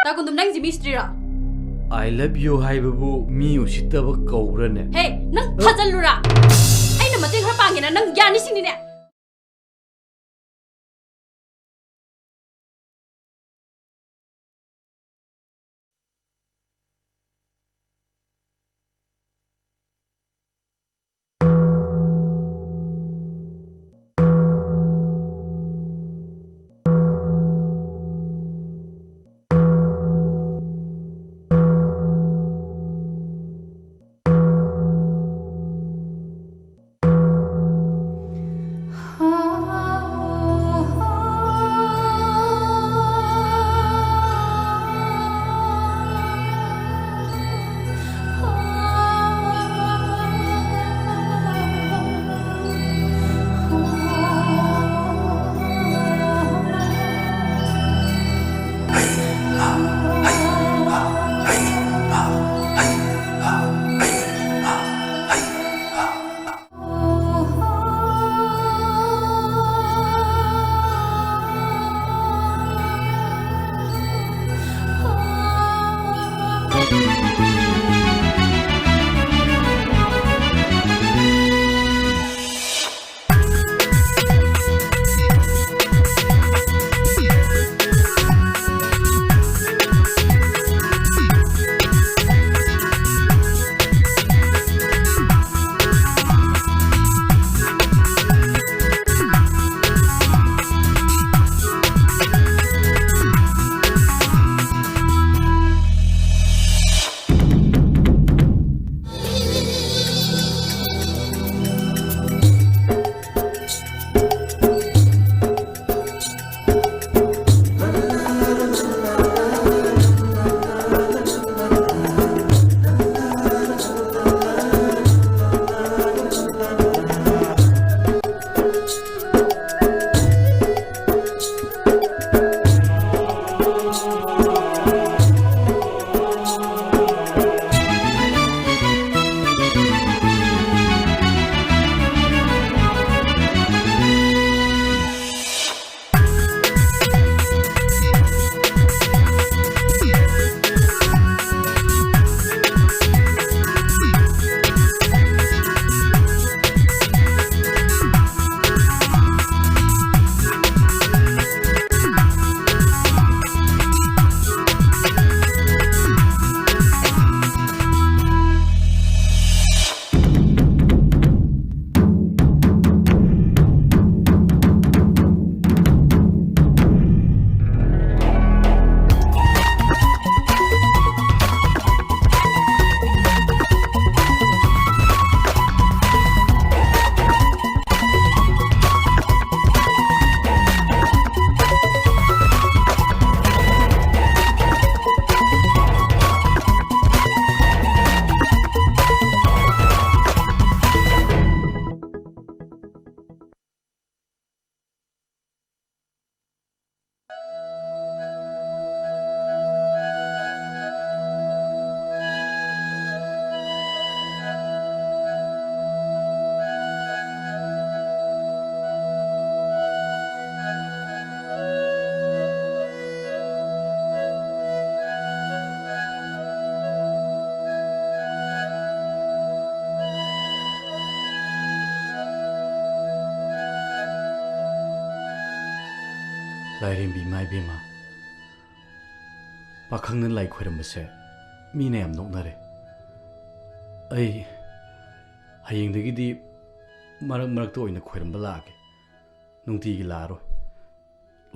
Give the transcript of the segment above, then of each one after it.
나군놈 낭지 미스트리라. I love you 하이브부 미 우시다바 거우라네. Hey, 낭 타잘루라. 아이는 맞대 할 방이나 낭 야니 신이네. 라이렌비 마이베마 파캉는 라이 khoiramse 미네 ꯌꯥꯝ ꯅꯣꯛꯅꯔꯦ ꯑꯩ ꯍꯌꯦꯡꯗꯒꯤꯗꯤ ꯃꯔꯛ ꯃꯔꯛꯇ ꯑꯣꯏꯅ ꯈꯣꯏꯔꯝꯕ ꯂꯥꯛꯑꯒꯦ ꯅꯨꯡꯇꯤꯒꯤ ꯂꯥꯛꯑꯔꯣꯏ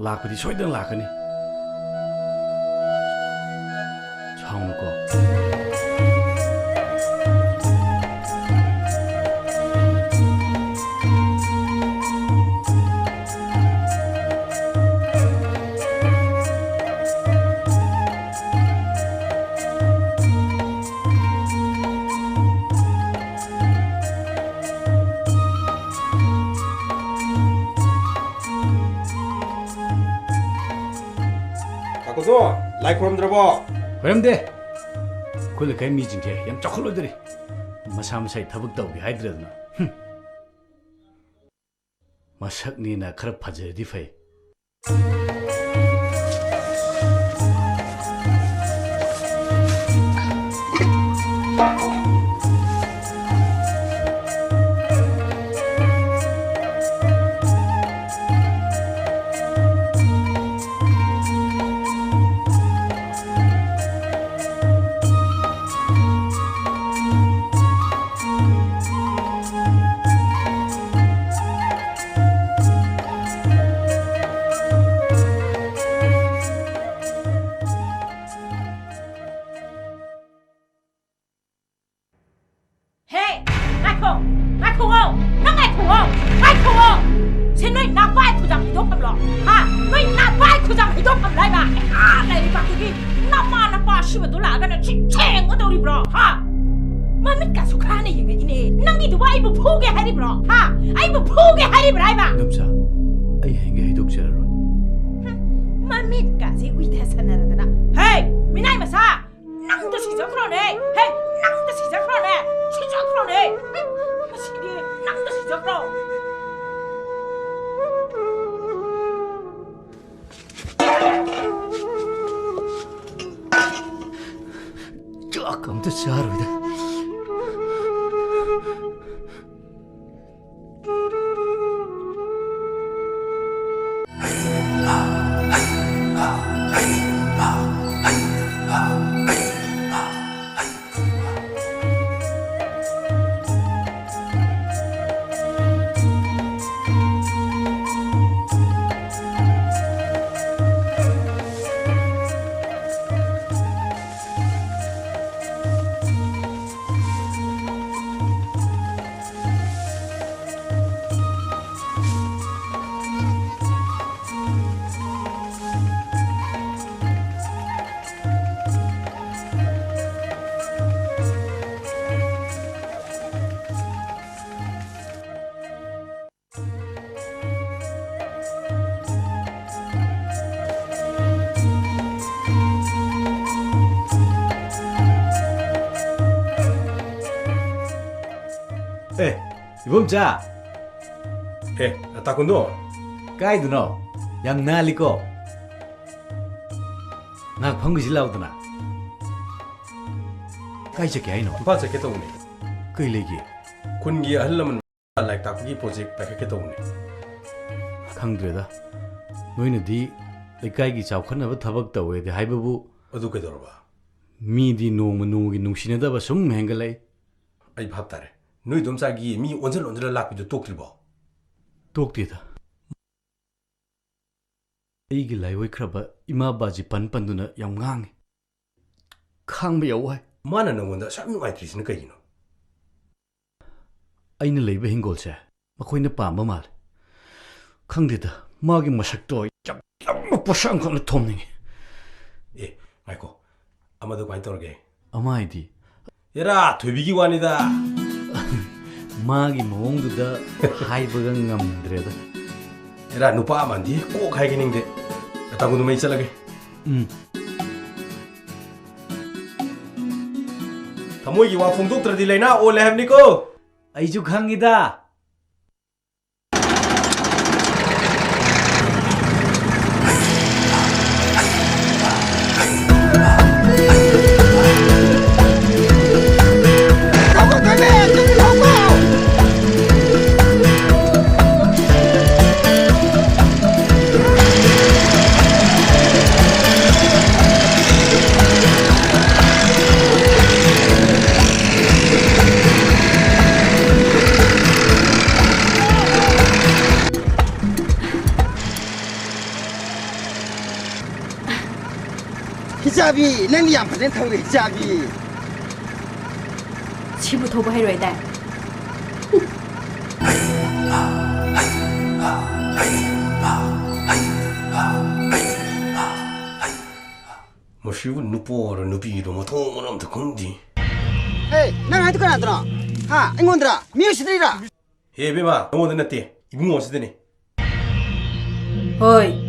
ꯂꯥꯛꯄꯗꯤ ꯁꯣꯏꯗꯅ ꯂꯥꯛꯀꯅꯤ ꯁꯥꯎꯅꯨꯀꯣ 라이 코람들어봐. 그럼데 그 레카이 미징게 얌 쪼클로들이 masa masai thabak tawgi haidradna masaknina khara phajadi fai 아까부터 자루이다. 이범자. 따군도. 까이드노. 양 날리고. 나 방귀질 나오더나. 까이저게 아이노. 바자 개똥네. 그이 레기. 군기 할라면 라이크 따꾸기 프로젝트 딱 개똥네. 강드레다. 너희는디 레카이기 자우ಖ나바 타박 따오에데 하이바부 어두 개더라 봐. 미디 노무 노무기 농시네다바 숨 행갈레. 아이 밥다래. 너희 dom사기 미 온절 락비도 똑들버. 똑디다. 이기 라이오이 크라바 이마바지 반반두나 양강해. 캉바 여와이. 마나 너원다 참 누가이트리스는 그이노. 아이는 레이바 힝골세. 마코이나 빠마 말. 캉디다. 마기 마삭도 yak 뽀샹 칸을 톰닝. 예, 마이코. 아마도 많이 떨게. 아마이디. 얘라 되비기 관이다. 마기 몽두다 하이버가 ngam드레다. 얘라 누파 만디 꼭 가야겠는데. 따군도 매 있을라게. 타모이기 와 풍독들디 레나 올레 합니고. 아이주 강이다. 히자비, 랭리 양 파는 타고 히자비. 치부터 해로에다. 뭐 쉬운 누포로 누비로 뭐 통은 엄청 공디. 헤이, 난 하도 가나더라. 하, 앵원들아, 미우시들이라. 예, 베마, 너무 늦었대. 이분 어디서더니? 어이.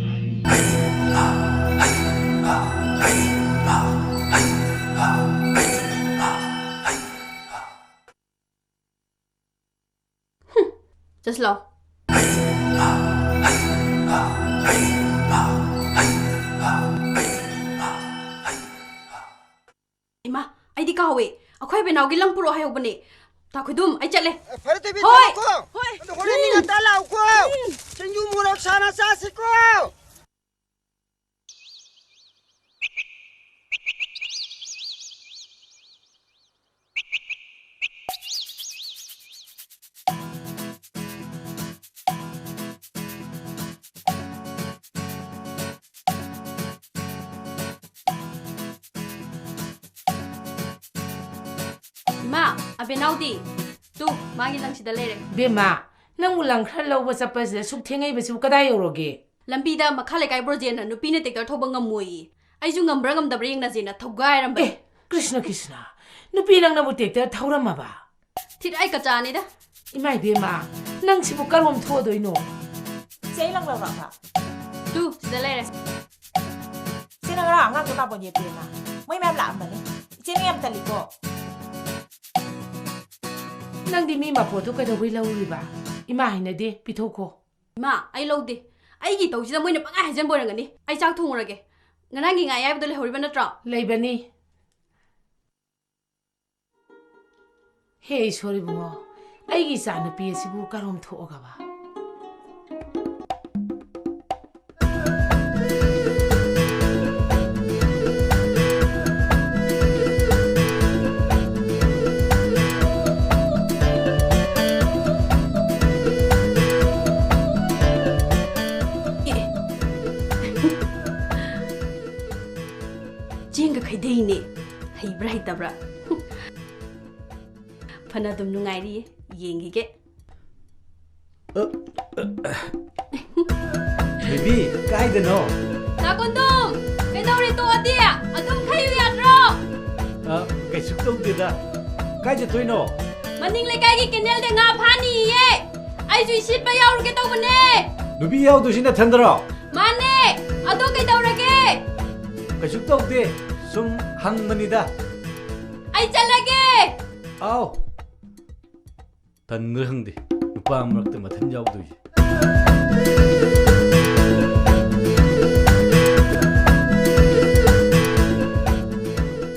ꯆꯠꯁꯂꯣ ꯏꯃꯥ ꯑꯩꯗꯤ ꯀꯥꯎꯋꯦ ꯑꯩꯈꯣꯏ ꯕꯦꯅꯥꯎꯒꯤ ꯂꯪ ꯄꯨꯔꯛꯑꯣ ꯍꯥꯏꯍꯧꯕꯅꯦ ꯇꯥꯈꯣꯏꯗꯨꯝ ꯑꯩ ꯆꯠꯂꯦ ꯐꯔꯦ ꯇꯣꯏꯕꯤ ꯍꯣꯏ ꯊꯝꯃꯣꯀꯣ ꯍꯣꯏ ꯑꯗꯣ ꯍꯣꯔꯦꯟ ꯅꯤ ꯉꯟꯇꯥ ꯂꯥꯛꯎꯀꯣ ꯁꯤꯡꯖꯨ ꯃꯣꯔꯣꯛ ꯁꯥꯅ ꯆꯥꯁꯤꯀꯣ ꯏꯃꯥ ꯑꯕꯦꯅꯥꯎꯗꯤ ꯇꯨ ꯃꯥꯒꯤ ꯂꯪꯁꯤꯗ ꯂꯩꯔꯦ ꯕꯦꯝꯃ ꯅꯪꯕꯨ ꯂꯪ ꯈꯔ ꯂꯧꯕ ꯆꯠꯄꯁꯤꯗ ꯁꯨꯛ ꯊꯦꯡꯉꯩꯕꯁꯤꯕꯨ ꯀꯗꯥꯏ ꯌꯧꯔꯒꯦ ꯂꯝꯕꯤꯗ ꯃꯈꯥ ꯂꯩꯀꯥꯏ ꯕ꯭ꯔꯣꯖꯦꯟꯅ ꯅꯨꯄꯤꯅ ꯇꯦꯛꯇꯔ ꯊꯧꯕ ꯉꯝꯃꯣꯏꯌꯦ ꯑꯩꯁꯨ ꯉꯝꯕ꯭ꯔꯥ ꯉꯝꯗꯕ꯭ꯔꯥ ꯌꯦꯡꯅꯁꯦꯅ ꯊꯧꯒꯥꯏꯔꯝꯕꯅꯦ ꯑꯦ ꯀ꯭ꯔꯤꯁꯅ ꯀ꯭ꯔꯤꯁꯅ ꯅꯨꯄꯤ ꯅꯪꯅꯕꯨ ꯇꯦꯛꯇꯔ ꯊꯧꯔꯝꯃꯕ ꯊꯤꯠ ꯑꯩ ꯀꯆꯥꯅꯤꯗ ꯏꯃꯥ ꯏꯕꯦꯝꯃ ꯅꯪꯁꯤꯕꯨ ꯀꯔꯣꯝ ꯊꯣꯛꯑꯗꯣꯏꯅꯣ ꯆꯦ ꯂꯪ ꯂꯧꯔꯛꯑꯕ ꯇꯨ ꯁꯤꯗ ꯂꯩꯔꯦ ꯏꯆꯦꯅ ꯉꯔꯥꯡ ꯑꯉꯥꯡꯗꯣ ꯂꯥꯛꯄ ꯌꯦꯞꯄꯦꯅ ꯃꯣꯏ ꯃꯌꯥꯝ ꯂꯥꯛꯑꯝꯕꯅꯤ ꯏꯆꯦꯅ ꯌꯥꯝ ꯇꯜꯂꯤꯀꯣ ꯅꯪꯗꯤ ꯃꯤ ꯃꯄꯣꯠꯇꯣ ꯀꯩꯗꯧꯕꯩ ꯂꯧꯔꯤꯕ ꯏꯃꯥ ꯍꯩꯅꯗꯦ ꯄꯤꯊꯣꯛꯈꯣ ꯏꯃꯥ ꯑꯩ ꯂꯧꯗꯦ ꯑꯩꯒꯤ ꯇꯧꯁꯤꯗ ꯃꯣꯏꯅ ꯄꯪꯉꯥꯏ ꯍꯥꯏꯖꯟꯕ ꯑꯣꯏꯔꯝꯒꯅꯤ ꯑꯩ ꯆꯥꯛ ꯊꯣꯡꯉꯨꯔꯒꯦ ꯉꯔꯥꯡꯒꯤ ꯉꯥ ꯑꯌꯥꯏꯕꯗꯣ ꯂꯩꯍꯧꯔꯤꯕ ꯅꯠꯇ꯭ꯔꯣ ꯂꯩꯕꯅꯤ ꯍꯦ ꯏꯁꯣꯔ ꯏꯕꯨꯡꯉꯣ ꯑꯩꯒꯤ ꯏꯆꯥ ꯅꯨꯄꯤ ꯑꯁꯤꯕꯨ ꯀꯔꯣꯝ ꯊꯣꯛꯑꯒꯕ ꯆꯦꯡꯒ ꯈꯩꯗꯩꯅꯦ ꯍꯩꯕ꯭ꯔꯥ ꯍꯩꯇꯕ꯭ꯔꯥ ꯐꯅ ꯑꯗꯨꯝ ꯅꯨꯡꯉꯥꯏꯔꯤꯌꯦ ꯌꯦꯡꯈꯤꯒꯦ ꯕꯦꯕꯤ ꯀꯥꯏꯗꯅꯣ ꯇꯥꯀꯣꯟꯗꯨꯝ ꯀꯩꯗꯧꯔꯦ ꯇꯣꯛꯑꯗꯤ ꯑꯗꯨꯝ ꯈꯩꯌꯨ ꯌꯥꯗ꯭ꯔꯣ ꯀꯩꯁꯨ ꯇꯧꯗꯦꯗ ꯀꯥꯏ ꯆꯠꯇꯣꯏꯅꯣ ꯃꯅꯤꯡ ꯂꯩꯀꯥꯏꯒꯤ ꯀꯦꯅꯦꯜꯗ ꯉꯥ ꯐꯥꯅꯤꯌꯦ ꯑꯩꯁꯨ ꯏꯁꯤꯠꯄ ꯌꯥꯎꯔꯨꯒꯦ ꯇꯧꯕꯅꯦ ꯅꯨꯄꯤ ꯌꯥꯎꯗꯣꯏꯁꯤ ꯅꯊꯟꯗꯔꯣ ꯃꯥꯅꯦ ꯑꯗꯣ ꯀꯩꯗꯧꯔꯒꯦ ꯀꯩꯁꯨ ꯇꯧꯗꯦ ꯁꯨꯝ ꯍꯪꯕꯅꯤꯗ ꯑꯩ ꯆꯠꯂꯒꯦ ꯑꯥꯎ ꯇꯟꯕ꯭ꯔꯥ ꯈꯪꯗꯦ ꯅꯨꯄꯥ ꯃꯔꯛꯇ ꯃꯊꯟ ꯌꯥꯎꯗꯣꯏꯁꯦ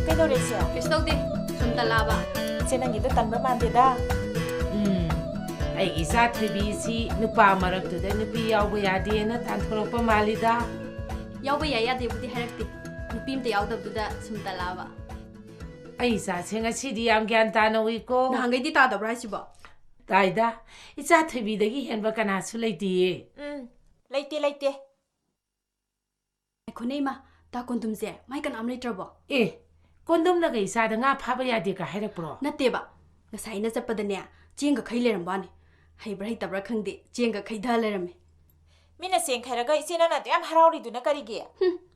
ꯀꯩꯗꯧꯔꯦ ꯏꯆꯦ ꯀꯩꯁꯨ ꯇꯧꯗꯦ ꯁꯨꯝ ꯇꯜꯂꯛꯑꯕ ꯏꯆꯦ ꯅꯪꯒꯤꯗꯣ ꯇꯟꯕ ꯃꯥꯟꯗꯦꯗ ꯑꯩꯒꯤ ꯏꯆꯥ ꯊꯣꯏꯕꯤꯁꯤ ꯅꯨꯄꯥ ꯃꯔꯛꯇꯨꯗ ꯅꯨꯄꯤ ꯌꯥꯎꯕ ꯌꯥꯗꯦꯅ ꯇꯥꯟꯊꯣꯔꯛꯄ ꯃꯥꯜꯂꯤꯗ ꯌꯥꯎꯕ ꯌꯥꯏ ꯌꯥꯗꯦꯕꯨꯗꯤ ꯍꯥꯏꯔꯛꯇꯦ ꯅꯨꯄꯤ ꯑꯝꯇ ꯌꯥꯎꯗꯕꯗꯨꯗ ꯁꯨꯝ ꯇꯜꯂꯛꯑꯕ ꯑꯩ ꯏꯆꯥꯁꯦ ꯉꯁꯤꯗꯤ ꯌꯥꯝ ꯒ꯭ꯌꯥꯟ ꯇꯥꯅ ꯎꯏꯀꯣ ꯅꯍꯥꯟꯒꯩꯗꯤ ꯇꯥꯗꯕ꯭ꯔꯥ ꯍꯥꯏꯁꯤꯕꯣ ꯇꯥꯏꯗ ꯏꯆꯥ ꯊꯣꯏꯕꯤꯗꯒꯤ ꯍꯦꯟꯕ ꯀꯅꯥꯁꯨ ꯂꯩꯇꯤꯌꯦ ꯂꯩꯇꯦ ꯂꯩꯇꯦ ꯑꯩꯈꯣꯏꯅ ꯏꯃꯥ ꯇꯥꯀꯣꯟꯗꯨꯝꯁꯦ ꯃꯥꯏ ꯀꯅꯥꯝ ꯂꯩꯇ꯭ꯔꯕꯣ ꯑꯦ ꯀꯣꯟꯗꯝꯅꯒ ꯏꯆꯥꯗ ꯉꯥ ꯐꯥꯕ ꯌꯥꯗꯦꯒ ꯍꯥꯏꯔꯛꯄ꯭ꯔꯣ ꯅꯠꯇꯦꯕ ꯉꯁꯥꯏ ꯑꯩꯅ ꯆꯠꯄꯗꯅꯦ ꯆꯦꯡꯒ ꯈꯩ ꯂꯩꯔꯝꯕꯥꯅꯤ ꯍꯩꯕ꯭ꯔꯥ ꯍꯩꯇꯕ꯭ꯔꯥ ꯈꯪꯗꯦ ꯆꯦꯡꯒ ꯈꯩꯊ ꯂꯩꯔꯝꯃꯦ ꯃꯤꯅ ꯆꯦꯡ ꯈꯩꯔꯒ ꯏꯆꯦ ꯅꯪꯅ ꯌꯥꯝ ꯍꯔꯥꯎꯔꯤꯗꯨꯅ ꯀꯔꯤꯒꯤ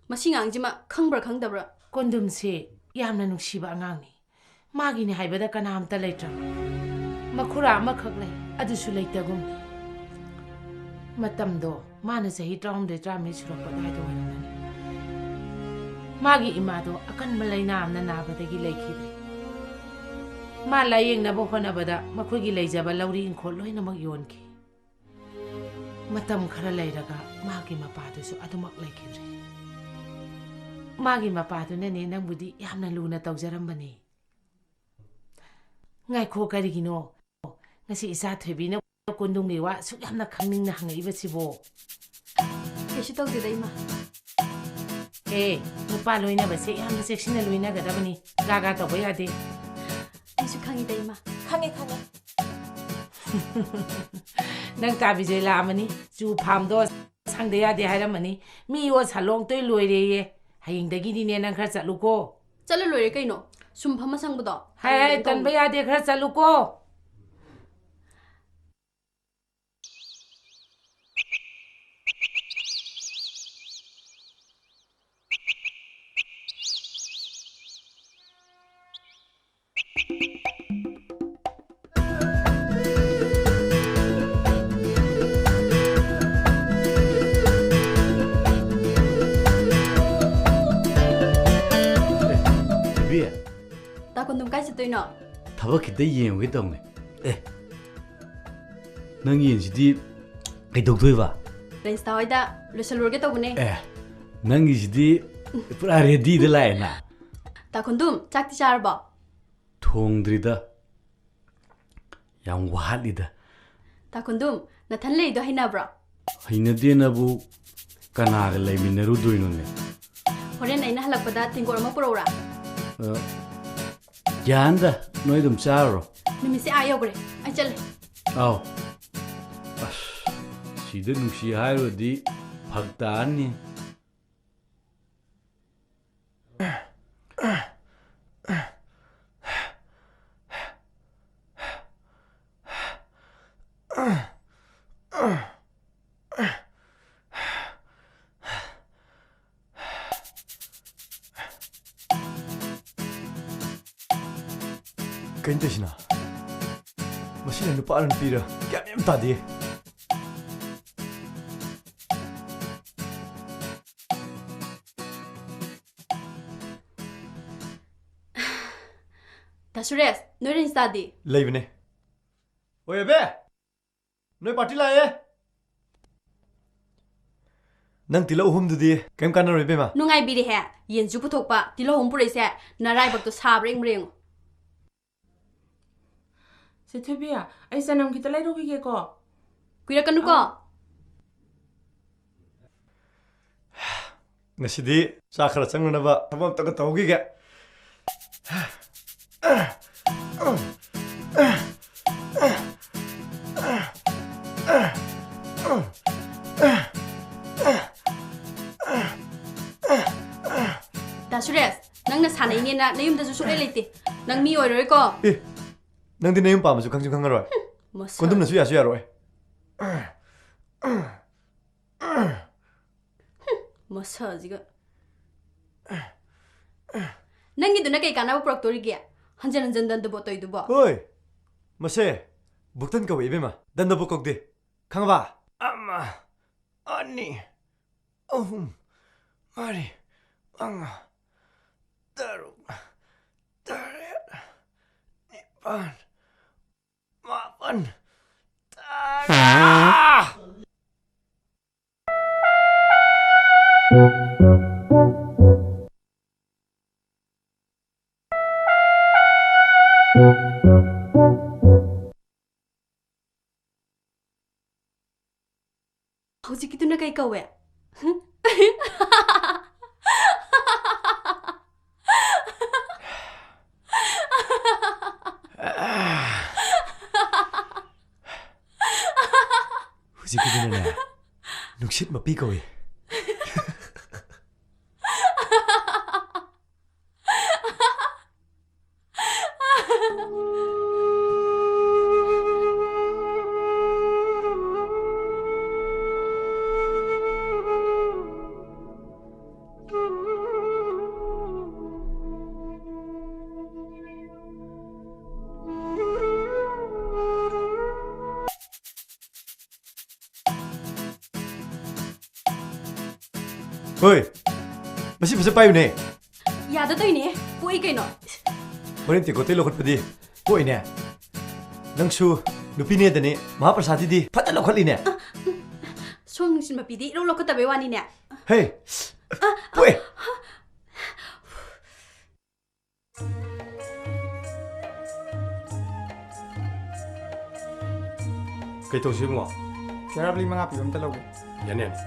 ꯃꯁꯤ ꯉꯥꯡꯁꯤꯃ ꯈꯪꯕ꯭ꯔꯥ ꯈꯪꯗꯕ꯭ꯔꯥ ꯀꯣꯟꯗꯨꯝꯁꯦ ꯌꯥꯝꯅ ꯅꯨꯡꯁꯤꯕ ꯑꯉꯥꯡꯅꯤ ꯃꯥꯒꯤꯅꯤ ꯍꯥꯏꯕꯗ ꯀꯅꯥꯝꯇ ꯂꯩꯇ꯭ꯔꯕ ꯃꯈꯨꯔꯥ ꯑꯃꯈꯛ ꯂꯩ ꯑꯗꯨꯁꯨ ꯂꯩꯇꯒꯨꯝꯅꯤ ꯃꯇꯝꯗꯣ ꯃꯥꯅ ꯆꯍꯤ 13-14 ꯁꯨꯔꯛꯄ ꯑꯗꯨꯋꯥꯏꯗ ꯑꯣꯏꯔꯝꯒꯅꯤ ꯃꯥꯒꯤ ꯏꯃꯥꯗꯣ ꯑꯀꯟꯕ ꯂꯩꯅꯥ ꯑꯃꯅ ꯅꯥꯕꯗꯒꯤ ꯂꯩꯈꯤꯗ꯭ꯔꯦ ꯃꯥ ꯂꯥꯌꯦꯡꯅꯕ ꯍꯣꯠꯅꯕꯗ ꯃꯈꯣꯏꯒꯤ ꯂꯩꯖꯕ ꯂꯧꯔꯤ ꯏꯪꯈꯣꯜ ꯂꯣꯏꯅꯃꯛ ꯌꯣꯟꯈꯤ ꯃꯇꯝ ꯈꯔ ꯂꯩꯔꯒ ꯃꯥꯒꯤ ꯃꯄꯥꯗꯨꯁꯨ ꯑꯗꯨꯃꯛ ꯂꯩꯈꯤꯗ꯭ꯔꯦ ꯃꯥꯒꯤ ꯃꯄꯥꯗꯨꯅꯅꯦ ꯅꯪꯕꯨꯗꯤ ꯌꯥꯝꯅ ꯂꯨꯅ ꯇꯧꯖꯔꯝꯕꯅꯤ ꯉꯥꯏꯈꯣ ꯀꯔꯤꯒꯤꯅꯣ ꯉꯁꯤ ꯏꯆꯥ ꯊꯣꯏꯕꯤꯅ ꯀꯣꯟꯗꯨꯝꯒꯤ ꯋꯥ ꯁꯨꯛ ꯌꯥꯝꯅ ꯈꯪꯅꯤꯡꯅ ꯍꯪꯉꯛꯏꯕꯁꯤꯕꯣ ꯀꯩꯁꯨ ꯇꯧꯗꯦꯗ ꯏꯃꯥ ꯅꯨꯄꯥ ꯂꯣꯏꯅꯕꯁꯦ ꯌꯥꯝꯅ ꯆꯦꯛꯁꯤꯟꯅ ꯂꯣꯏꯅꯒꯗꯕꯅꯤ ꯒꯥꯒꯥ ꯇꯧꯕ ꯌꯥꯗꯦ ꯑꯩꯁꯨ ꯈꯪꯉꯤꯗ ꯏꯃꯥ ꯈꯪꯉꯦ ꯈꯪꯉꯦ ꯅꯪ ꯇꯥꯕꯤꯖꯩ ꯂꯥꯛꯑꯃꯅꯤ ꯆꯨ ꯐꯥꯝꯗꯣ ꯁꯪꯗ ꯌꯥꯗꯦ ꯍꯥꯏꯔꯝꯃꯅꯤ ꯃꯤ ꯌꯣ ꯁꯥꯂꯣꯡꯇꯣꯏ ꯂꯣꯏꯔꯦꯌꯦ ꯍꯌꯦꯡꯗꯒꯤꯗꯤꯅꯦ ꯅꯪ ꯈꯔ ꯆꯠꯂꯨꯀꯣ ꯆꯠꯂ ꯂꯣꯏꯔꯦ ꯀꯩꯅꯣ ꯁꯨꯝ ꯐꯝꯃ ꯁꯪꯕꯗꯣ ꯍꯥꯏ ꯇꯟꯕ ꯌꯥꯗꯦ ꯈꯔ ꯆꯠꯂꯨꯀꯣ ꯇꯥꯀꯣꯟꯗꯨꯝ ꯀꯥꯏ ꯆꯠꯇꯣꯏꯅꯣ ꯊꯕꯛ ꯈꯤꯇ ꯌꯦꯡꯉꯨꯒꯦ ꯇꯧꯅꯦ ꯅꯪ ꯌꯦꯟꯁꯤꯗꯤ ꯀꯩꯗꯧꯗꯣꯏꯕ ꯔꯦꯟꯁꯇꯥ ꯍꯣꯏꯗ ꯂꯣꯏꯁꯜꯂꯨꯔꯒꯦ ꯇꯧꯕꯅꯦ ꯅꯪꯒꯤꯁꯤꯗꯤ ꯄꯨꯔꯥ ꯔꯦꯗꯤꯗ ꯂꯥꯛꯑꯦꯅ ꯇꯥ ꯈꯨꯟꯗꯨꯝ ꯆꯥꯛꯇꯤ ꯆꯥꯔꯕꯣ ꯊꯣꯡꯗ꯭ꯔꯤꯗ ꯌꯥꯝ ꯋꯥꯠꯂꯤꯗ ꯇꯥ ꯈꯨꯟꯗꯨꯝ ꯅꯊꯟ ꯂꯩꯗꯣ ꯍꯩꯅꯕ꯭ꯔꯣ ꯍꯩꯅꯗꯦꯅꯕꯨ ꯀꯅꯥꯒ ꯂꯩꯃꯤꯟꯅꯔꯨꯗꯣꯏꯅꯣꯅꯦ ꯍꯣꯔꯦꯟ ꯑꯩꯅ ꯍꯜꯂꯛꯄꯗ ꯇꯦꯡꯀꯣꯠ ꯑꯃ ꯄꯨꯔꯛꯎꯔꯥ ꯌꯥꯟꯗ ꯅꯣꯏ ꯑꯗꯨꯝ ꯆꯥꯔꯨꯔꯣ ꯅꯨꯃꯤꯠꯁꯦ ꯑꯥ ꯌꯧꯈ꯭ꯔꯦ ꯑꯩ ꯆꯠꯂꯦ ꯑꯥꯎ ꯑꯁ ꯁꯤꯗ ꯅꯨꯡꯁꯤ ꯍꯥꯏꯔꯨꯔꯗꯤ ꯐꯛ ꯇꯥꯔꯅꯤ ꯀꯩꯅꯣ ꯇꯧꯏꯁꯤꯅ ꯃꯁꯤꯅ ꯅꯨꯄꯥꯔ ꯅꯨꯄꯤꯔ ꯒ꯭ꯌꯥꯟ ꯌꯥꯝ ꯇꯥꯗꯦ ꯗꯥ ꯁꯨꯔꯦꯁ ꯅꯣꯏ ꯔꯦꯟꯁꯇꯥꯗꯤ ꯂꯩꯕꯅꯦ ꯍꯣꯏ ꯑꯕꯦ ꯅꯣꯏ ꯄꯥꯔꯇꯤ ꯂꯥꯛꯑꯦ ꯅꯪ ꯇꯤꯜꯍꯧ ꯑꯍꯨꯝꯗꯨꯗꯤ ꯀꯩꯝ ꯀꯥꯟꯅꯔꯣꯏ ꯏꯕꯦꯝꯃ ꯅꯨꯡꯉꯥꯏꯕꯤꯔꯦꯍꯦ ꯌꯦꯟꯁꯨ ꯄꯨꯊꯣꯛꯄ ꯇꯤꯜꯍꯧ ꯑꯃ ꯄꯨꯔꯛꯏꯁꯦ ꯅꯔꯥꯏꯕꯛꯇꯣ ꯁꯥꯕ꯭ꯔꯥ ꯌꯦꯡꯕ꯭ꯔꯥ ꯌꯦꯡꯉꯣ ꯁꯤ ꯊꯣꯏꯕꯤ ꯑꯩ ꯆꯅꯝ ꯈꯤꯇ ꯂꯩꯔꯨꯈꯤꯒꯦꯀꯣ ꯀꯨꯏꯔꯛꯀꯅꯨꯀꯣ ꯉꯁꯤꯗꯤ ꯆꯥꯛ ꯈꯔ ꯆꯪꯅꯅꯕ ꯊꯕꯛ ꯑꯝꯇꯒ ꯇꯧꯈꯤꯒꯦ ꯗꯥ ꯁꯨꯔꯦꯁ ꯅꯪꯅ ꯁꯥꯟꯅꯩꯅꯦꯅ ꯅꯌꯨꯝꯗꯁꯨ ꯁꯨꯛꯂꯩ ꯂꯩꯇꯦ ꯅꯪ ꯃꯤ ꯑꯣꯏꯔꯣꯏꯀꯣ ꯑꯦ ꯅꯪꯗꯤ ꯅꯌꯨꯝ ꯄꯥꯝꯕꯁꯨ ꯈꯪꯁꯨ ꯈꯪꯉꯔꯣꯏ ꯃꯁꯛ ꯀꯣꯟꯗꯨꯝꯅꯁꯨ ꯌꯥꯁꯨ ꯌꯥꯔꯣꯏ ꯃꯁꯛꯁꯤꯒ ꯅꯪꯒꯤꯗꯨꯅ ꯀꯩ ꯀꯥꯟꯅꯕ ꯄꯨꯔꯛꯇꯣꯔꯤꯒꯦ ꯍꯟꯖꯟ ꯍꯟꯖꯟ ꯗꯟꯗꯕꯣꯠ ꯇꯧꯏꯗꯨꯕꯣ ꯍꯣꯏ ꯃꯁꯦ ꯕꯨꯛꯇꯟ ꯀꯧꯏ ꯏꯕꯦꯝꯃ ꯗꯟꯗꯕꯨ ꯀꯧꯗꯦ ꯈꯪꯉꯕ ꯑꯃ ꯑꯅꯤ ꯑꯍꯨꯝ ꯃꯔꯤ ꯃꯉꯥ ꯇꯔꯨꯛ ꯇꯔꯦꯠ ꯅꯤꯄꯥꯜ ꯃꯥꯄꯜ ꯇꯔꯥ ꯍꯧꯖꯤꯛꯀꯤꯗꯨꯅ ꯀꯩ ꯀꯧꯋꯦ ꯍꯧꯖꯤꯛꯀꯤꯗꯨꯅꯅꯦ ꯅꯨꯡꯁꯤꯠ ꯃꯄꯤ ꯀꯧꯏ ꯍꯣꯏ ꯃꯁꯤ ꯐꯖ ꯄꯥꯏꯌꯨꯅꯦ ꯌꯥꯗ ꯇꯧꯏꯅꯦ ꯄꯣꯛꯏ ꯀꯩꯅꯣ ꯍꯣꯔꯦꯟ ꯇꯦꯀꯣꯇꯩ ꯂꯧꯈꯠꯄꯗꯤ ꯀꯣꯏꯅꯦ ꯅꯪꯁꯨ ꯅꯨꯄꯤꯅꯦꯗꯅꯤ ꯃꯍꯥꯄ꯭ꯔꯁꯥꯗꯤꯗꯤ ꯐꯖꯅ ꯂꯧꯈꯠꯂꯤꯅꯦ ꯁꯣꯝ ꯅꯨꯡꯁꯤꯠ ꯃꯄꯤꯗꯤ ꯏꯔꯧ ꯂꯧꯈꯠꯇꯕꯩ ꯋꯥꯅꯤꯅꯦ ꯍꯦ ꯄꯣꯛꯑꯦ ꯀꯩ ꯇꯧꯁꯤ ꯏꯕꯨꯡꯉꯣ ꯀꯦꯔꯥꯕꯂꯤ 5 ꯄꯤꯕ ꯑꯝꯇ ꯂꯧꯒꯦ ꯌꯥꯅꯤ ꯌꯥꯅꯤ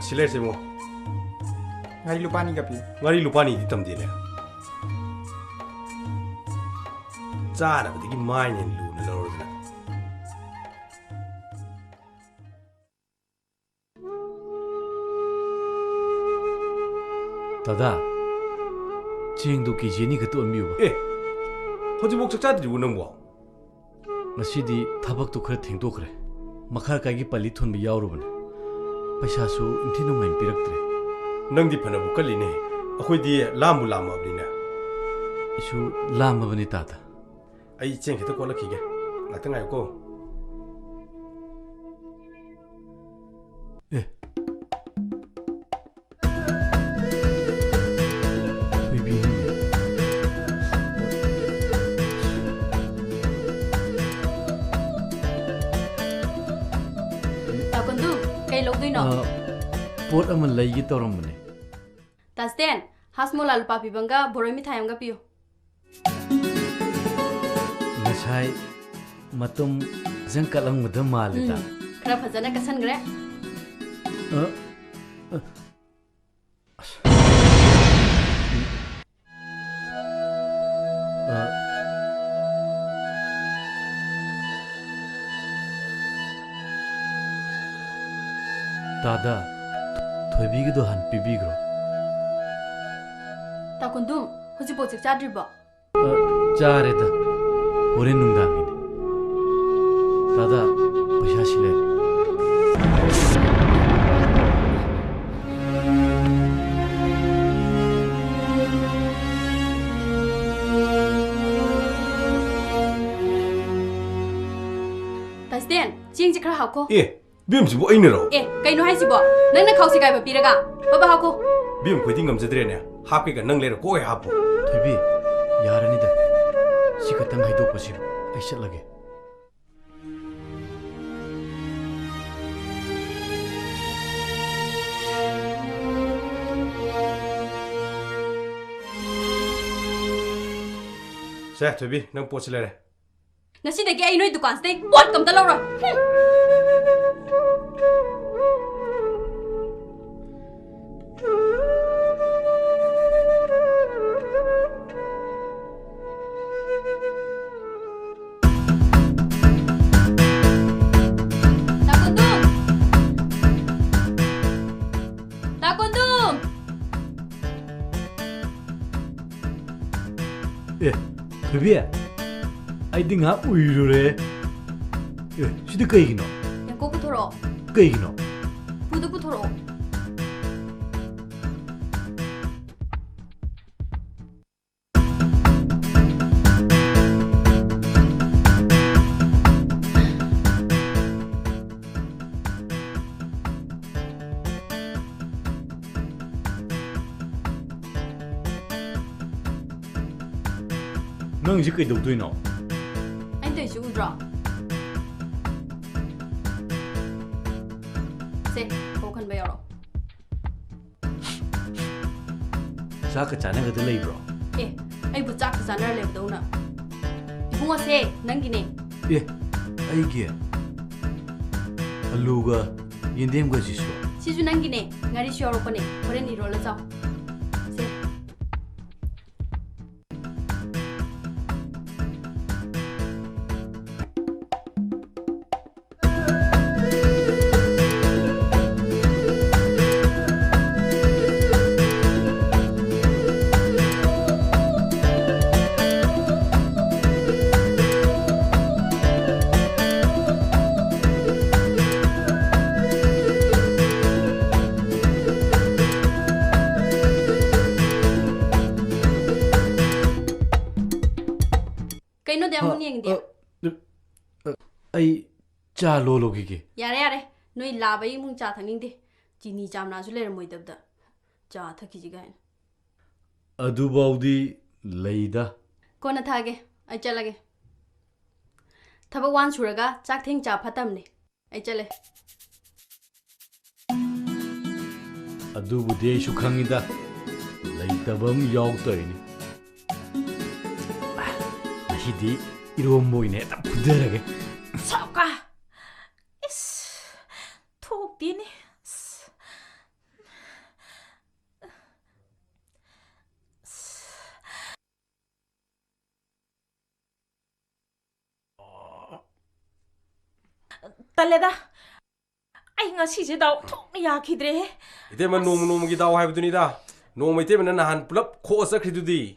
ꯁꯤ ꯂꯩꯔꯁꯦ ꯏꯕꯨꯡꯉꯣ ꯉꯥꯔꯤ ꯂꯨꯄꯥ 2ꯒ ꯄꯤꯌꯨ ꯉꯥꯔꯤ ꯂꯨꯄꯥ 2ꯗꯤ ꯇꯝꯗꯦꯅꯦ ꯆꯥꯅꯕꯗꯒꯤ ꯃꯥꯏꯅ ꯂꯨꯅ ꯂꯧꯔꯗꯅ ꯗꯥꯗꯥ ꯆꯦꯡꯗꯣ ꯀꯦꯖꯤ 2 ꯈꯛꯇ ꯑꯣꯟꯕꯤꯌꯨꯕ ꯍꯧꯖꯤꯛꯐꯥꯎ ꯆꯥꯛ ꯆꯥꯗ꯭ꯔꯤꯕꯣ ꯅꯪꯕꯣ ꯉꯁꯤꯗꯤ ꯊꯕꯛꯇꯣ ꯈꯔ ꯊꯦꯡꯗꯣꯛꯈ꯭ꯔꯦ ꯃꯈꯥ ꯀꯥꯏꯒꯤ ꯄꯜꯂꯤ ꯊꯣꯟꯕ ꯌꯥꯎꯔꯨꯕꯅꯦ ꯄꯩꯁꯥꯁꯨ ꯏꯟꯊꯤ ꯅꯨꯡꯉꯥꯏꯅ ꯄꯤꯔꯛꯇ꯭ꯔꯦ ꯅꯪꯗꯤ ꯐꯅꯕꯨ ꯀꯜꯂꯤꯅꯦ ꯑꯩꯈꯣꯏꯗꯤ ꯂꯥꯝꯕꯨ ꯂꯥꯝꯃꯕꯅꯤꯅꯦ ꯑꯩꯁꯨ ꯂꯥꯝꯃꯕꯅꯤ ꯇꯥꯗ ꯑꯩ ꯆꯦꯡ ꯈꯤꯇ ꯀꯣꯠꯂꯛꯈꯤꯒꯦ ꯉꯥꯛꯇꯪ ꯉꯥꯏꯌꯨꯀꯣ ꯑꯦ ꯊꯣꯏꯕꯤꯅꯤꯅꯦ ꯄꯣꯠ ꯑꯃ ꯂꯩꯒꯦ ꯇꯧꯔꯝꯕꯅꯦ ꯇꯥꯁꯇꯦꯟ ꯍꯥꯁꯃꯣꯂꯥ ꯂꯨꯄꯥ ꯄꯤꯕꯪꯒ ꯕꯣꯔꯣꯏ ꯃꯤꯊꯥꯏ ꯑꯃꯒ ꯄꯤꯌꯨ ꯉꯁꯥꯏ ꯃꯇꯨꯝ ꯖꯪꯀꯠꯂꯝꯒꯗ ꯃꯥꯜꯂꯤꯗ ꯈꯔ ꯐꯖꯅ ꯀꯁꯟꯈ꯭ꯔꯦ ꯇꯥꯗ ꯊꯣꯏꯕꯤꯒꯤꯗꯣ ꯍꯥꯟ ꯄꯤꯕꯤꯈ꯭ꯔꯣ ꯇꯥꯀꯨꯟꯗꯨꯝ ꯍꯧꯖꯤꯛꯐꯥꯎ ꯆꯥꯛ ꯆꯥꯗ꯭ꯔꯤꯕꯣ ꯆꯥꯔꯦꯗ ꯍꯣꯔꯦꯟ ꯅꯨꯡꯗꯥꯡꯒꯤꯅꯤ ꯇꯥꯗ ꯄꯩꯁꯥ ꯁꯤ ꯂꯩꯔꯦ ꯇꯥꯁꯇꯦꯟ ꯆꯦꯡꯁꯦ ꯈꯔ ꯍꯥꯞꯈꯣ ꯑꯦ ꯕꯦꯝꯁꯤꯕꯨ ꯑꯩꯅꯔꯣ ꯑꯦ ꯀꯩꯅꯣ ꯍꯥꯏꯁꯤꯕꯣ ꯅꯪꯅ ꯈꯥꯎꯁꯦ ꯀꯥꯏꯕ ꯄꯤꯔꯒ ꯕꯕꯥ ꯍꯥꯞꯈꯣ ꯕꯦꯝ ꯈꯣꯏꯗꯤ ꯉꯝꯖꯗ꯭ꯔꯦꯅꯦ ꯍꯥꯞꯀꯦꯒ ꯅꯪ ꯂꯩꯔ ꯀꯣꯛ ꯍꯥꯞꯄꯣ ꯊꯣꯏꯕꯤ ꯌꯥꯔꯅꯤꯗ ꯁꯤ ꯈꯛꯇꯪ ꯍꯩꯗꯣꯛꯄꯁꯤꯕꯨ ꯑꯩ ꯆꯠꯂꯒꯦ ꯁꯦ ꯊꯣꯏꯕꯤ ꯅꯪ ꯄꯣꯠꯁꯤ ꯂꯩꯔꯦ ꯉꯁꯤꯗꯒꯤ ꯑꯩ ꯅꯣꯏ ꯗꯨꯀꯥꯟꯁꯤꯗꯩ ꯄꯣꯠ ꯀꯝꯇ ꯂꯧꯔꯣꯏ ꯑꯦ ꯊꯣꯏꯕꯤ ꯑꯩꯗꯤ ꯉꯥꯏꯍꯥꯛ ꯎꯏꯔꯨꯔꯦ ꯑꯦ ꯁꯤꯗꯤ ꯀꯩꯒꯤꯅꯣ ꯌꯥꯡꯀꯣꯛ ꯄꯨꯊꯣꯔꯛꯑꯣ ꯀꯩꯒꯤꯅꯣ ꯄꯨꯗ ꯄꯨꯊꯣꯔꯛꯑꯣ ꯅꯪꯁꯤ ꯀꯩꯗꯧꯗꯣꯏꯅꯣ ꯑꯩꯅ ꯇꯧꯔꯤꯁꯤ ꯎꯗ꯭ꯔꯣ ꯁꯦ ꯀꯧ ꯈꯟꯕ ꯌꯥꯎꯔꯣ ꯆꯥꯛꯀ ꯆꯥꯅꯒꯗ ꯂꯩꯕ꯭ꯔꯣ ꯑꯦ ꯑꯩꯕꯨ ꯆꯥꯛꯀ ꯆꯥꯅꯔ ꯂꯩꯕꯗꯧꯅ ꯏꯕꯨꯡꯉꯣꯁꯦ ꯅꯪꯒꯤꯅꯦ ꯑꯦ ꯑꯩꯒꯤ ꯑꯂꯨꯒ ꯌꯦꯟꯗꯦꯝꯒꯁꯤꯁꯨ ꯁꯤꯁꯨ ꯅꯪꯒꯤꯅꯦ ꯉꯥꯔꯤꯁꯨ ꯌꯥꯎꯔꯛꯄꯅꯦ ꯍꯣꯔꯦꯟ 이rolꯂ ꯆꯥꯎ ꯁꯦ ꯀꯩꯅꯣꯗꯤ ꯑꯃꯨꯛ ꯌꯦꯡꯗꯦ ꯑꯩ ꯆꯥ ꯂꯣꯜꯂꯨꯈꯤꯒꯦ ꯌꯥꯔꯦ ꯌꯥꯔꯦ ꯅꯣꯏ ꯂꯥꯕ ꯏꯃꯨꯡ ꯆꯥ ꯊꯛꯅꯤꯡꯗꯦ ꯆꯤꯅꯤ ꯆꯥꯝꯅꯥꯁꯨ ꯂꯩꯔꯝꯃꯣꯏꯗꯕꯗ ꯆꯥ ꯊꯛꯈꯤꯁꯤ ꯀꯥꯏꯅ ꯑꯗꯨꯐꯥꯎꯗꯤ ꯂꯩꯗ ꯀꯣꯟꯅ ꯊꯥꯒꯦ ꯑꯩ ꯆꯠꯂꯒꯦ ꯊꯕꯛ ꯋꯥꯟ ꯁꯨꯔꯒ ꯆꯥꯛ ꯊꯦꯡ ꯆꯥ ꯐꯠꯇꯕꯅꯦ ꯑꯩ ꯆꯠꯂꯦ ꯑꯗꯨꯕꯨꯗꯤ ꯑꯩꯁꯨ ꯈꯪꯉꯤꯗ ꯂꯩꯇꯕ ꯑꯃ ꯌꯥꯎꯗꯣꯏꯅꯤ ꯉꯁꯤꯗꯤ ꯏꯔꯣꯝꯕ ꯑꯣꯏꯅ ꯍꯦꯛꯇ ꯐꯨꯊꯔꯒꯦ ꯁꯣꯛꯀ 이스 ꯊꯣꯛꯇꯦꯅꯦ ꯇꯜꯂꯦꯗ ꯑꯩ ꯉꯁꯤꯁꯦ ꯗꯥꯎ ꯊꯣꯛꯅ ꯌꯥꯈꯤꯗ꯭ꯔꯦꯍꯦ 이때만 노무노무기 다오 하이브드니다 노무 이때면 나한 불럽 코어서 크리두디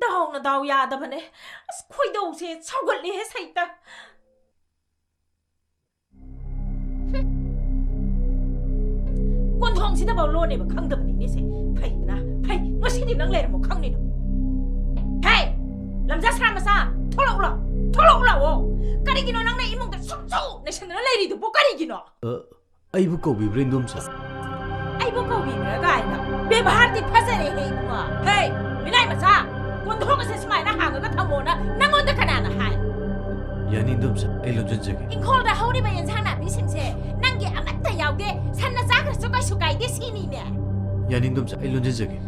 ꯗꯥꯎꯅ ꯗꯥꯎ ꯌꯥꯗꯕꯅꯦ ꯑꯁ ꯈꯣꯏꯗꯧꯁꯦ ꯁꯥꯎꯒꯠꯂꯦꯍꯦ ꯁꯩꯇ ꯀꯣꯟꯊꯣꯡꯁꯤꯗꯐꯥꯎ ꯂꯣꯟꯅꯦꯕ ꯈꯪꯗꯕꯅꯤꯅꯦꯁꯦ ꯐꯩꯗꯅ ꯐꯩ ꯉꯁꯤꯗꯤ ꯅꯪ ꯂꯩꯔꯝꯃꯣ ꯈꯪꯅꯤꯅ ꯍꯦ ꯂꯝꯖꯥ ꯁꯥ ꯃꯆꯥ ꯊꯣꯛꯂꯛꯎꯂꯣ ꯊꯣꯛꯂꯛꯎꯂꯥꯛꯑꯣ ꯀꯔꯤꯒꯤꯅꯣ ꯅꯪꯅ ꯏꯃꯨꯡꯗ ꯁꯨꯝꯁꯨ ꯅꯩꯁꯟꯗꯅ ꯂꯩꯔꯤꯗꯨꯕꯣ ꯀꯔꯤꯒꯤꯅꯣ ꯑꯩꯕꯨ ꯀꯧꯕꯤꯕ꯭ꯔꯥ ꯏꯟꯗꯣꯝꯆꯥ ꯑꯩꯕꯨ ꯀꯧꯕꯤꯕ꯭ꯔꯥ ꯀꯥꯏꯅ ꯕꯦꯕꯥꯔꯗꯤ ꯐꯖꯔꯦꯍꯦ ꯏꯕꯨꯡꯉꯣ ꯍꯦ ꯃꯤꯅꯥꯏ ꯃꯆꯥ ꯀꯣꯟꯊꯣꯡ ꯑꯁꯦ ꯁꯨꯃꯥꯏꯅ ꯍꯥꯡꯉꯒ ꯊꯝꯃꯣꯅ ꯅꯪꯉꯣꯟꯗ ꯀꯅꯥꯅ ꯍꯥꯏ ꯌꯥꯅꯤ ꯏꯟꯗꯣꯝꯆꯥ ꯑꯩ ꯂꯣꯟꯖꯟꯖꯒꯦ ꯏꯪꯈꯣꯜꯗ ꯍꯧꯔꯤꯕ ꯌꯦꯟꯁꯥꯡ ꯅꯥꯄꯤꯁꯤꯡꯁꯦ ꯅꯪꯒꯤ ꯑꯃꯠꯇ ꯑꯃꯠꯇ ꯌꯥꯎꯗꯦ ꯁꯟꯅ ꯆꯥꯈ꯭ꯔꯁꯨ ꯀꯩꯁꯨ ꯀꯥꯏꯗꯦ ꯁꯤꯅꯤꯅꯦ ꯌꯥꯅꯤꯡꯗꯣꯝꯆꯥ ꯑꯩ ꯂꯣꯟꯖꯤꯟꯖꯒꯦ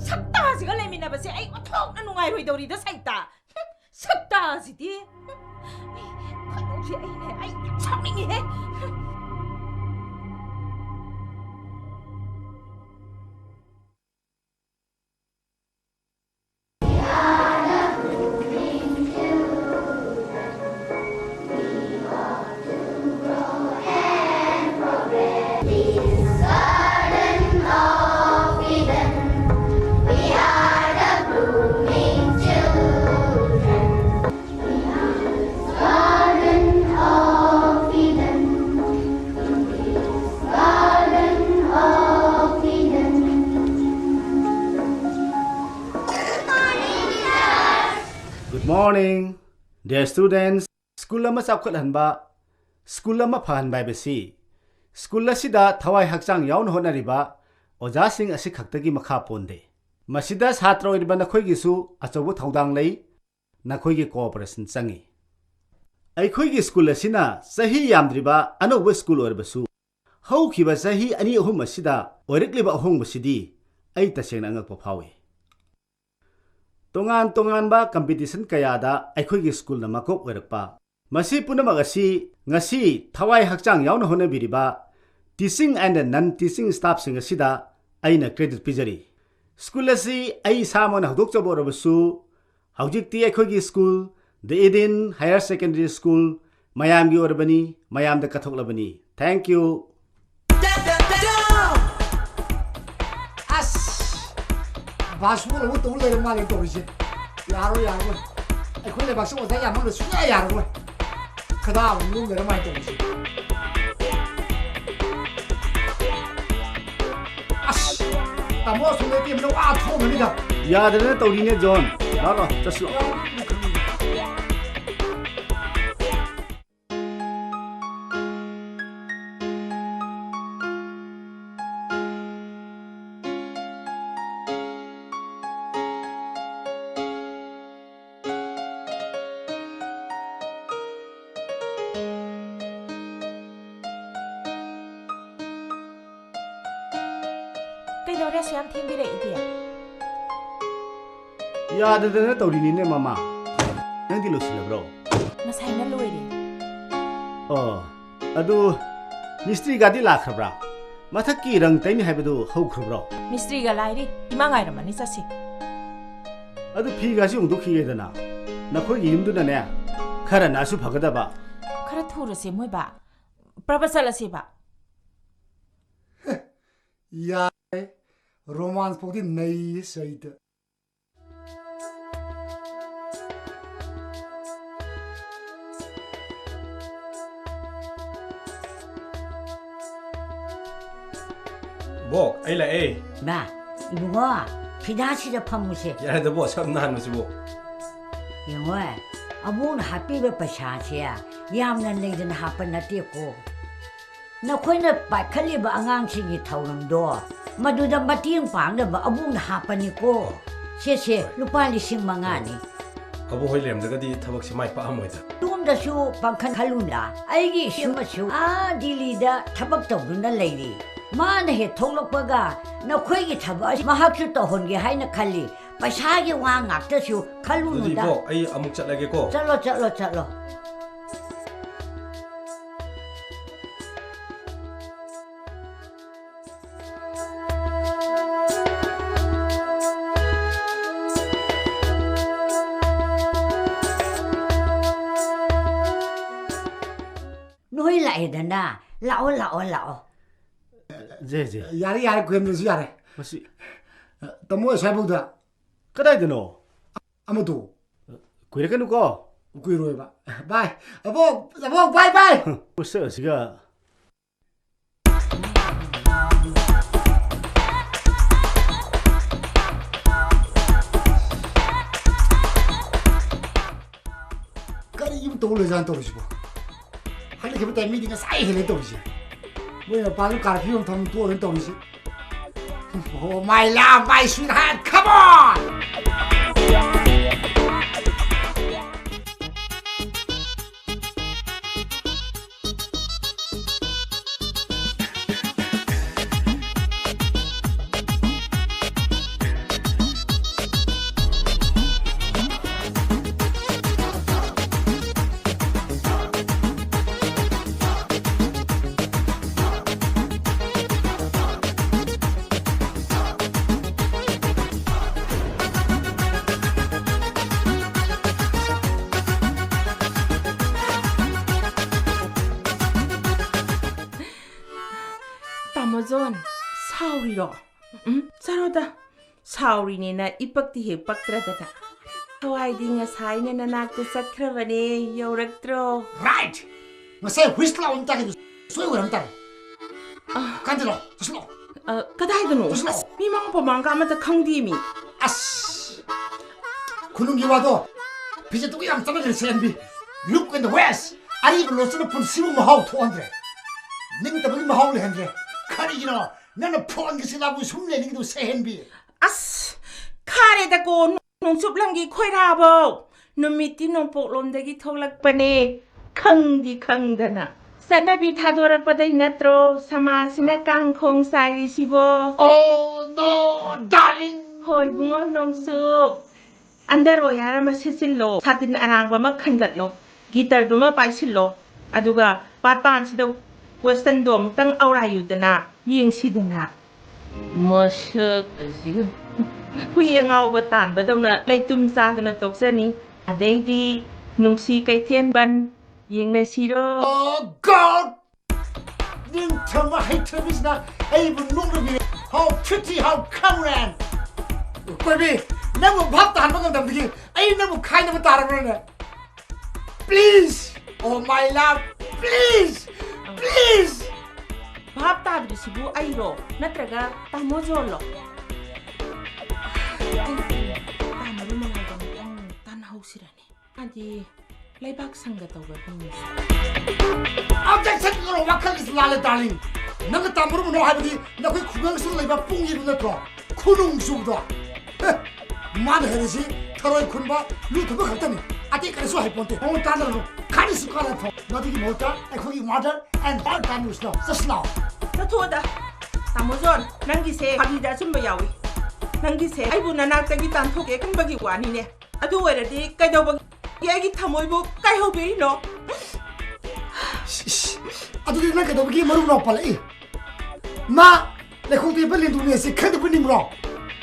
ꯁꯛꯇꯥꯁꯤꯒ ꯂꯩꯃꯤꯟꯅꯕꯁꯦ ꯑꯩ ꯑꯣꯟꯊꯣꯛꯅ ꯅꯨꯡꯉꯥꯏꯔꯣꯏꯗꯧꯔꯤꯗ ꯁꯩꯇꯥ ꯁꯛꯇꯥꯁꯤꯗꯤ ꯈꯣꯏꯗꯧꯁꯦ ꯑꯩ ꯌꯥꯝ ꯁꯥꯎꯅꯤꯡꯉꯤꯍꯦ Good morning, dear students. School ama chapkhathanba, school ama phahanbai besi. School asida thawai hakchang yaun honariba oja sing asi khaktagi makha ponde. Masida chhatra oiriba nakhoi gisu achobu thaudang lei nakhoi gi cooperation changi. Aikhoi gi school asina sahi yamdriba anoba school orbasu. Hau khiba sahi ani ahum asida oirikliba ahong basidi ai taseng angak phawi. Tongan ba competition kayada aikhoi school na makop oirakpa masi punamag asi ngasi thawai hakchang yauna honabiriba teaching and non teaching staff sing asida aina credit pijari school asi ai samona hodok choborobasu haujikti aikhoi school the Eden Higher Secondary School mayam gi orbani mayam da kathoklabani thank you 바스볼 뭐 돌레를 말해 돌이지 야로 아이콜레 박수 오다 야망도 수야 야로 그다음 운동을 많이 돌이지 아씨 나뭐 손에 띄면 와 통합니다 야드네 떠리네 존 나로 졌어 ꯀꯩꯗꯧꯔꯦ ꯁꯨ ꯌꯥꯝ ꯊꯦꯡꯕꯤꯔꯛꯏꯗꯤ 야드네 떠리네 마마 ꯅꯪꯗꯤ ꯂꯣꯏꯁꯤꯜꯂꯕ꯭ꯔꯣ ꯉꯁꯥꯏꯅ ꯂꯣꯏꯔꯦ ꯑꯗꯨ ꯃꯤꯁꯇ꯭ꯔꯤꯒꯗꯤ ꯂꯥꯛꯈ꯭ꯔꯕ꯭ꯔꯥ ꯃꯊꯛꯀꯤ ꯔꯪ ꯇꯩꯅꯤ ꯍꯥꯏꯕꯗꯨ ꯍꯧꯈ꯭ꯔꯕ꯭ꯔꯣ ꯃꯤꯁꯇ꯭ꯔꯤꯒ ꯂꯥꯏꯔꯤ ꯏꯃꯥ ꯉꯥꯏꯔꯝꯃꯅꯤ ꯆꯠꯁꯤ ꯑꯗꯨ ꯐꯤꯒꯁꯤ ꯍꯣꯡꯗꯣꯛꯈꯤꯒꯦꯗꯅ ꯅꯈꯣꯏꯒꯤ ꯌꯨꯝꯗꯨꯅꯅꯦ ꯈꯔ ꯅꯥꯁꯨ ꯐꯒꯗꯕ ꯈꯔ ꯊꯨꯔꯁꯤ ꯃꯣꯏꯕ ꯄ꯭ꯔꯕ ꯆꯠꯂꯁꯤꯕ 야에 로만스 보디 네이 세이드 뭐, 아이라 에이. 마, 이모가 피다시를 파무세. 야래도 뭐 참나한 거지 뭐. 영화, 아무나 하피베 파샤시야. 얌나 내든 하빠나 띠고. 너코이나 빠칼리바 앙앙싱이 타오름도. 마두다 마티응 방다바 아무나 하빠니고. 셰셰, 루파 리싱 망아니. 아부 호일렘다가디 타박시 마이 빠아모이다. 뚱다슈 방칸 칼룬다. 아이기 슈마슈. 아, 딜리다 타박도르나 레이리. 마나 해 통록바가 너코이기 타박 마학슈 떠혼게 하이나 칼리. 파샤기 왕 악다슈 어디 칼룬다. 뭐, 아이 아묵 잘라게고. 잘로. 너희 라이드나 라오. 제제 야리 그햄는수 야래 마시 너뭐 살보다 그다이드노 아무도 그래가누고 구이로 해봐 바이 아보 바이바이 벌써 지가 까리 이분 떠올려서 안 떠오르시고 할래 기분 때문에 미팅가 싸이 해내 떠오르시 뭐야 바로 가르피용 타면 또 어른 떠오르시 Oh my love, my sweetheart, come on! 사오리로. 응? 사로다. 사오리니나 이뻑디 해뻑드라다다. 하와이디 ngasa이나 나나ක්ta sakravane 여럭드로. Right. Masay whistle on tayo. Soy walang tayo. Kandilo, slow. 그다이드노. 미망 보망가마다 강디미. As. Kunung giwado. Pisa to kiyam tayo senbi. Look in the west. Ari even lost na pun simu mahal 200. Ning tabi mahal 100. Kari gino. Nana pon kasi labu sumle ning do senbi. 아스. 카레다고 농suplam기 코이라보. 누미티 농복롬데기 톡락바네. 강디 강다나. Sanabi tadorat pada inatro sama sinakang kong sai sibo. Oh no, darling. Hoy bungo nong sup. Andaro yara masisillo. Satin arang ba magkandatlo. Gitar duma paisillo. Aduga patan sido western dom tang aurayu dana. Ying sidana. Masyag asigo. Kuyang aw batan ba daw na lay tumsa na toksa ni. Aday di nung si kay tienban. Ying na siro. Oh God! Ning tama hay tamis na ay bunong na how pretty, how Cameron. Baby, namu bhakta hanbagam damdigi ay namu khai namu tarabana. Please, oh my love, please, please. Bahap tabi sibu ayro natraga tamojolo. Tamaru mga tanaw sirani. Adi Laibak sangga tau ni. Objection no wakal is lale darling. Nang tamuru no habdi na koi khugang su laiba pungi na to. Khunung su do. Man herisi tharoi khunba lu thuba khatani. Ati kare su hai ponte. O ta na no. Khani su kala tho. Nadi ki mota ekhogi water and ball time is no. Just now. Nathoda. Tamozon nangi se hagida sumba yawi. Nangi se ai bu nanak tagi tan thoke kan bagi wani ne. Adu weradi kaidaw bagi 얘기 타모이보 까이호베이노. 아두기 나 그도 기 머루 너 팔이. 마 레코디 벨린 두니에시 칸드 분님 로.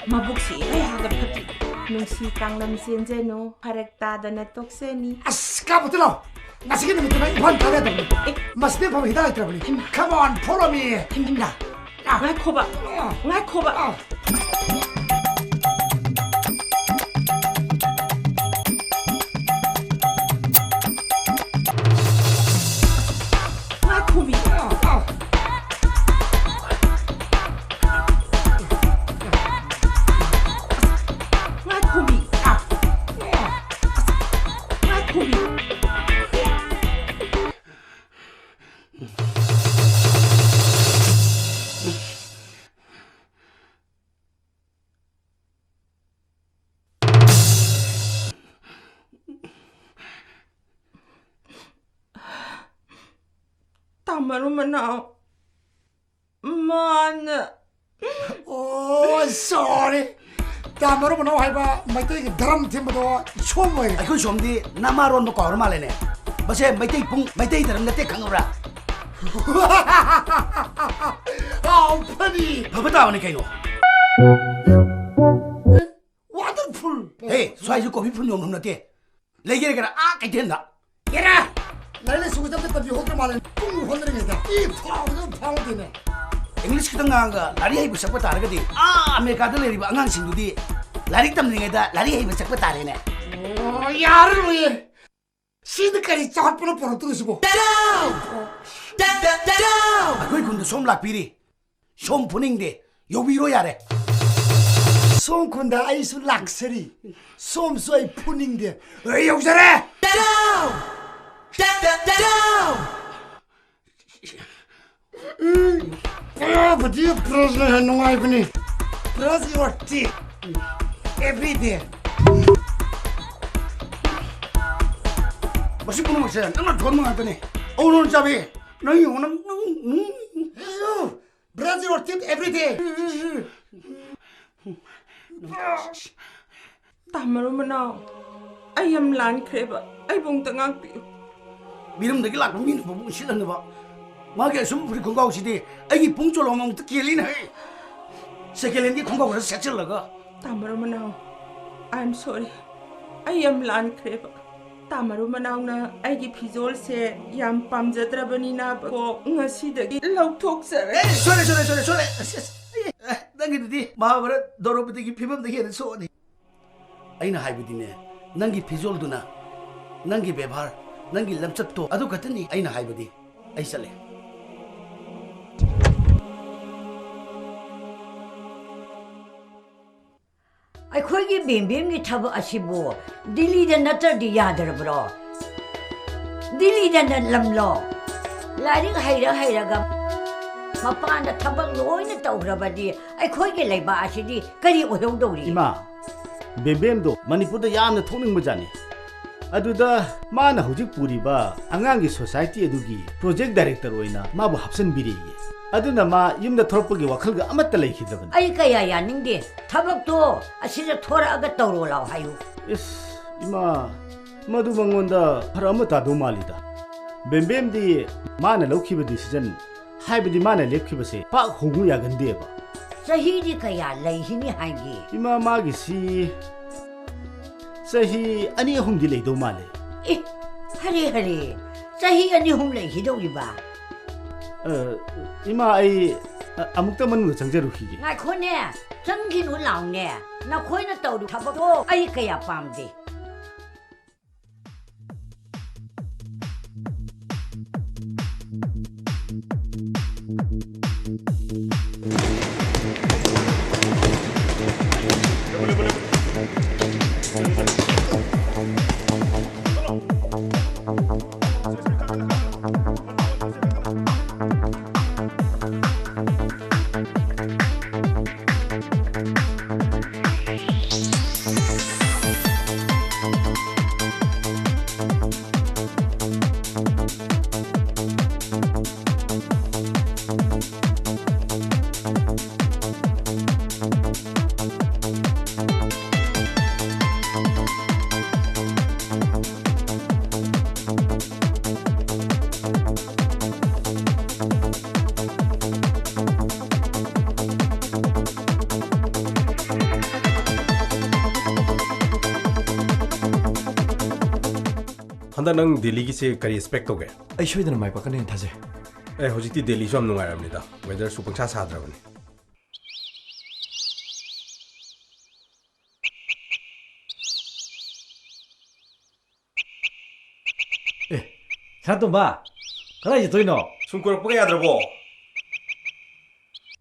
마복시 하가 파티. 농시 강남 센제노 파렉타다나 톡세니. 아스카부트로. 나시게 는 그나 이번 타게도. 마스테 밤 히다 트러블. Come on, follow me. 힘든다. ngai khoba. ngai khoba. Tamaru manao. Man. Oh, sorry. Tamaru manao hai ba mai tai dharam thim do chom wai. Ai som di namaron ko or male ne. Base mai tai pung mai tai dharam nate khangura. Oh, funny. Babata wani kaino. Wonderful. Hey, so ai ko bi phun yom nate. Legere gara a kai den da. Gera. 나를 수고 잡을 때 비호들 말은 뿡 혼내는다. 이 파우드네. English kitang nga lari hay busak pa tara kadi. Amerika da lari ba angang sindudi. Lari tam ni da lari hay busak pa tara ne. Oh, yaar loye. Sidkari chahat pura pura tu subo. Akoy kundu som lak piri. Som puning de yobiro yare. Som kunda ai su luxury. Som soi puning de. Ei yogzare. But you Brazil have no idea. Brazil your tea every day. Masih puno masih. Nama tuan mga tani. Orang sabi. Nai orang. Brazil your tea every day. Tamaru manao. Ayam lan kreba. Ay bong tangak pi. Biram dagi lak min babu silan ba. Mage sum puri khongau sidi. Ai pung cholo mong tkeli na. Sekelen di khongau ra sechel laga. Tamaru manao. I'm sorry. Ayam lan kreba. Tamaru manao na ay gi pizol se yam pamjadrabani na ko ngasi dagi lautok sare. Sorry. ꯅꯪꯒꯤꯗꯨꯗꯤ ꯃꯍꯥꯚꯥꯔꯠ ꯗ꯭ꯔꯧꯄꯗꯤꯒꯤ ꯐꯤꯕꯝꯗꯒꯤ ꯍꯦꯟꯅ ꯁꯣꯛꯑꯅꯤ ꯑꯩꯅ ꯍꯥꯏꯕꯗꯤꯅꯦ ꯅꯪꯒꯤ ꯐꯤꯖꯣꯜꯗꯨꯅ ꯅꯪꯒꯤ ꯕꯦꯚꯥꯔ ꯅꯪꯒꯤ ꯂꯝꯆꯠꯇꯣ ꯑꯗꯨ ꯈꯛꯇꯅꯤ ꯑꯩꯅ ꯍꯥꯏꯕꯗꯤ ꯑꯩ ꯆꯠꯂꯦ ꯑꯩꯈꯣꯏꯒꯤ ꯕꯦꯝꯕꯦꯝꯒꯤ ꯊꯕꯛ ꯑꯁꯤꯕꯨ ꯗꯤꯜꯂꯤꯗ ꯅꯠꯇ꯭ꯔꯗꯤ ꯌꯥꯗ꯭ꯔꯕ꯭ꯔꯣ ꯗꯤꯜꯂꯤꯗꯅ ꯂꯝꯂꯣ ꯂꯥꯏꯔꯤꯛ ꯍꯩꯔꯒ ꯃꯄꯥꯟꯗ ꯊꯕꯛ ꯂꯣꯏꯅ ꯇꯧꯈ꯭ꯔꯕꯗꯤ ꯑꯩꯈꯣꯏꯒꯤ ꯂꯩꯕꯥꯛ ꯑꯁꯤꯗꯤ ꯀꯔꯤ ꯑꯣꯏꯍꯧꯗꯧꯔꯤ 이마 뱀뱀도 만이푸르다 야amna thokningbaja니 aduda mana hojik puriba angangi society adugi project director oina mabu hapsanbiriye aduna ma yumda thoropagi wakhalga amatta leikhidabani ꯑꯩ ꯀꯌꯥ ꯌꯥꯅꯤꯡꯗꯦ ꯊꯕꯛꯇꯣ ꯑꯁꯤꯗ ꯊꯣꯔꯛꯑꯒ ꯇꯧꯔꯣ ꯂꯥꯎ ꯍꯥꯏꯌꯨ is ima madu mangonda phara amata do malida bembemdi mana lokhiba decision haibidi mana lekhibase pak hongu yagandeba ꯆꯍꯤꯗꯤ ꯀꯌꯥ ꯂꯩꯈꯤꯅꯤ ꯍꯥꯏꯒꯦ ima magi si sahi ani ahumdi leido male ꯑꯦ ꯍꯔꯦ ꯆꯍꯤ 2-3 ꯂꯩꯈꯤꯗꯧꯔꯤꯕ ima ai amukta manunga changjarukhige ꯉꯥꯏꯈꯣꯅꯦ ꯆꯪꯈꯤꯅꯨ ꯂꯥꯎꯅꯦ ꯅꯈꯣꯏꯅ ꯇꯧꯔꯤ ꯊꯕꯛꯇꯣ ꯑꯩ ꯀꯌꯥ ꯄꯥꯝꯗꯦ 한다 능 델리기세 까리 스펙 도게 ꯑꯩ ꯁꯣꯏꯗꯅ ꯃꯥꯏ ꯄꯥꯛꯀꯅꯦꯅ ꯊꯥꯖꯩ 에 호직티 델리 좀 농아랍니다 웨더 수봉차 사드라버니 ꯁꯥꯇꯣꯝꯕ ꯀꯗꯥꯏ ꯆꯠꯇꯣꯏꯅꯣ 숨고락 뽀개 야들고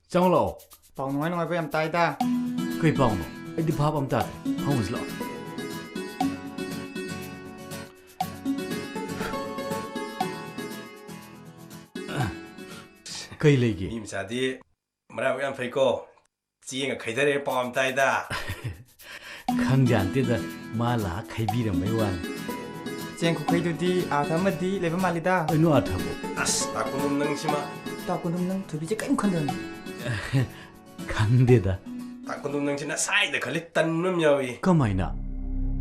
ꯆꯪꯉꯣ ꯂꯥꯛꯑꯣ ꯄꯥꯎ ꯅꯨꯡꯉꯥꯏꯕ ꯌꯥꯝ ꯇꯥꯏꯗ ꯀꯩ ꯄꯥꯎꯅꯣ ꯑꯩꯗꯤ ꯚꯥꯞ ꯑꯃ ꯇꯥꯗꯦ ꯐꯝꯃꯨꯁꯤ ꯂꯥꯛꯑꯣ ꯀꯩ ꯂꯩꯒꯦ 미 미사디 뭐라고 양 페이코 찌잉아 카이다레 ป้อม 따이다 ꯈꯪꯖꯥꯟꯇꯦꯗ ꯃꯥ ꯂꯥꯛ ꯈꯩꯕꯤꯔꯝꯕꯩ ꯋꯥꯅꯤ ꯆꯦꯡ ꯈꯨꯈꯩꯗꯨꯗꯤ ꯑꯥꯊꯝꯃꯗꯤ ꯂꯩꯕ ꯃꯥꯜꯂꯤꯗ ꯑꯩꯅꯣ ꯑꯊꯕꯣ 아스 따꾸놈 능시마 ꯇꯥꯛꯄꯗꯨꯝ ꯅꯪ ꯊꯣꯏꯕꯤꯁꯦ ꯀꯔꯤꯝ ꯈꯟꯗꯕꯅꯤ ꯈꯪꯗꯦꯗ 따꾸놈 능시나 사이다 걸리 딴놈 야위 ꯀꯃꯥꯏꯅ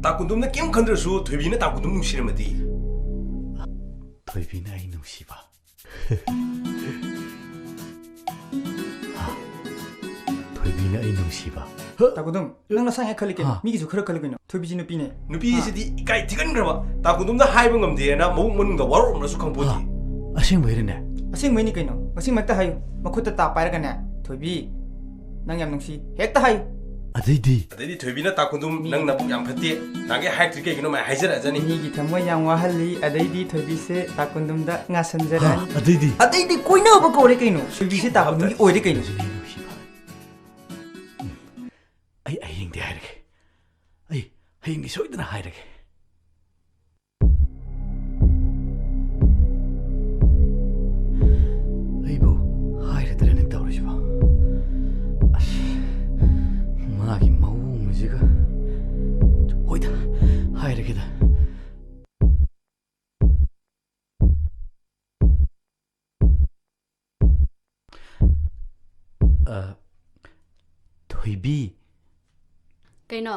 따꾸놈나 낌 컨드르수 되비나 따꾸놈 능시르마디 ꯊꯣꯏꯕꯤꯅ ꯑꯩ ꯅꯨꯡꯁꯤꯕ ꯊꯣꯏꯕꯤꯅ ꯑꯩ ꯅꯨꯡꯁꯤꯕ ꯇꯥꯛꯄꯗꯨꯝ ꯅꯪ ꯅꯁꯥ ꯍꯦꯛ ꯈꯜꯂꯤ ꯀꯩꯅꯣ ꯃꯤꯒꯤꯁꯨ ꯈꯔ ꯈꯜꯂꯤ ꯀꯩꯅꯣ ꯊꯣꯏꯕꯤꯁꯤ ꯅꯨꯄꯤꯅꯦ 누비시디 이까이 티간그라마 따꾸놈나 하이번 검디에나 모국 문능다 와로om나수 캉보디 ꯑꯁꯦꯡꯕꯩꯔꯅꯦ ꯑꯁꯦꯡꯕꯩꯅꯤ ꯀꯩꯅꯣ ꯉꯁꯤꯃꯛꯇ ꯍꯥꯏꯌꯨ ꯃꯈꯨꯠꯇ ꯇꯥ ꯄꯥꯏꯔꯒꯅꯦ ꯊꯣꯏꯕꯤ ꯅꯪ ꯌꯥꯝ ꯅꯨꯡꯁꯤ ꯍꯦꯛꯇ ꯍꯥꯏꯌꯨ ꯑꯗꯩꯗꯤ ꯑꯗꯩꯗꯤ ꯊꯣꯏꯕꯤꯅ ꯇꯥꯛꯀꯨꯗꯨꯝ ꯅꯪ ꯅꯕꯨꯛ ꯌꯥꯝ ꯐꯠꯇꯦ ꯅꯪꯒꯤ ꯍꯥꯏꯔꯛꯇ꯭ꯔꯤ ꯀꯩꯒꯤꯅꯣ ꯃꯥꯏ ꯍꯥꯏꯖꯔꯛꯑꯖꯅꯤ ꯃꯤꯒꯤ ꯊꯃꯣꯏ ꯌꯥꯝ ꯋꯥꯍꯜꯂꯤ ꯑꯗꯩꯗꯤ ꯊꯣꯏꯕꯤꯁꯦ ꯇꯥꯀꯨꯟꯗꯨꯝꯗ ꯉꯥꯁꯟꯖꯔꯅꯤ ꯑꯗꯩꯗꯤ ꯑꯗꯩꯗꯤ ꯀꯣꯏꯅꯕ ꯀꯧꯔꯦ ꯀꯩꯅꯣ ꯊꯣꯏꯕꯤꯁꯦ ꯇꯥꯀꯨꯟꯗꯨꯝꯒꯤ ꯑꯣꯏꯔꯦ ꯀꯩꯅꯣ ꯅꯨꯡꯁꯤꯕ ꯑꯩ ꯍꯌꯦꯡꯗꯤ ꯍꯥꯏꯔꯒꯦ ꯑꯩ ꯍꯌꯦꯡꯗꯤ ꯁꯣꯏꯗꯅ ꯍꯥꯏꯔꯒꯦ ꯑꯩꯕꯨ ꯍꯥꯏꯔꯗ꯭ꯔꯅꯦ ꯇꯧꯔꯤꯁꯤꯕꯣ ꯑꯁ ꯃꯥꯒꯤ ꯃꯑꯣꯡꯁꯤꯒ ꯍꯣꯏꯗ ꯍꯥꯏꯔꯒꯦꯗ ꯊꯣꯏꯕꯤ ꯀꯩꯅꯣ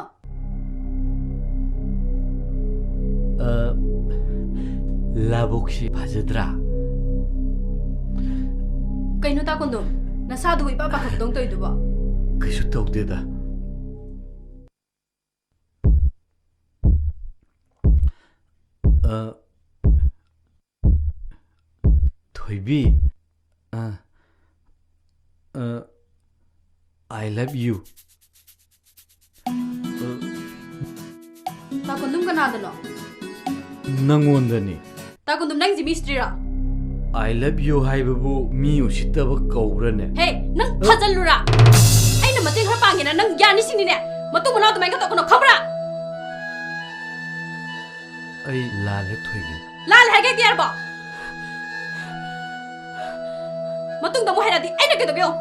ꯂꯥꯕꯣꯛꯁꯤ ꯐꯖꯗ꯭ꯔꯥ ꯀꯩꯅꯣ ꯇꯥꯀꯨꯟꯗꯨꯝ ꯅꯁꯥꯗꯨꯕꯨ ꯏꯄꯥ ꯄꯥꯈꯠꯄꯗꯧ ꯇꯧꯏꯗꯨꯕꯣ ꯀꯩꯁꯨ ꯇꯧꯗꯦꯗ ꯊꯣꯏꯕꯤ I love you. Takundum kanadano. Nangondani. Takundum nang mystery ra. I love you haibabu mi usitaba kaurane. Hey, nang thajallura. Aina mateng har pangena nang yani sinine. Matu muna to menga to kono khabra. Ai lale thoibi. Lal hage tiar ba. Matung da mo hairadi aina ke to byo.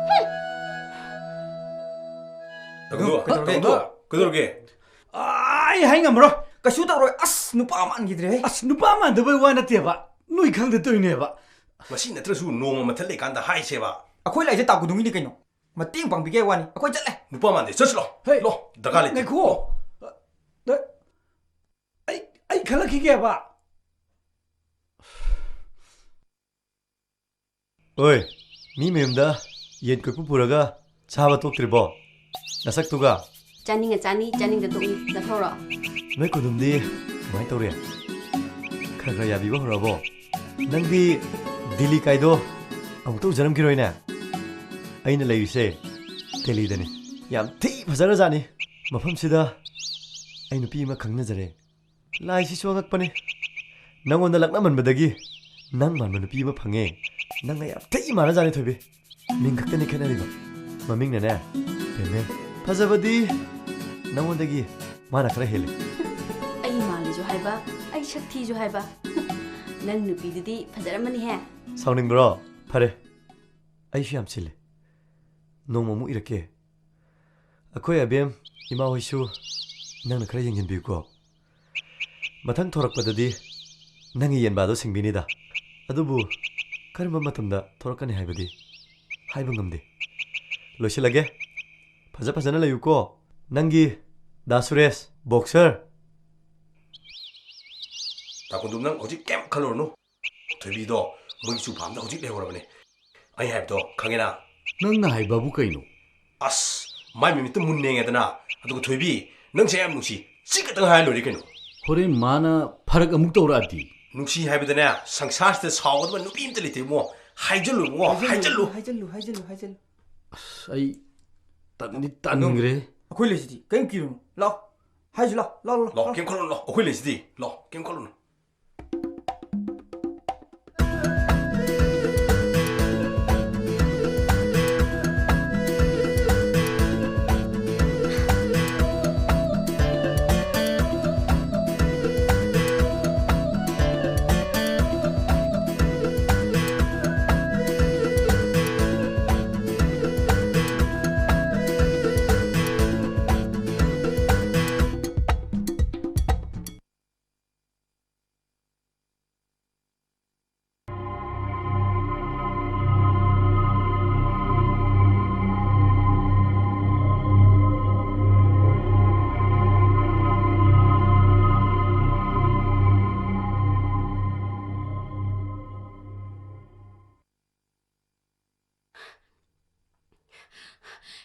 그러게. Ai hay ngam ro. Ka shu ta ro as nupa man gidre. As nupa man da bai wana te ba. Nui khang da toy ne ba. 마시 나트라수 노마 마탈레 간다 하이세바. Akhoi lai je ta gudung ni kaino. Mating pang bige wani. Akhoi chat le. 누빠만데 저슬로. 로 다갈레. Ne ko. Da ai khala ki ge ba. Oi, mi memda yen ko pupuraga chaba toktribo. Nasak tuga. Chaning da to da thora. Noi ko dumdi mai tore. Khara ya bi bo horabo. Nangdi Dili kaido amto janam kiroina. Aina leise Delhi dani. Yam thi phajara jani. Mafam sida ai nupi ma khangna jare. Lai si chongak pani. Nangonda lakna manbadagi nang man nupi ma phange. Nang ai thi mara jani thobi. Ming khaktani khenari ba. Maming na na. Peme. Phajabadi nangondagi mana khara hele. Ai mali jo haiba, ai shakti jo haiba. Nang nupi didi phajaramani he. Sounding bro, pare. Ai fiam chile. Nomomu irake. Akoi abem ima hoisu nang khara yengin bi ko. Mathang thorak padadi nang yen ba do singbini da. Adubu karma matamda thorakani haibadi. Haiba ngamde. Losilage. Phajana layu ko. Nangi Dasures boxer. 다군둠낭 어지 겜 칼로르노. 되비도 뭐이수 밤다 어지 레고라네. 아이 합도 강해나. Nang na haibabu kaino. 아스 마이 미미트 문냉에다나. 아두고 되비 능 제암 누시 시그등 하야 노리 그노. Hore mana pharak amuk tawradi. 누시 하비드나 상사스테 사고도 누비 임들리테 뭐 하이절루 뭐 하이절루. Haijalu. Ai tangre. Akhoi le si kaim kiru. Lo. Hai ju lo. Lo. 로 겜칼로르 로. 오클레시디 로 겜칼로르.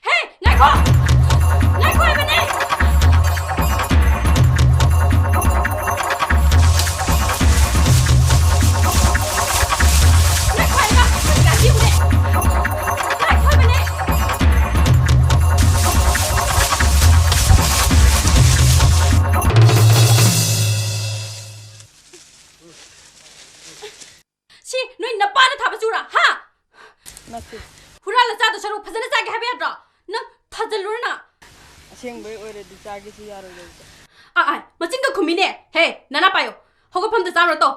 Hey, Naiko! Naiko ibane! Naiko iba, kasi ibane! Naiko ibane! Si, noi napana thaba chura, ha? Natti. Hurala cha do saru phajana cha ge habe atra. Nang thajallurna. Asengbai already chagi si yaro le. Macing ka khumine. Hey, nana payo. Hogo pham da charo to.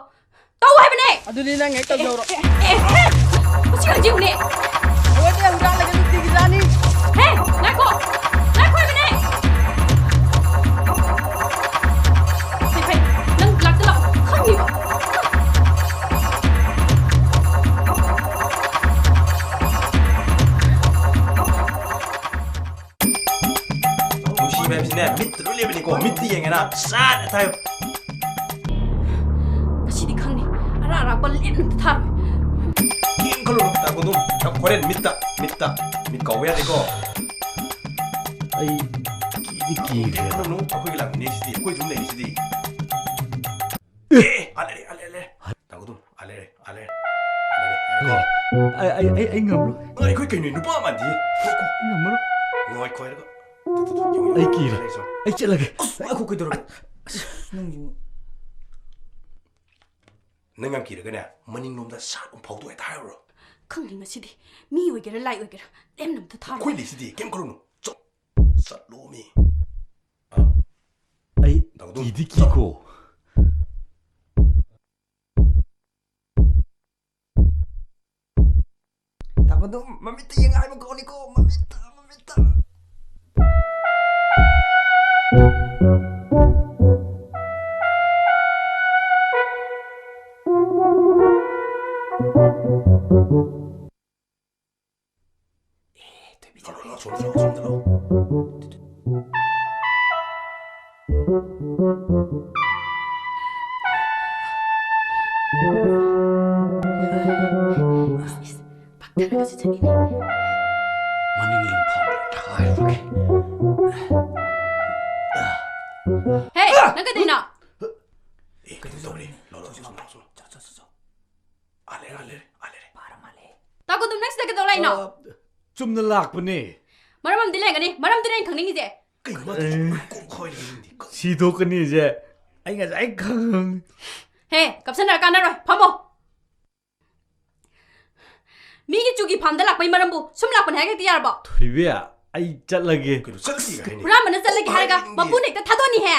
Tau hai bane. Aduli nang ekta joro. Usi ka jiu ne. Ote ura lage tu tigi jani. Hey, nako. Nako hai bane. Hey, nang lak ta la. Khang ni ba. 맵시네 밑으로 레벨이고 밑에 얘기나 싹 타요. Kasi di khang ni. Ara bal len ta. 겜칼로르 다군둠 코렌 밑다 밑가오야 되고. Ai ki 겜칼로르 아코기 랑 네시디 아코기 좀 네시디. 알레 다군둠 알레. ai ngamro. 아이 그 괜히 누빠만디. Ngamro. ngồi khoe đó Ai kỳ rồi. Ai chết là kìa. 아이고 그대로. 능 nâng kỳ được cái này mình nôm ta sát ông pháo tuổi thái rồi Không hình mà xí đi Mi ôi kìa lại ôi kìa Em nằm thật thao quên đi gì kem con nó chọn sát lố mi Ai kỳ đi kỳ cô. 당근도 맘미터 얘가 알면 거니고 맘미터. 손 들어 박태가 진짜 이네 Maning lumpang thai rồi. Hey nang cái gì nọ 에 cái đâu đi lo 알레 Tao có tụi next cái đâu lại nọ Chum na lak pa ni. Maram đi lên cái đi Maram đi lên khẳng định gì cái mà cũng khơi đi Si do ka ni je. Ai nga ai khang. Hey cặp sân can rồi Phamo Mi cái chu cái pham đã lạc bay maram bu Sum lạc phần hai cái tiar bỏ Thoi be ai chat la ge. cái sao gì cái này Ram mình sẽ lấy cái hai cái Mà bu này ta thado ni he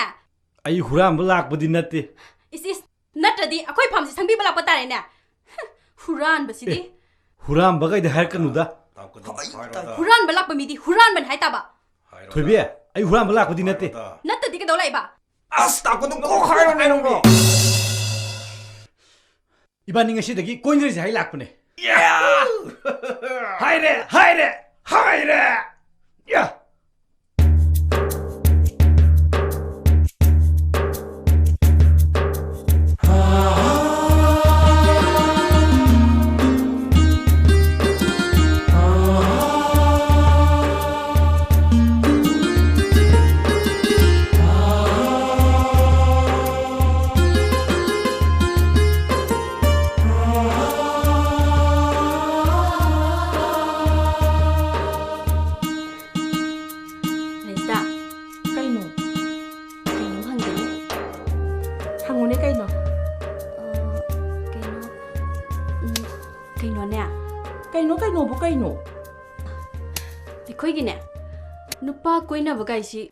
Ai huram ba lak pa din nati. Is nát rồi đi à khơi pham gì thằng bi ba lạc bắt tay nè Huran basi đi Huram ba kai de har kanu da. Huran ba lạc ba mi đi Huran mình hai ta ba Thoi be ai huram ba lak pa din nati. nát rồi đi cái đâu lại ba 아스 당근도 꼭 하이로 내는 거. Ibani ngasi dagi coin ri hai lak pa ni. 야! 하이래. 야! Nesta Kaino. Kaino hangin Hangone kaino. Kaino Kaino nè Kaino bu kaino. Thì nè Nupa quay na vào cái gì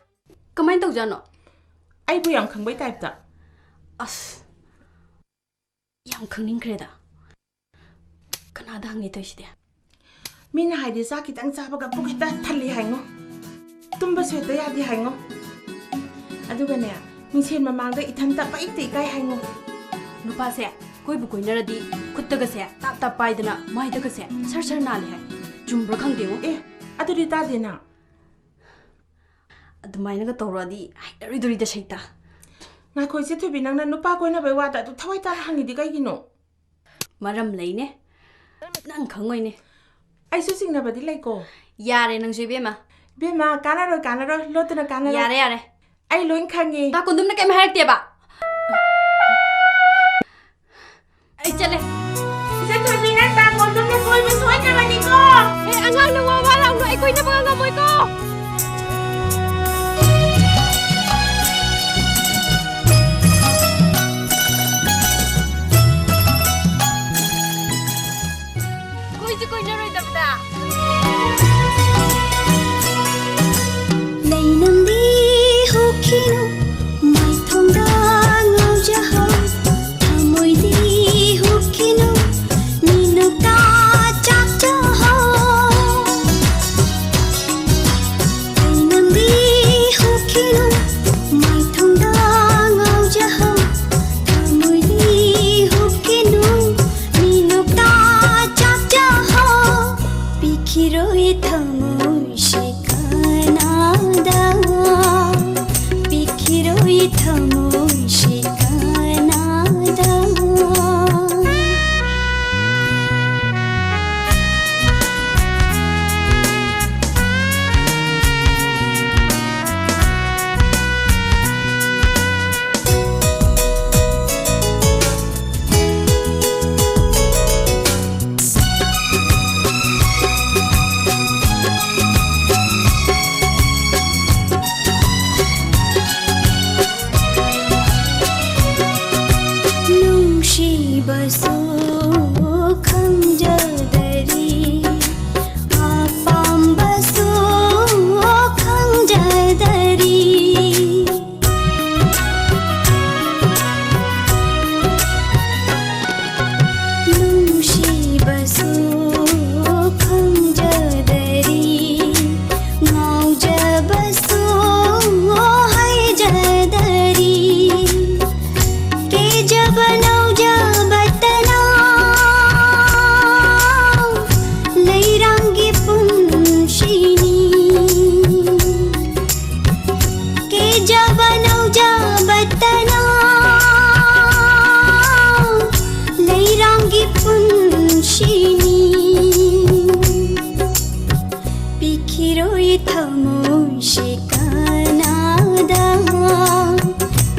Kamay tao dyan no Ai bu yang khang bai type ta. As Yang khang ning kreda Kanada hang nito isi dia Min hai de sa kitang sa baga pukita thali hango. Tumba sweta ya di hango. Aduga ne min chen mamang da ithan ta pai ti kai hango. Nupa se Koi bu koi na di Kutta ka se Tap tap pai dana Mai da ka se Sar na li hai Jumbra khang deo Eh, adu di ta de na. Adumay na ka tawra di Ay dari da shaita Nga khoi se thubi nang na nupa koi na bai wa da tu thawai ta hangi di kai gino. Maram lay ne Nang khang ngoi ne Ai su sing na ba di lai ko. Yare nang sui bema Bema kana ro lo tu na kana ro. Yare Ai loin khangi. Ta kundum na kai maharak tiya ba Ay chale Se thubi na ta kondum na koi ba suai na ba ni ko. Hey angang na wawa lang no ay koi na mga ngamoy ko Koi na roy dabda Lay nam đi hô khino mai thong da ngao ja ho tha môi đi hô khino ni no ta chak ja ho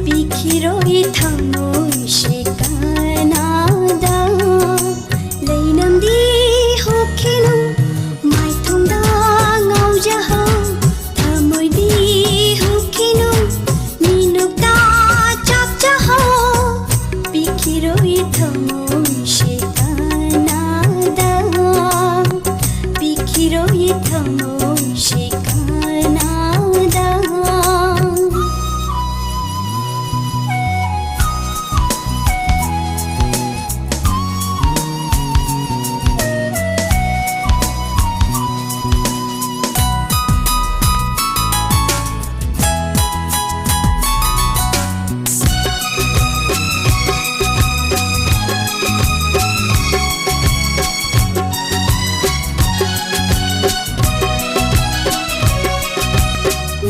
비키로이 ꯊꯃꯣꯏꯁꯤ ꯀꯅꯥꯗ ꯂꯩꯅꯝꯗꯤ ꯍꯣꯛꯈꯤꯅꯨ ꯃꯥꯏꯊꯣꯡꯗ ꯉꯥꯎꯖꯍꯧ ꯊꯃꯣꯏꯗꯤ ꯍꯣꯛꯈꯤꯅꯨ ꯃꯤꯅꯨꯛꯇ ꯆꯥꯛꯆꯍꯧ 비키로이 ꯊꯃꯣꯏꯁꯤ ꯀꯅꯥꯗ 비키로이 ꯊꯃꯣꯏꯁꯤ ꯀꯅꯥꯗ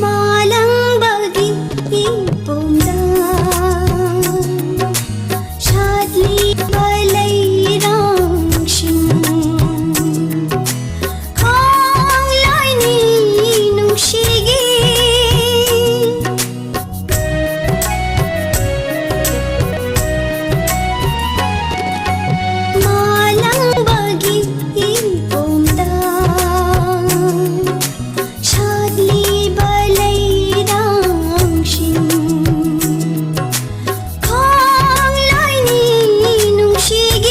마랑박이 이쁨다 샷리바 레이랑신 강라이니 눈시기 마랑박이 이쁨다 샷리바 레이랑신 강라이니 눈시기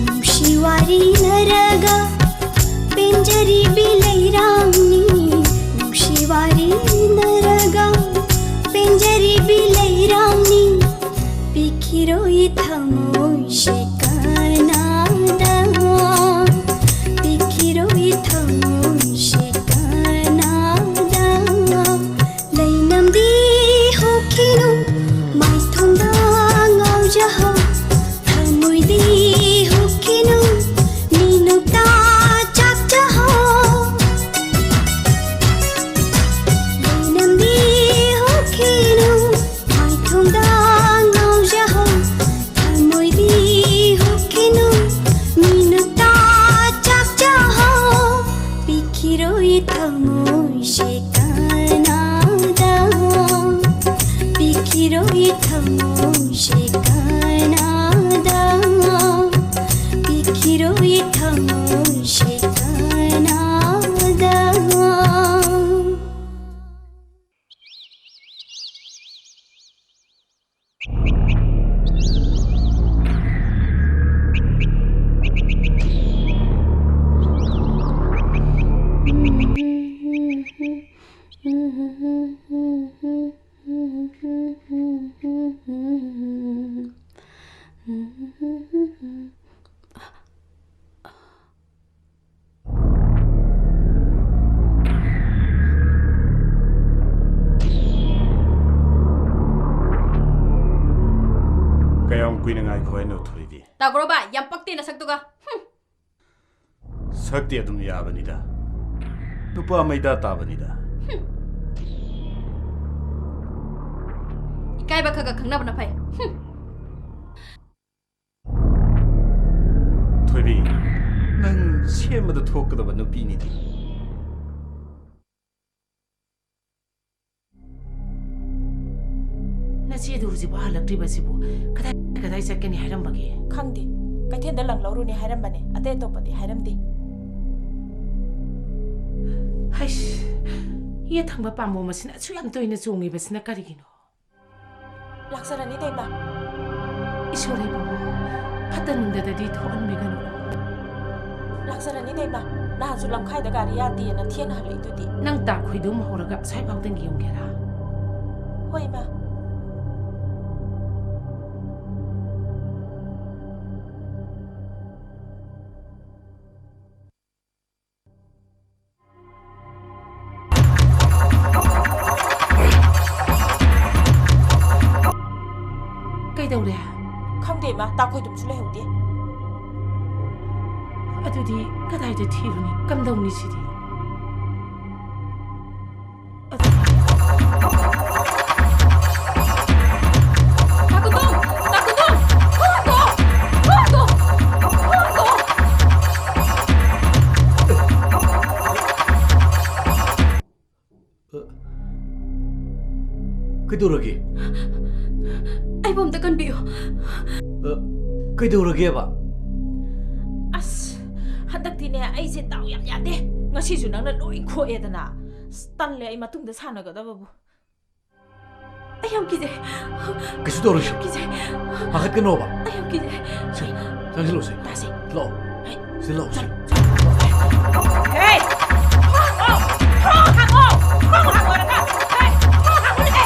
눈시와리 나라가 벤저리 빌레이랑니 눈시와리 나라가 벤저리 빌레이랑니 비키로이 ꯊꯃꯣꯏꯁꯤ ꯀꯅꯥꯗ 비키로이 ꯊꯃꯣꯏꯁꯤ ꯀꯅꯥꯗ ꯂꯩꯅꯝꯗꯤ ꯍꯣꯛꯈꯤꯅꯨ ꯃꯥꯏꯊꯣꯡꯗ ꯉꯥꯎꯖꯍꯧ ꯊꯃꯣꯏꯗꯤ ꯍꯣꯛꯈꯤꯅꯨ ꯃꯤꯅꯨꯛꯇ ꯆꯥꯛꯆꯍꯧ ꯂꯩꯅꯝꯗꯤ ꯍꯣꯛꯈꯤꯅꯨ ꯃꯥꯏꯊꯣꯡꯗ ꯉꯥꯎꯖꯍꯧ ꯊꯃꯣꯏꯗꯤ ꯍꯣꯛꯈꯤꯅꯨ ꯃꯤꯅꯨꯛꯇ ꯆꯥꯛꯆꯍꯧ 비키로이 ꯊꯃꯣꯏꯁꯤ ꯀꯅꯥꯗ 비키로이 ꯊꯃꯣ이시 ꯀꯅꯥꯗ 비키로이 ꯊꯃꯣ이시 ꯀꯅꯥꯗ ꯀꯌꯥꯝ ꯀꯨꯏꯅ ꯉꯥꯏꯈꯣꯏꯅꯣ ꯊꯣꯏꯕꯤ ꯇꯥꯒ꯭ꯔꯣꯕ ꯌꯥꯝ ꯄꯛꯇꯦ ꯅꯁꯛꯇꯨꯒ ꯁꯛꯇꯤ ꯑꯗꯨꯝ ꯌꯥꯕꯅꯤꯗ ꯅꯨꯄꯥ ꯃꯩꯗꯥ ꯇꯥꯕꯅꯤꯗ ꯏꯀꯥꯏꯕ ꯈꯒ ꯈꯪꯅꯕꯅ ꯐꯩ ꯊꯣꯏꯕꯤ ꯅꯪ ꯁꯦꯝꯕꯗ ꯊꯣꯛꯀꯗꯕ ꯅꯨꯄꯤꯅꯤꯗꯤ ꯅꯆꯦꯗꯨ ꯍꯧꯖꯤꯛꯐꯥꯎ ꯍꯜꯂꯛꯇ꯭ꯔꯤꯕꯁꯤꯕꯨ ꯀꯗꯥꯏ ꯀꯗꯥꯏ ꯆꯠꯀꯅꯤ ꯍꯥꯏꯔꯝꯕꯒꯦ ꯈꯪꯗꯦ ꯀꯩꯊꯦꯜꯗ ꯂꯪ ꯂꯧꯔꯨꯅꯤ ꯍꯥꯏꯔꯝꯕꯅꯦ ꯑꯇꯩ ꯑꯇꯣꯞꯄꯗꯤ ꯍꯥꯏꯔꯝꯗꯦ ꯍꯩꯁ ꯌꯦ ꯊꯪꯕ ꯄꯥꯝꯕꯣꯝ ꯑꯁꯤꯅ ꯑꯁꯨꯛ ꯌꯥꯝ ꯇꯣꯏꯅ ꯆꯣꯡꯉꯤꯕꯁꯤꯅ ꯀꯔꯤꯒꯤꯅꯣ ꯂꯥꯛꯆꯔꯅꯤ ꯇꯩꯃ ꯏꯁꯣꯔ ꯏꯕꯨꯡꯉꯣ ꯐꯠꯇ ꯅꯨꯡꯗꯗꯗꯤ ꯊꯣꯛꯍꯟꯕꯤꯒꯅꯨ ꯂꯥꯛꯆꯔꯅꯤ ꯇꯩꯃ ꯅꯍꯥꯟꯁꯨ ꯂꯝꯈꯥꯏꯗ ꯒꯥꯔꯤ ꯌꯥꯗꯦꯅ ꯊꯦꯡꯅ ꯍꯜꯂꯛꯏꯗꯨꯗꯤ ꯅꯪ ꯇꯥ ꯈꯣꯏꯗꯨꯝ ꯍꯧꯔꯒ ꯑꯁ꯭ꯋꯥꯏꯐꯥꯎꯗꯪ ꯌꯦꯡꯒꯦꯔꯥ ꯍꯣꯏ ꯏꯃꯥ ꯀꯩꯗꯧꯔꯦ ꯈꯪꯗꯦ ꯏꯃꯥ ꯇꯥꯈꯣꯏꯗꯨꯝꯁꯨ ꯂꯩꯍꯧꯗꯦ ꯑꯗꯨꯗꯤ ꯀꯗꯥꯏꯗ ꯊꯤꯔꯨꯅꯤ ꯀꯝꯗꯧꯅꯤ ꯁꯤꯗꯤ ꯀꯩꯗꯧꯔꯒꯦ ꯑꯩꯕꯨ ꯑꯝꯇ ꯀꯟꯕꯤꯌꯨ ꯀꯩꯗꯧꯔꯒꯦꯕ ꯑꯁ ꯍꯟꯗꯛꯇꯤꯅꯦ ꯑꯩꯁꯦ ꯗꯥꯎ ꯌꯥꯝ ꯌꯥꯗꯦ ꯉꯁꯤꯁꯨ ꯅꯪꯅ ꯂꯣꯏ ꯈꯣꯛꯑꯦꯗꯅ ꯇꯜꯂꯦ ꯑꯩ ꯃꯇꯨꯡꯗ ꯁꯥꯟꯅꯒꯗꯕꯕꯨ ꯑꯩ ꯌꯥꯝ ꯀꯤꯖꯩ ꯀꯩꯁꯨ ꯇꯧꯔꯣꯏꯁꯤ ꯀꯤꯖꯩ ꯄꯥꯈꯠꯀꯅꯣꯕ ꯑꯩ ꯌꯥꯝ ꯀꯤꯖꯩ ꯆꯪꯁꯤꯜꯂꯨꯁꯤ ꯂꯥꯛꯑꯣ ꯁꯤ ꯂꯥꯛꯑꯣ Hey! Thong hạng ô! Thong hạng ô là cả! Hey! Thong hạng ô đi!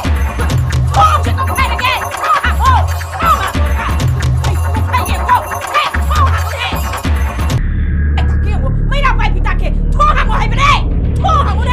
Thong chứ không phải là kì! Thong hạng ô! Thong hạng ô là cả! Hey! Không phải gì không? Hey! Thong hạng ô đi! Hey! Thằng kia mấy nào phải bị ta kì! Thong hạng ô hay bên đây! Thong hạng ô đi!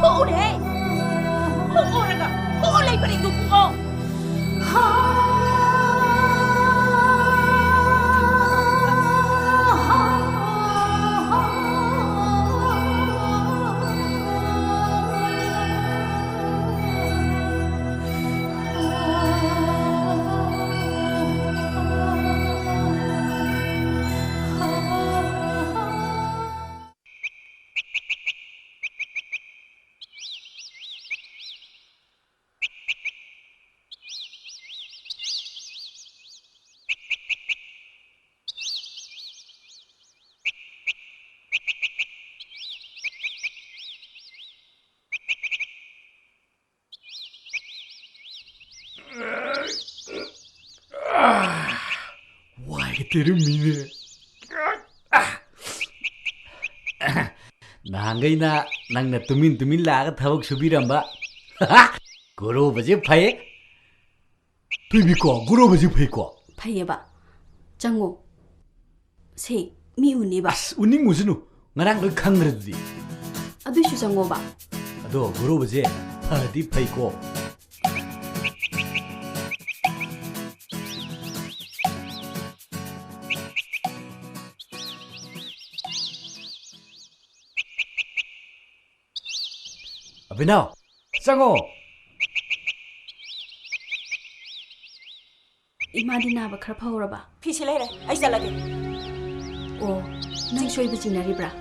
Hô đi! Hô ra kìa! Hô lên bên đây tụi cô! 때름이네. 나한가이나 낭나 tumin 라가 타복 수비란바. 고로버지 파에? 비비고 고로버지 파이고. 파이에바. 장고. 세 미우니바. 우닝 무슨우? 나랑 너 강그러지. 아두슈 장고바. 아도 고로버지 파디 파이고. Abhinav, Sango. Imadi na ba khar phawraba. Phi si lere, ai jalage. Oh, nang shoi ba jinaribra.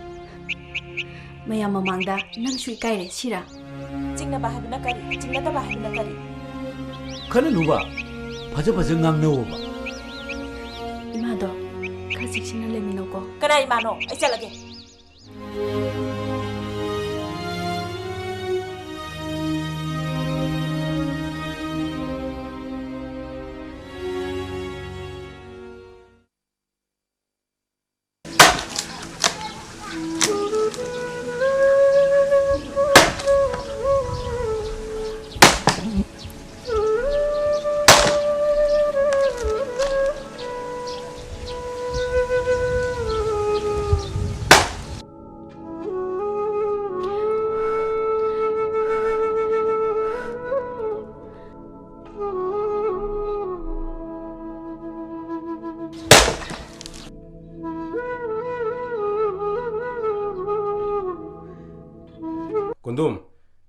Mayam mamangda nang shui kai re sira. Jingna ba habna kari, jingna ta ba habna kari. Khana nuba. Bhaja ngam no ba. Imado, khar siksina lemino ko. Kana imano, ai jalage. 곤돔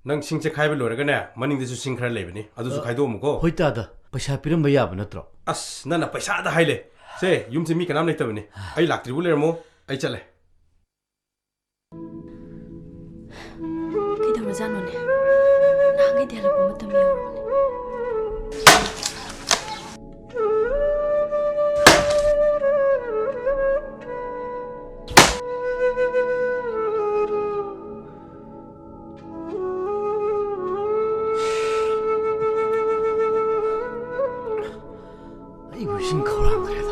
능 싱체 카이벨 로라가네 마닝데수 싱크라 레베니 아두수 카이도무고 호이따다 पैसा पिरम भैया नत्रो अस ना पैसा हाइले से yum से मी का नाम लेतबनी आई लाक्ट्रिबु लेरमो आई चले ꯀꯩꯗꯧꯔꯖꯥꯠꯅꯣꯅꯦ ꯅꯍꯥꯟꯒꯩꯗꯤ ꯍꯜꯂꯛꯄ ꯃꯇꯝ ꯌꯧꯔꯕꯅꯦ 아이고 심 거랑 그래도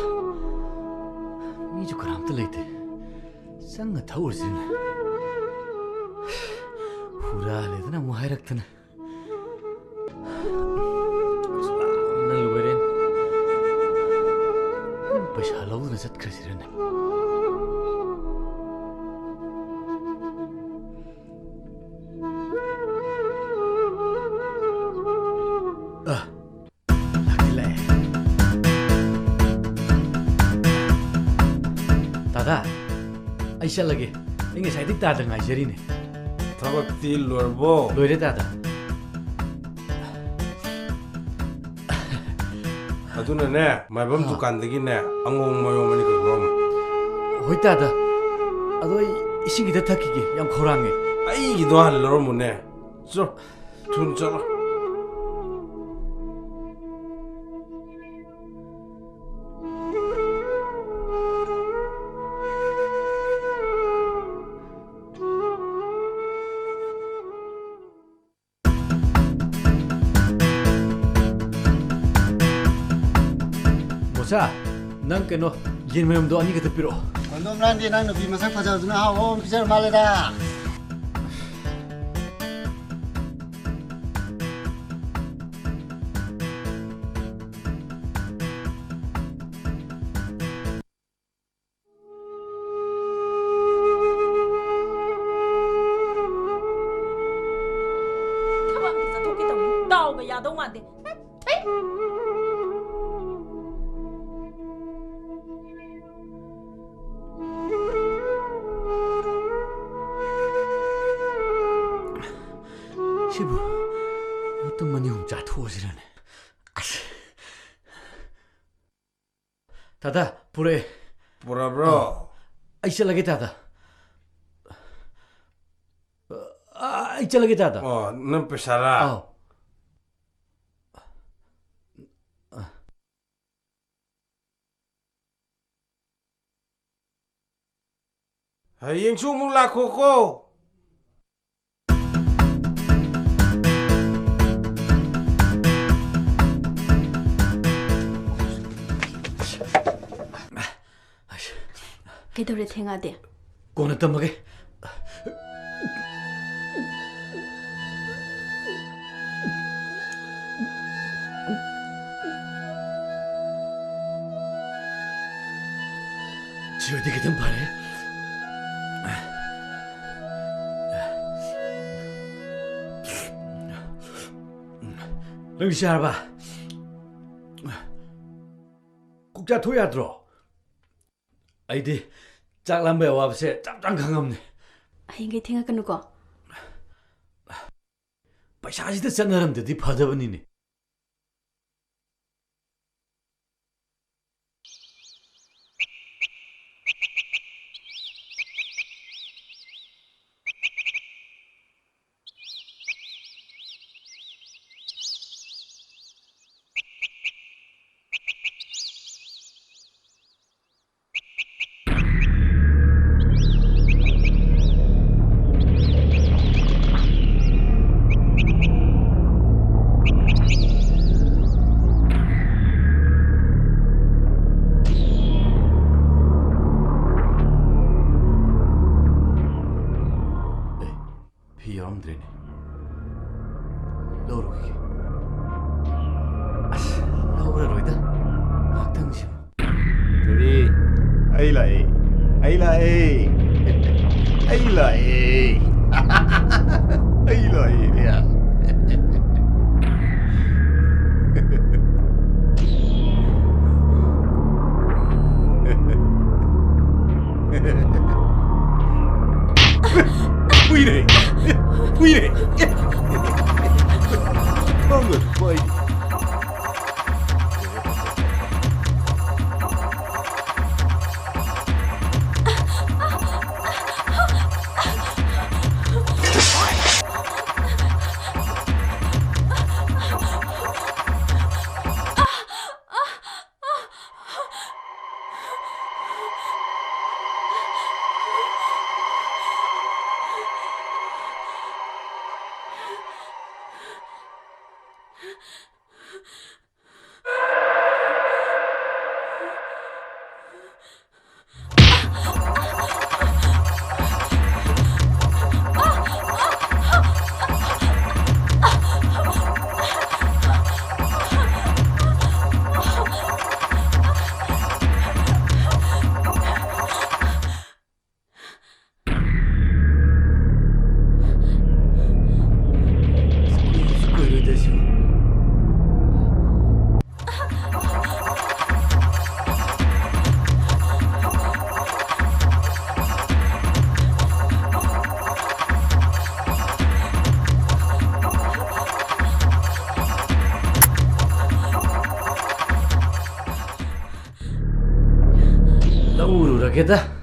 미주 그람도 레이트 쌍가 타오르지네 후라레드나 뭐 하이락드나 날로베렌 በሻለውነ ዘትከሲረነ 다다 아이샬라게 잉게 사이dik 다들 ngajarin थबक्ति लोरबो लोइरे दादा अदुनने माइबम दुकानदगिने अंगों मयोमनि कग्रोम होय दादा अदो इसिंगिदा थाकिगे याम खौरांगे आइगिदो हल्लरोमुने चो थुन चलो 자, 난 그노 옌매움도 아니 그때 비로. 건dom란디 난 누비 마상 파자드나 하오 기절 말레다. 타방 기사 도끼 나오가 야동한테. 시부, 어떤 만이 훔자 투어지라네. 다다, 불에. 브라브라. 아이샬라게 다다. 아이샬라게 다다. 넌 빼사라. 하이행 수물라 코코. 그대로 탱하대. 꼬냈단 말게. 지어되게든 바래. 릉시 알바. 국자 토야 들어. 아이디 짝람배 와보세 짭짱 강함네. 아잉게 탱하거누고. 빠샤지도 짠나람데디 파다버니네. 여러분들이네. 너로게. 아씨, 너보라 로이다. 막당심. 둘이 아이라이, 아이라이, 아이라이, 아이라이야. 부이래. 부이래. 방금 부이. 우르르게다.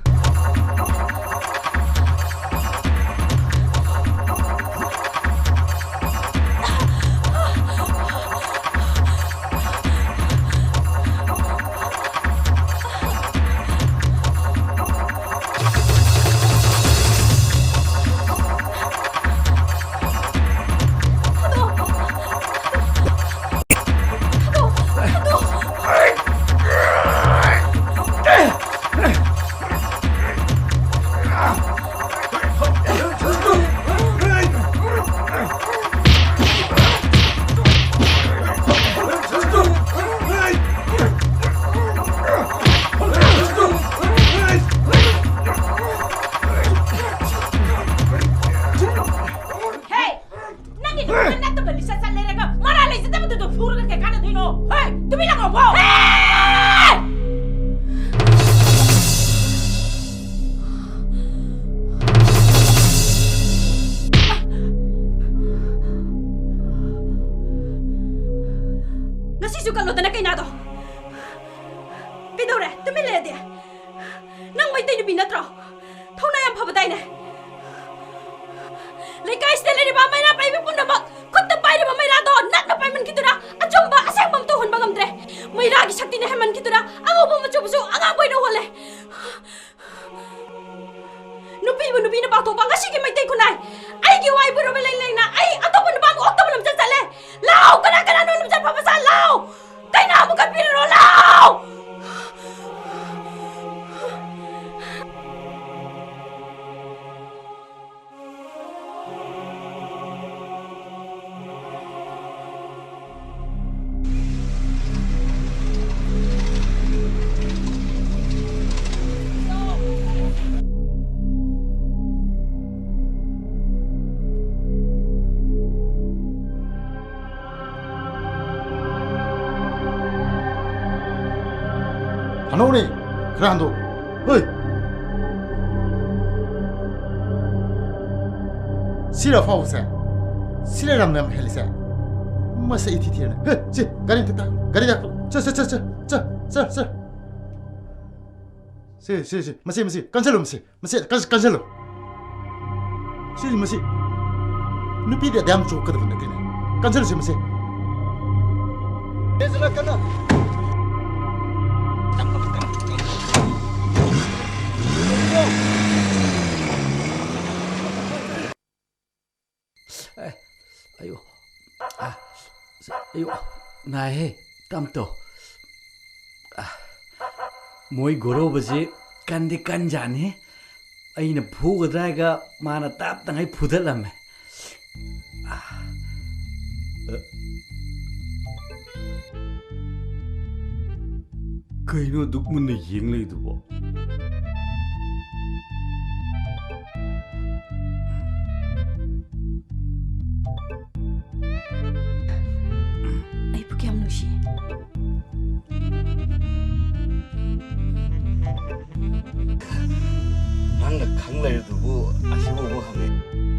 하노니 그란도 어이 시라 파우세 시레람남 헬리세 마세 이티티네 지 가린 됐다 가리 잡고 저저저저저저저 시 마시 깐셀로 마시 깐셀로 시 마시 누피데 담 쪼거든 근데 깐셀로 시 마시 데즈라 깐나 아이고, 아이고, 나해 땀도. 모이 고로버지 간디 간자니. 아이나 보고다가 마나 답당하이 부들라매. 그이노 누구문에 잉레이도 뭐. nang na khang lai du bu asibu bu hame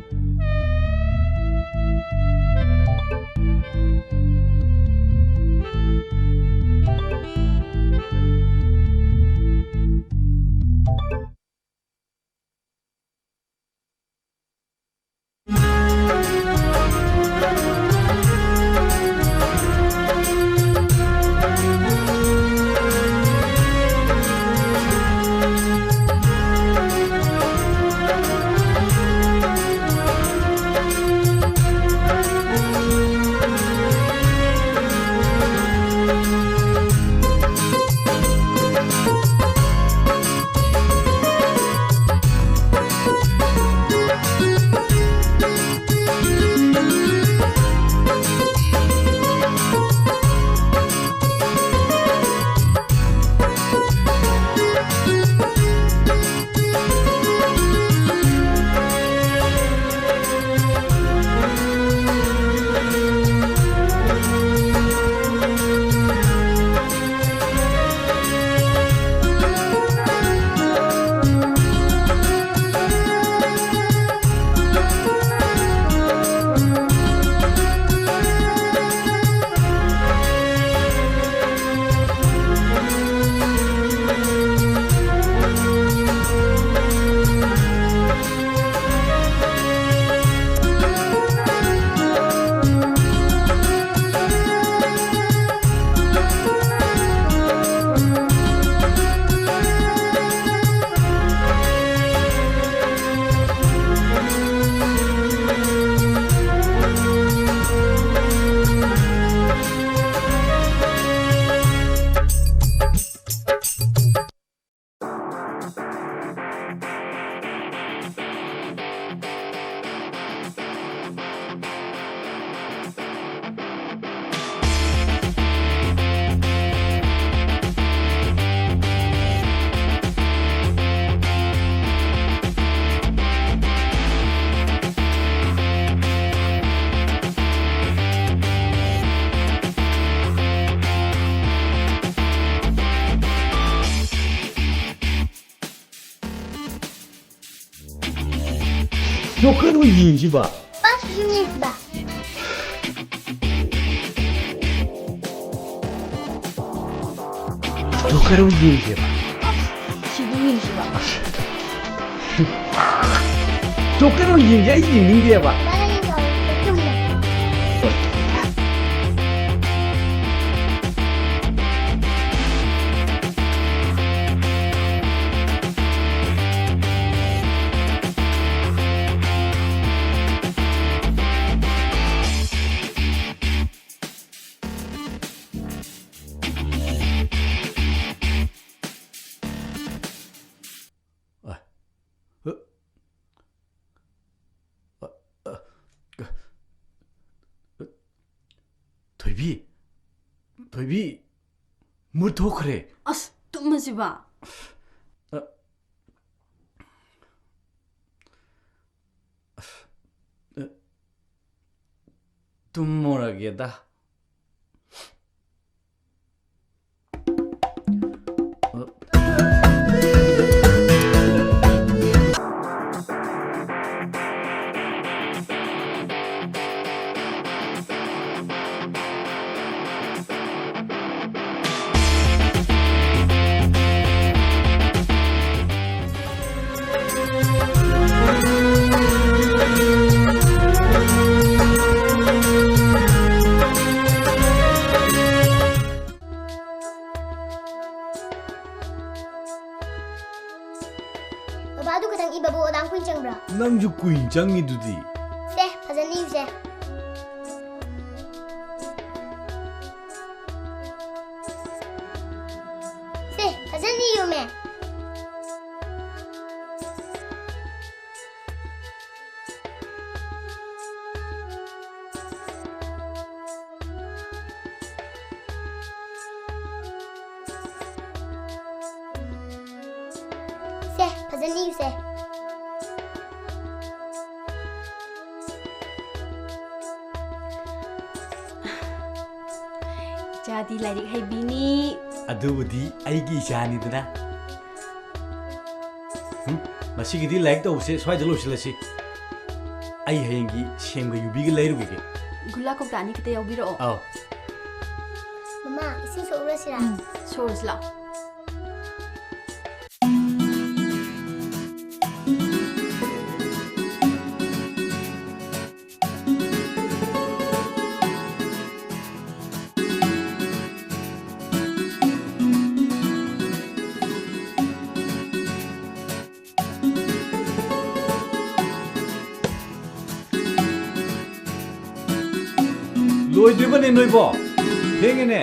조카로 인지봐. 빠스입니다. 조카로 인지봐. 지붕이시봐. 조카로 인지 있는 게 봐. 나는 이거 좀 토이비, 무토크래. 아스, 뚱마지봐. 뚱모라게다. babaadu katang ibabu odang kuncang bra. 낭주 꾸인장이두디. Se, pasan ni se. Se, pasan ni yume. Se, pasan ni se. Jadi lairik hai bini. ꯑꯗꯨꯕꯨꯗꯤ ꯑꯩꯒꯤ ꯏꯆꯥꯅꯤꯗꯅ ꯃꯁꯤꯒꯤꯗꯤ ꯂꯥꯏꯔꯤꯛ ꯇꯧꯕꯁꯦ ꯁ꯭ꯋꯥꯏꯗ ꯂꯣꯏꯁꯤꯜꯂꯁꯤ ꯑꯩ ꯍꯌꯦꯡꯒꯤ ꯁꯦꯝꯒ ꯌꯨꯕꯤꯒ ꯂꯩꯔꯨꯒꯤꯒꯦ Gula kok tani kita yaubiro. ꯑꯥꯎ Mama, isi sourasira. Source la. ꯂꯣꯏꯗ꯭ꯔꯤꯕꯅꯦ ꯅꯣꯏꯕꯣ ꯊꯦꯡꯉꯦꯅꯦ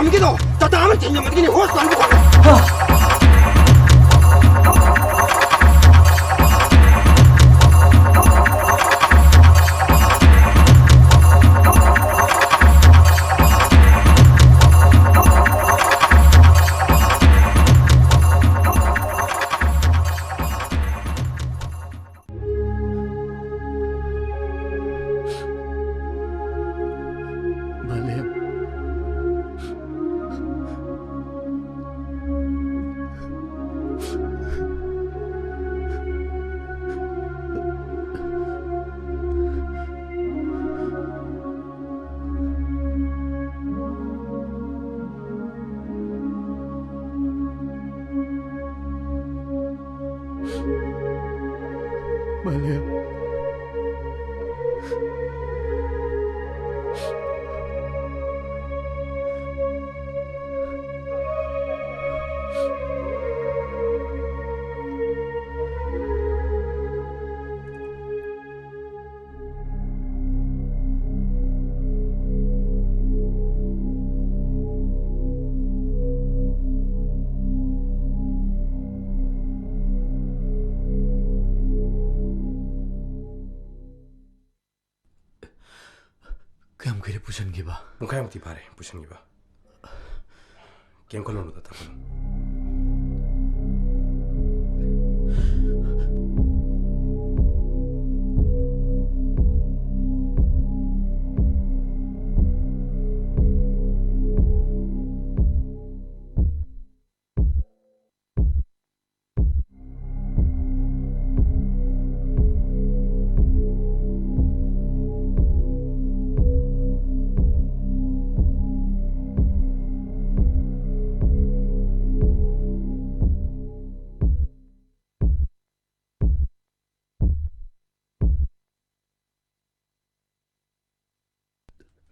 Amgido, tataman tinya matini host kan bukan. Kayam kiri pusan giba. Mukayam ti pare pusan giba. Kem kalon udah tapon.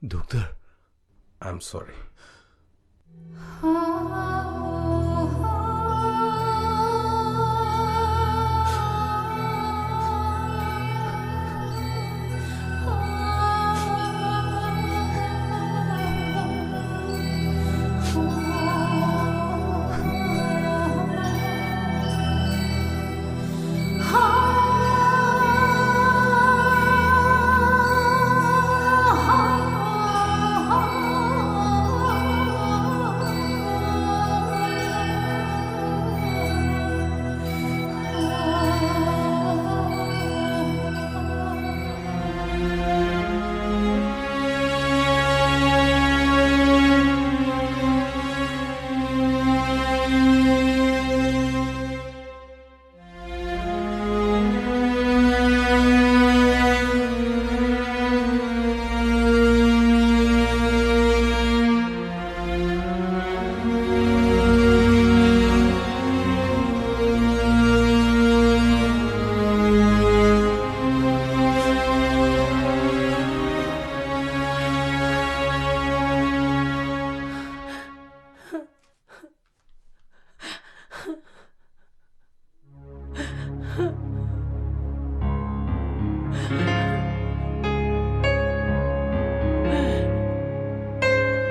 Doctor, I'm sorry.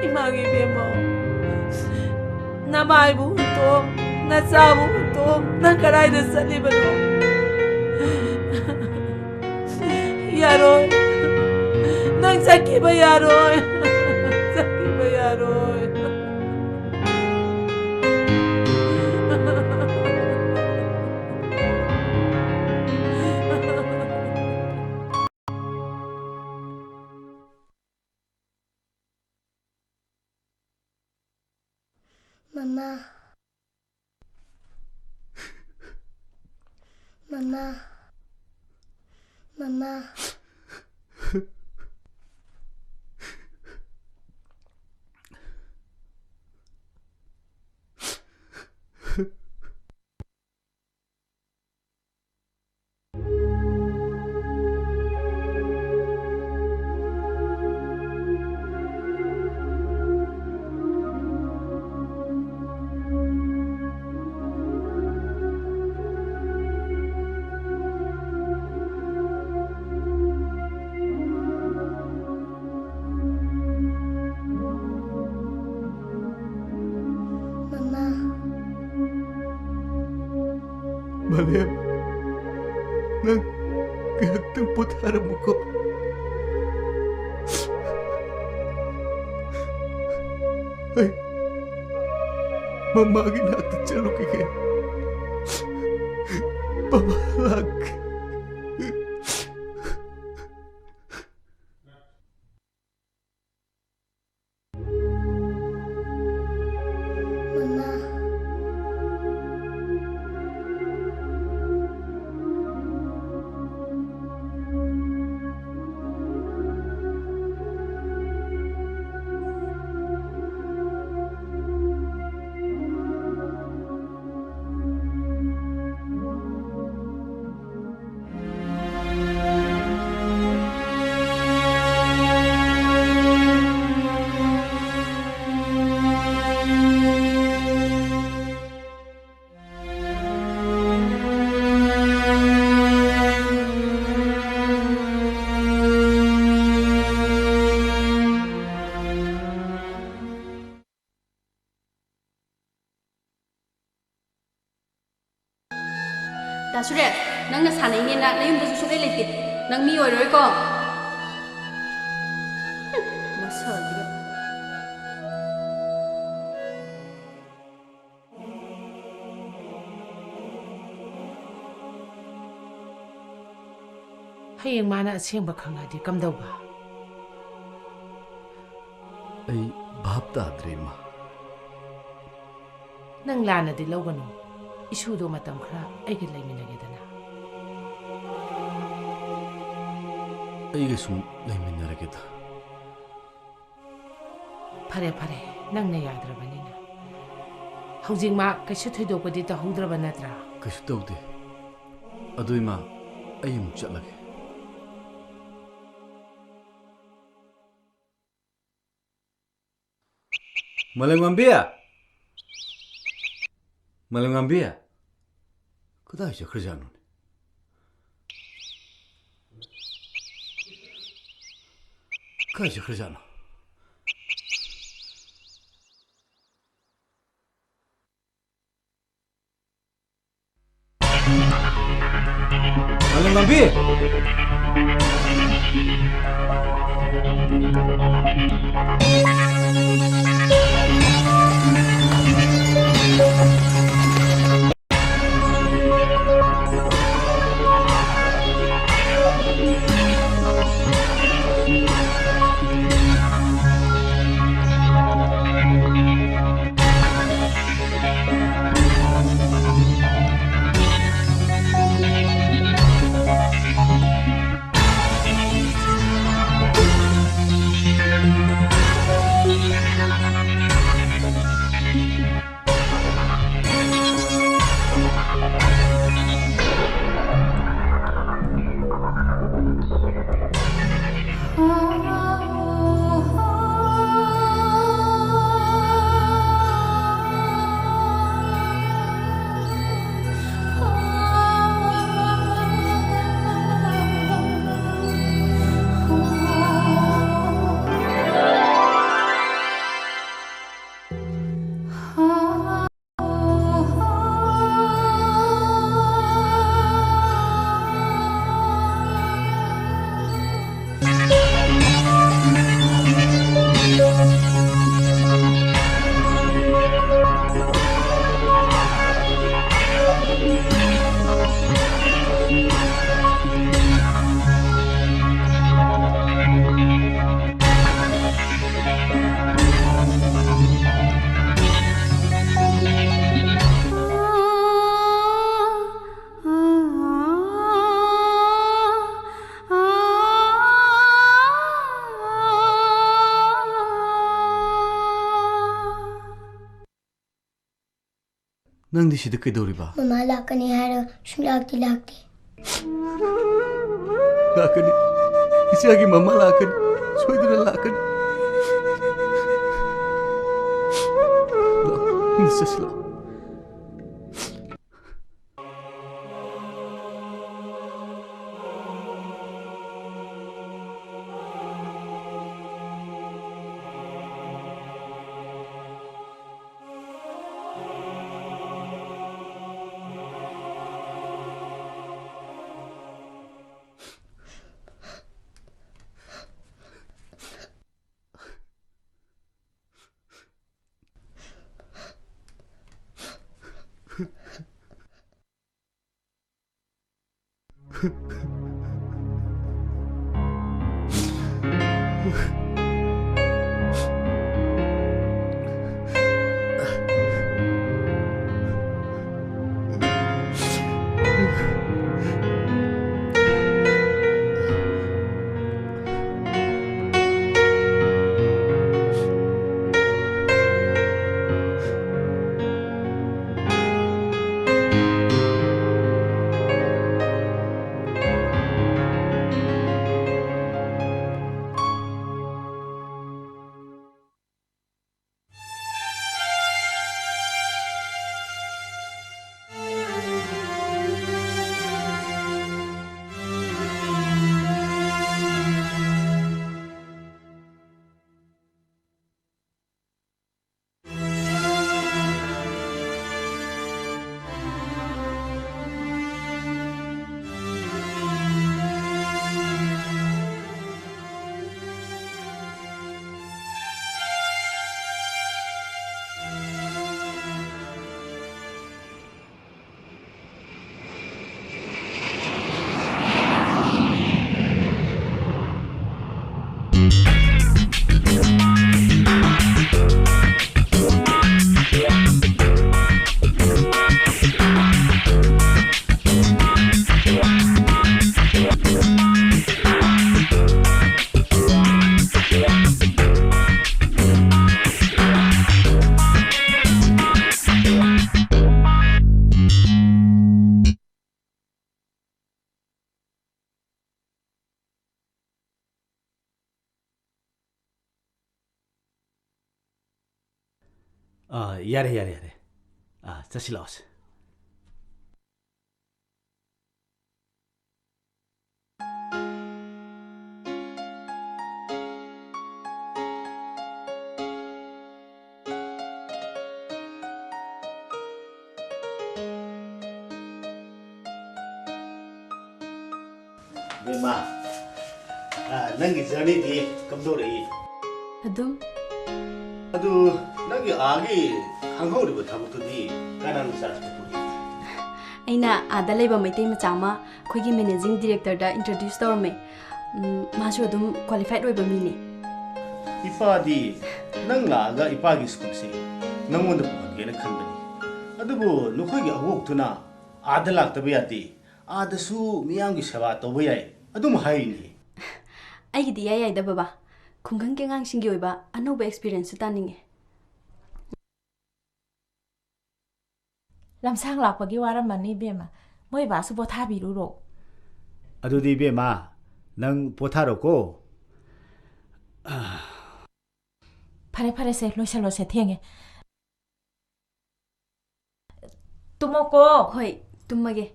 Imagi bemo. Namai buntong, nasabu buntong, nakaray na sa libano. Yaroy, nang sakit ba yaroy? Sakit ba yaroy? Mama. Mama. Mama. Malem, nang ngahtang potharamuko. Ay, mamagi natin chalukike. Pabalag. 다수레, 낭나 사나이니나 내 윤도 수수레 레티. 낭 미워를 거. 머서지가. Hayeng mana asengba khangadi kamdauba. Ay bhap tadre ma. Nang lana di lawganu. Isudo matam khara aigi laiminagedana. Aiga sum laiminarageda. Phare phare nangna yadrabanina. Haujing ma kaisu thoidokpadi tahoudraba natra. Kaisu tawde. Adui ma ai amuk chatlage. Malangambiya. Malangambiya. Kudai chakhrjanu. Kai chakhrjanu. Malangambiya. Nang di sida kaidoriba? Mama lakani hara shulakti lakti. Lakani. Isiagi mama lakani. Soidra lakani. Lo, nisaslo. 야래. 자실 나왔어. 마, 넌기 저니디 검도리. 아두 너기 아기 항호리고 타부터디 까나는 사스부리. ꯑꯩꯅ ꯑꯥꯗ ꯂꯩꯕ ꯃꯩꯇꯩ ꯃꯆꯥ ꯑꯃ ꯑꯩꯈꯣꯏꯒꯤ managing ꯗꯤꯔꯦꯛꯇꯔꯗ introduce ꯇꯧꯔꯝꯃꯦ ꯃꯥꯁꯨ ꯑꯗꯨꯝ qualified ꯑꯣꯏꯕ ꯃꯤꯅꯦ 이파디 ꯅꯪ ꯂꯥꯛꯑꯒ 이파기 스쿨ꯁꯦ ꯅꯪꯉꯣꯟꯗ ꯄꯨꯍꯟꯒꯦꯅ ꯈꯟꯕꯅꯤ ꯑꯗꯨꯕꯨ ꯅꯈꯣꯏꯒꯤ ꯑꯍꯣꯛꯇꯨꯅ 아다 ꯂꯥꯛꯇꯕ ꯌꯥꯗꯦ 아다ꯁꯨ ꯃꯤꯌꯥꯝꯒꯤ ꯁꯦꯕꯥ ꯇꯧꯕ ꯌꯥꯏ ꯑꯗꯨꯝ ꯍꯥꯏꯔꯤꯅꯤ ꯑꯩꯒꯤꯗꯤ ꯌꯥꯏꯗ ꯕꯕꯥ ꯈꯨꯡꯒꯪꯒꯤ ꯑꯉꯥꯡꯁꯤꯡꯒꯤ ꯑꯣꯏꯕ ꯑꯅꯧꯕ ꯑꯦꯛꯁꯄꯤꯔꯤꯌꯦꯟꯁꯁꯨ ꯇꯥꯅꯤꯡꯉꯦ ꯂꯝꯁꯥꯡ ꯂꯥꯛꯄꯒꯤ ꯋꯥꯔꯝꯃꯅꯤ ꯏꯕꯦꯝꯃ ꯃꯣꯏ ꯕꯥꯁꯨ ꯄꯣꯊꯥꯕꯤꯔꯨꯔꯣ ꯑꯗꯨꯗꯤ 이베마 ꯅꯪ ꯄꯣꯊꯥꯔꯣꯀꯣ ꯐꯔꯦ ꯂꯣꯏꯁꯜꯂꯣꯁꯦ ꯊꯦꯡꯉꯦ ꯇꯨꯝꯃꯣꯀꯣ ꯍꯣꯏ ꯇꯨꯝꯃꯒꯦ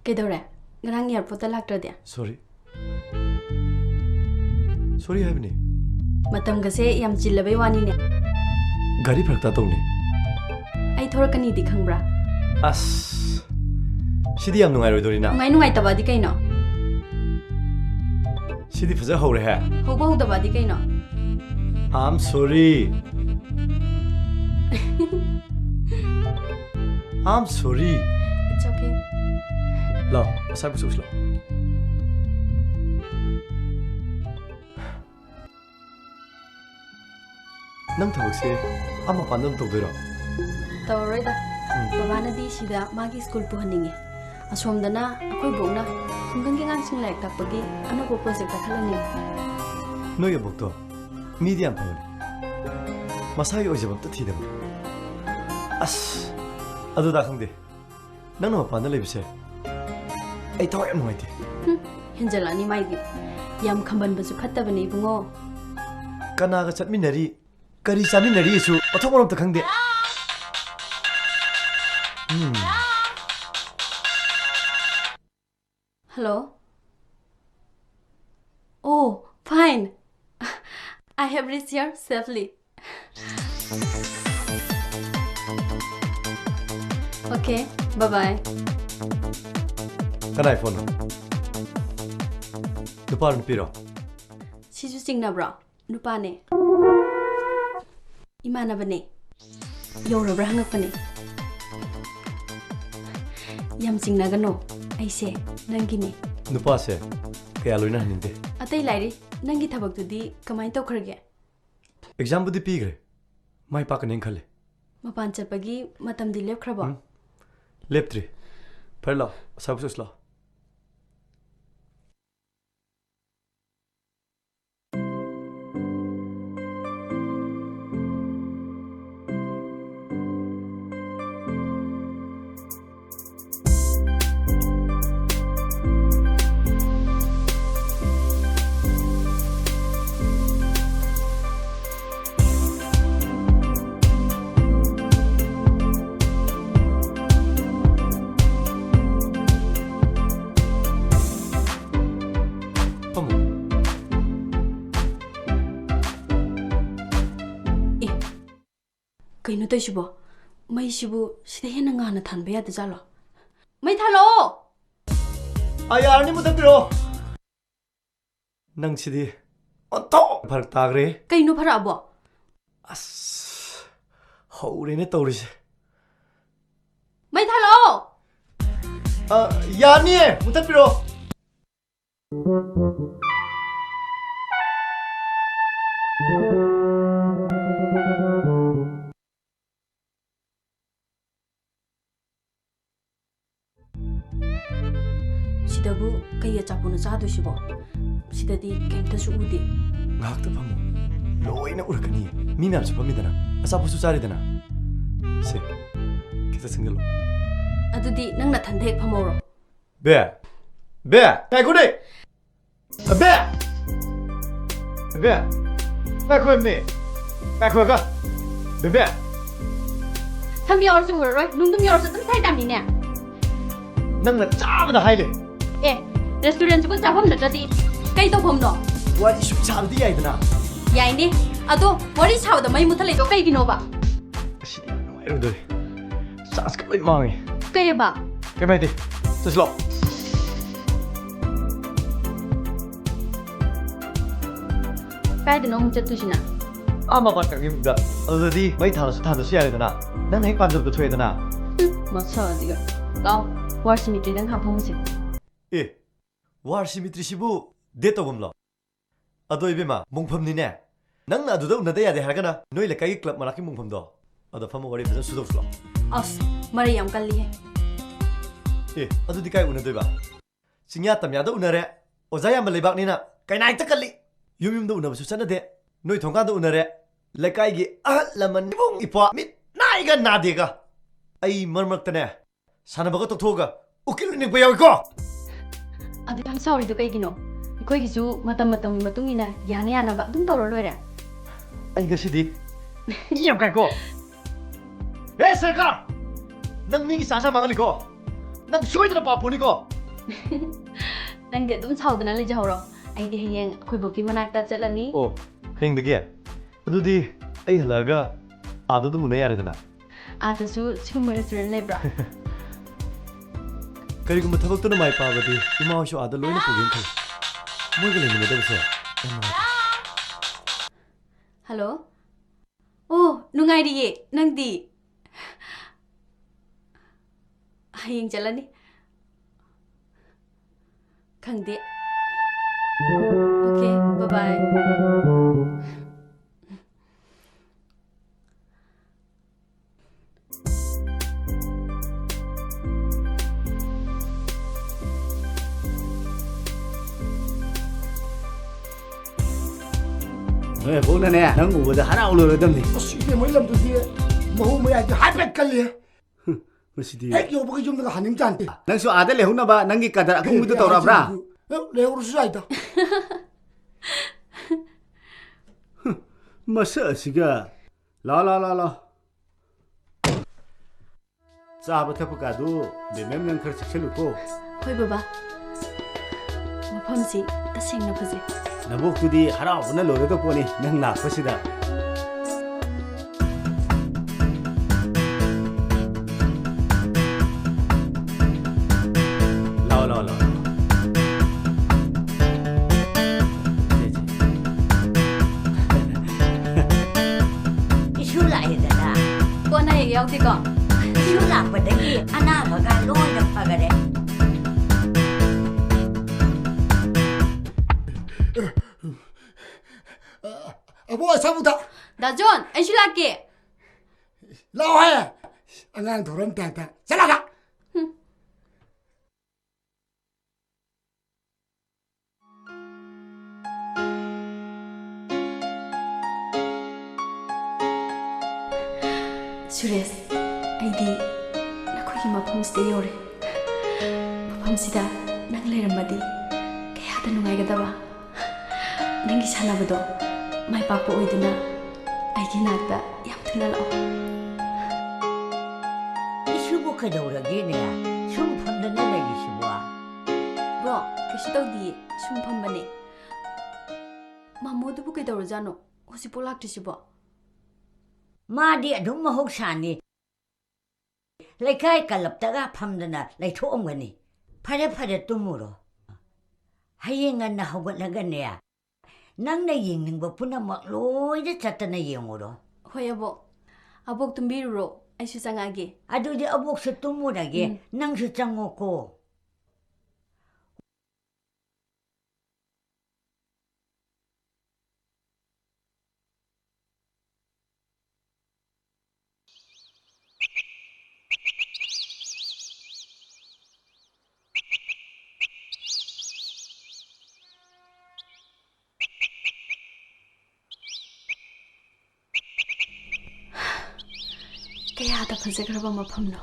ꯀꯩꯗꯧꯔꯦ ꯉꯔꯥꯡ 에어ꯄꯣꯔꯠꯇ ꯂꯥꯛꯇ꯭ꯔꯗꯤ ꯁꯣꯔꯤ ꯍꯥꯏꯕꯅꯤ ꯃꯇꯝꯒꯁꯦ ꯌꯥꯝ ꯆꯤꯜꯂꯕꯩ ꯋꯥꯅꯤꯅꯦ ꯒꯥꯔꯤ ꯐꯔꯛꯇ ꯇꯧꯅꯤ ꯑꯩ ꯊꯣꯔꯛꯀꯅꯤꯗꯤ ꯈꯪꯕ꯭ꯔꯥ ꯑꯁ 시디 ꯌꯥꯝ ꯅꯨꯡꯉꯥꯏꯔꯣꯏꯗꯣꯔꯤꯅ ꯅꯨꯡꯉꯥꯏꯇꯕꯗꯤ ꯀꯩꯅꯣ 시디 ꯐꯖ ꯍꯧꯔꯦ ꯍꯦ ꯍꯧꯗꯕꯗꯤ ꯀꯩꯅꯣ I'm sorry I'm sorry It's okay ꯂꯥꯎ ꯑꯁꯥꯏ ꯄꯨꯁꯨ ꯂꯥꯎ ꯅꯪ ꯊꯕꯛꯁꯦ ꯃꯄꯥꯟꯗ ꯑꯗꯨꯝ ꯇꯧꯗꯣꯏꯔꯣ ꯇꯧꯔꯣꯏꯗ ꯕꯕꯥꯅꯗꯤ ꯁꯤꯗ ꯃꯥꯒꯤ ꯁ꯭ꯀꯨꯜ ꯄꯨꯍꯟꯅꯤꯡꯉꯦ ꯑꯁꯣꯝꯗꯅ ꯑꯩꯈꯣꯏ ꯕꯣꯛꯅ ꯈꯨꯡꯒꯪꯒꯤ ꯑꯉꯥꯡꯁꯤꯡ ꯂꯥꯏꯔꯤꯛ ꯇꯥꯛꯄꯒꯤ ꯑꯅꯧꯕ ꯄ꯭ꯔꯣꯖꯦꯛ ꯄꯥꯏꯈꯠꯂꯅꯤ ꯅꯣꯏꯒꯤ ꯕꯣꯛꯇꯣ ꯃꯤꯗꯤ ꯌꯥꯝ ꯐꯕꯅꯤ ꯃꯁꯥꯒꯤ ꯑꯣꯏꯖꯕ ꯑꯝꯇ ꯊꯤꯗꯕꯅꯤ ꯑꯁ ꯑꯗꯨꯗ ꯈꯪꯗꯦ ꯅꯪꯅ ꯃꯄꯥꯟꯗ ꯂꯩꯕꯁꯦ ꯑꯩ ꯊꯋꯥꯏ ꯌꯥꯝ ꯅꯨꯡꯉꯥꯏꯇꯦ ꯍꯦꯟꯖꯜꯂꯛꯑꯅꯤ ꯃꯥꯏꯗꯤ ꯌꯥꯝ ꯈꯝꯕꯟꯕꯁꯨ ꯐꯠꯇꯕꯅꯤ ꯏꯕꯨꯡꯉꯣ ꯀꯅꯥꯒ ꯆꯠꯃꯤꯟꯅꯔꯤ ꯀꯔꯤ ꯆꯥꯃꯤꯟꯅꯔꯤꯁꯨ ꯃꯊꯣꯡ ꯃꯔꯝ ꯑꯝꯇ ꯈꯪꯗꯦ Hello? Oh, fine. I have reached here safely. Okay, bye-bye. 그나의 폰은? 누파는 필요? 시주 찍나브라? 누파네. 이만하바네. 여우러브라 한각바네. ꯌꯥꯝ ꯆꯤꯡꯅꯒꯅꯣ ꯑꯩꯁꯦ ꯅꯪꯒꯤꯅꯤ ꯅꯨꯄꯥꯁꯦ ꯀꯌꯥ ꯂꯣꯏꯅꯍꯟꯅꯤꯡꯗꯦ ꯑꯇꯩ ꯂꯥꯏꯔꯤ ꯅꯪꯒꯤ ꯊꯕꯛꯇꯨꯗꯤ ꯀꯃꯥꯏꯅ ꯇꯧꯈ꯭ꯔꯒꯦ ꯑꯦꯛꯖꯥꯝꯕꯨꯗꯤ ꯄꯤꯈ꯭ꯔꯦ ꯃꯥꯏ ꯄꯥꯛꯀꯅꯦꯅ ꯈꯜꯂꯦ ꯃꯄꯥꯟ ꯆꯠꯄꯒꯤ ꯃꯇꯝꯗꯤ ꯂꯦꯞꯈ꯭ꯔꯕꯣ ꯂꯦꯞꯇ꯭ꯔꯤ ꯐꯔꯦ ꯂꯥꯛꯑꯣ ꯑꯁꯥꯕ ꯆꯠꯁꯤ ꯂꯥꯛꯑꯣ ꯀꯩꯅꯣ ꯇꯧꯏꯁꯤꯕꯣ ꯃꯩꯁꯤꯕꯨ ꯁꯤꯗ ꯍꯦꯟꯅ ꯉꯥꯟꯅ ꯊꯥꯟꯕ ꯌꯥꯗꯖꯥꯠꯂꯣ ꯃꯩ ꯊꯥꯜꯂꯛꯑꯣ ꯌꯥꯔꯅꯤ ꯃꯨꯊꯠꯄꯤꯔꯣ ꯅꯪꯁꯤꯗꯤ ꯑꯣꯟꯊꯣꯛ ꯐꯔꯛ ꯇꯥꯈ꯭ꯔꯦ ꯀꯩꯅꯣ ꯐꯔꯛꯑꯕꯣ ꯑꯁ ꯍꯧꯔꯦꯅꯦ ꯇꯧꯔꯤꯁꯦ ꯃꯩ ꯊꯥꯜꯂꯛꯑꯣ ꯌꯥꯅꯤꯌꯦ ꯃꯨꯊꯠꯄꯤꯔꯣ 시다부 그게 자꾸는 짜두시고 시다디 겜타수 우디 ngakta phamu loina urakani mi myam chu phamidana asa phusu charidana se kisa singalo adudi nangna thandek phamoro be kai ko dei be ko me kai ko ga be 삼비 얼수 그러러 눈좀 열어서 좀 살담이네 nangna chaabada haile 에 레스토랑에서 자범 넣더디 그이도 범노 wari shu chaabdi yaidana 야이니 아도 머리 차오다 많이 못할래 또 그이기노 봐 asidi noirodori sas ka loi mangi 그이 봐 kai mai de saslo 까이드 너무 쩌투시나 ama ba ka gimda adudi mai thanasu yaidana nang hek pamjab to thoedana 맞아 지금 나 월스미트랑 한번 ए वार सिमिट्रिसिबु दे तगमलो अदो इबेमा मुंगफमनिने नंगना अदुदा उनदा यादे हागना नोइ लेकाई club मराकी मुंगफमदो अदो फमो worry फजन सुदोसलो अस मरे याम कल्ली है ए अदुदि काई उनदोइबा सिंया तमयादा उनरे ओजा याम लेबाकनिना काइनाइ तकल्ली युमयुमदो उनबसु चनदे नोइ थोंगादो उनरे लेकाईगी अहल लमन मुंग इपा मिट नाइगा नादेगा आई मरमरतने सानबगा तोथोगा उकिलनि बयावको अदु याम सॉरी तो कईगिनो ꯑꯩꯈꯣꯏꯒꯤꯁꯨ ꯃꯇꯝꯒꯤ ꯃꯇꯨꯡ ꯏꯟꯅ ꯌꯥꯅ ꯌꯥꯅꯕ ꯑꯗꯨꯝ ꯇꯧꯔ ꯂꯣꯏꯔꯦ ꯑꯩ ꯉꯁꯤꯗꯤ ꯌꯥꯝ ꯀꯥꯏꯀꯣ ꯍꯦ ꯁꯔꯀꯥꯔ ꯅꯪ ꯃꯤꯒꯤ ꯆꯥ ꯃꯥꯡꯍꯜꯂꯤꯀꯣ ꯅꯪ ꯁꯣꯏꯗꯅ ꯄꯥꯄꯨꯅꯤꯀꯣ ꯅꯪꯗꯤ ꯑꯗꯨꯝ ꯁꯥꯎꯗꯅ ꯂꯩꯖꯍꯧꯔꯣ ꯑꯩꯗꯤ ꯍꯌꯦꯡ ꯑꯩꯈꯣꯏꯕꯣꯛꯀꯤ ꯃꯅꯥꯛꯇ ꯆꯠꯂꯅꯤ ꯑꯣ ꯍꯌꯦꯡꯗꯒꯤ ꯑꯗꯨꯗꯤ ꯑꯩ ꯍꯜꯂꯛꯑꯒ ꯑꯥꯗ ꯑꯗꯨꯝ ꯎꯅ ꯌꯥꯔꯦꯗꯅ ꯑꯥꯗꯁꯨ ꯁꯤꯒꯨꯝꯕ ꯔꯦꯁꯇꯨꯔꯦꯟ ꯂꯩꯕ꯭ꯔꯥ ꯀꯔꯤꯒꯨꯝꯕ ꯊꯕꯛꯇꯨꯅ ꯃꯥꯏ ꯄꯥꯛꯑꯕꯗꯤ ꯏꯃꯥ ꯍꯣꯏꯁꯨ ꯑꯥꯗ ꯂꯣꯏꯅ ꯄꯨꯒꯦꯅ ꯈꯜꯂꯤ ꯃꯣꯏꯒ ꯂꯩꯃꯤꯟꯅꯗꯕꯁꯦ ꯌꯥꯝ ꯅꯨꯡꯉꯥꯏꯇꯦ ꯍꯜꯂꯣ ꯑꯣ ꯅꯨꯡꯉꯥꯏꯔꯤꯌꯦ ꯅꯪꯗꯤ ꯍꯌꯦꯡ ꯆꯠꯂꯅꯤ ꯈꯪꯗꯦ 오케이 바이바이 보너네 능 우보다 하나 올라오던데 이게 뭐 이런 뜻이야 뭐 뭐야 이제 하이백 갈리 무시디 핵 여보가 좀 내가 하는 짠데 낭수 아들 레훈나바 낭기 까다 공부도 떠라브라 레오로 수자이다 마사시가 라라라라 자부터 부가도 내면면 그렇게 셀고 호이 바바 मफमसी तसेंगना फजे नबोक्तुदी हरावना लोरेदो पोनी नंग लाखपसिदा लाओ इशु लाइदना कोना ये याउदिको इशु ला ꯂꯥꯛꯄꯗꯒꯤ ꯑꯅꯥꯕꯒ ꯂꯣꯏꯅ ꯐꯒꯔꯦ ꯑꯕꯣ ꯑꯁꯥꯕꯨꯗ ꯗꯥꯖꯣꯟ ꯑꯩꯁꯨ ꯂꯥꯛꯀꯦ ꯂꯥꯛꯑꯣ ꯍꯥꯏ ꯑꯉꯥꯡ ꯊꯧꯔꯝ ꯇꯥꯏꯞꯇ ꯆꯠꯂꯒ ꯁꯨꯔꯦꯁ ꯑꯩꯗꯤ ꯅꯈꯣꯏꯒꯤ ꯃꯐꯝꯁꯤꯗ ꯌꯧꯔꯦ ꯃꯐꯝꯁꯤꯗ ꯅꯪ ꯂꯩꯔꯝꯃꯗꯤ ꯀꯌꯥꯗ ꯅꯨꯡꯉꯥꯏꯒꯗꯕ ꯅꯪꯒꯤ ꯁꯥꯟꯅꯕꯗꯣ ꯃꯥꯏ ꯄꯥꯛꯄ ꯑꯣꯏꯗꯨꯅ ꯑꯩꯒꯤ ꯅꯥꯛꯇ ꯌꯥꯝ ꯊꯨꯅ ꯂꯥꯛꯑꯣ 이슈부 그대로라기네 숨펀드는 내리시고 ꯕ꯭ꯔꯣ ꯀꯩꯁꯨ ꯇꯧꯗꯤꯌꯦ ꯁꯨꯝ ꯐꯝꯕꯅꯦ ꯃꯥꯃꯣꯗꯨꯕꯨ ꯀꯩꯗꯧꯔꯖꯥꯠꯅꯣ ꯍꯧꯖꯤꯛꯄꯨ ꯂꯥꯛꯇ꯭ꯔꯤꯁꯤꯕꯣ 마디 ꯑꯗꯨꯝ ꯃꯍꯧꯁꯥꯅꯤ ꯂꯩꯀꯥꯏ ꯀꯂꯞꯇꯒ ꯐꯝꯗꯅ ꯂꯩꯊꯣꯛꯑꯝꯒꯅꯤ ꯐꯔꯦ ꯐꯔꯦ ꯇꯨꯝꯃꯨꯔꯣ ꯍꯌꯦꯡ ꯉꯟꯅ ꯍꯧꯒꯠꯂꯒꯅꯦ ꯅꯪꯅ ꯌꯦꯡꯅꯤꯡꯕ ꯄꯨꯝꯅꯃꯛ ꯂꯣꯏꯅ ꯆꯠꯇꯅ ꯌꯦꯡꯉꯨꯔꯣ ꯍꯣꯏ ꯑꯕꯣꯛ ꯑꯕꯣꯛ ꯇꯨꯝꯕꯤꯔꯨꯔꯣ ꯑꯩꯁꯨ ꯆꯪꯉꯛꯑꯒꯦ ꯑꯗꯨꯗꯤ ꯑꯕꯣꯛꯁꯨ ꯇꯨꯝꯃꯨꯔꯒꯦ ꯅꯪꯁꯨ ꯆꯪꯉꯣꯀꯣ ꯀꯌꯥꯗ ꯐꯖꯈ꯭ꯔꯕ ꯃꯐꯝꯅꯣ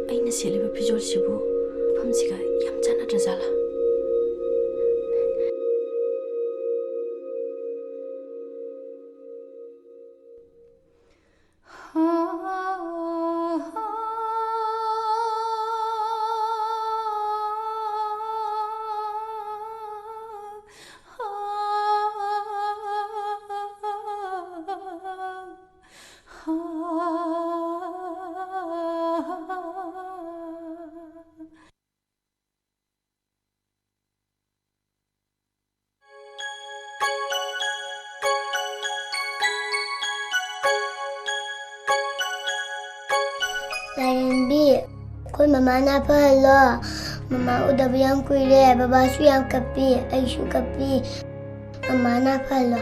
ꯑꯩꯅ ꯁꯦꯠꯂꯤꯕ ꯐꯤꯖꯣꯜꯁꯤꯕꯨ ꯃꯐꯝꯁꯤꯒ ꯌꯥꯝ ꯆꯥꯟꯅꯗ꯭ꯔꯖꯥꯠꯂꯥ ꯂꯥꯏꯔꯦꯟꯕꯤ ꯑꯩꯈꯣꯏ ꯃꯃꯥꯅ ꯐꯍꯜꯂꯣ ꯃꯃꯥ ꯎꯗꯕ ꯌꯥꯝ ꯀꯨꯏꯔꯦ ꯕꯕꯥꯁꯨ ꯌꯥꯝ ꯀꯞꯄꯤ ꯑꯩꯁꯨ ꯀꯞꯄꯤ ꯃꯃꯥꯅ ꯐꯍꯜꯂꯣ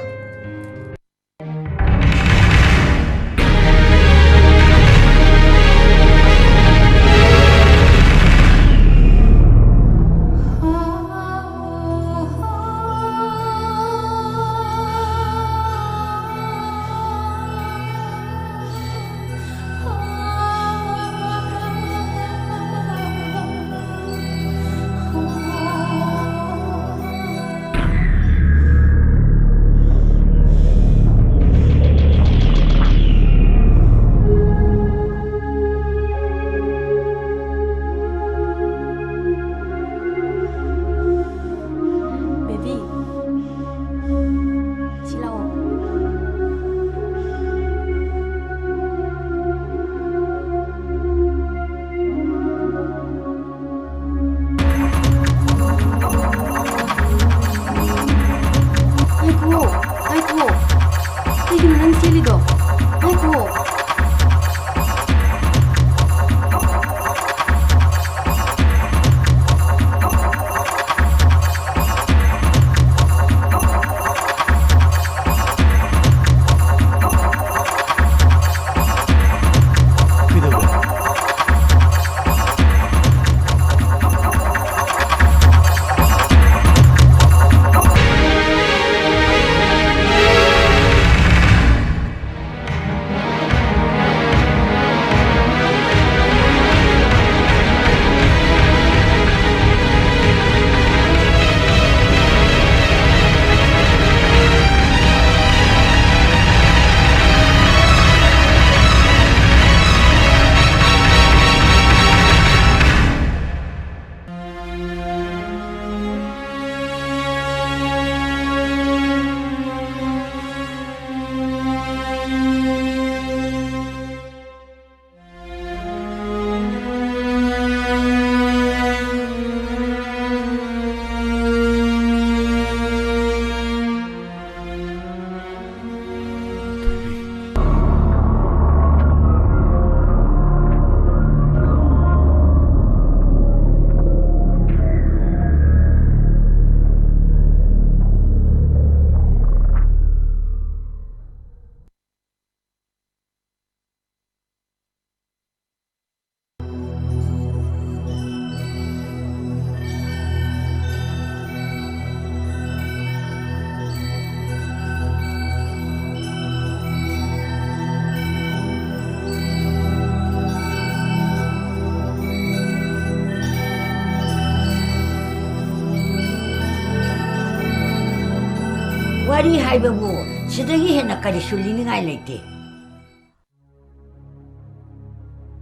ꯀꯔꯤ ꯍꯥꯏꯕꯕꯨ ꯁꯤꯗꯒꯤ ꯍꯦꯟꯅ ꯀꯔꯤꯁꯨ ꯂꯤꯅꯤꯡꯉꯥꯏ ꯂꯩꯇꯦ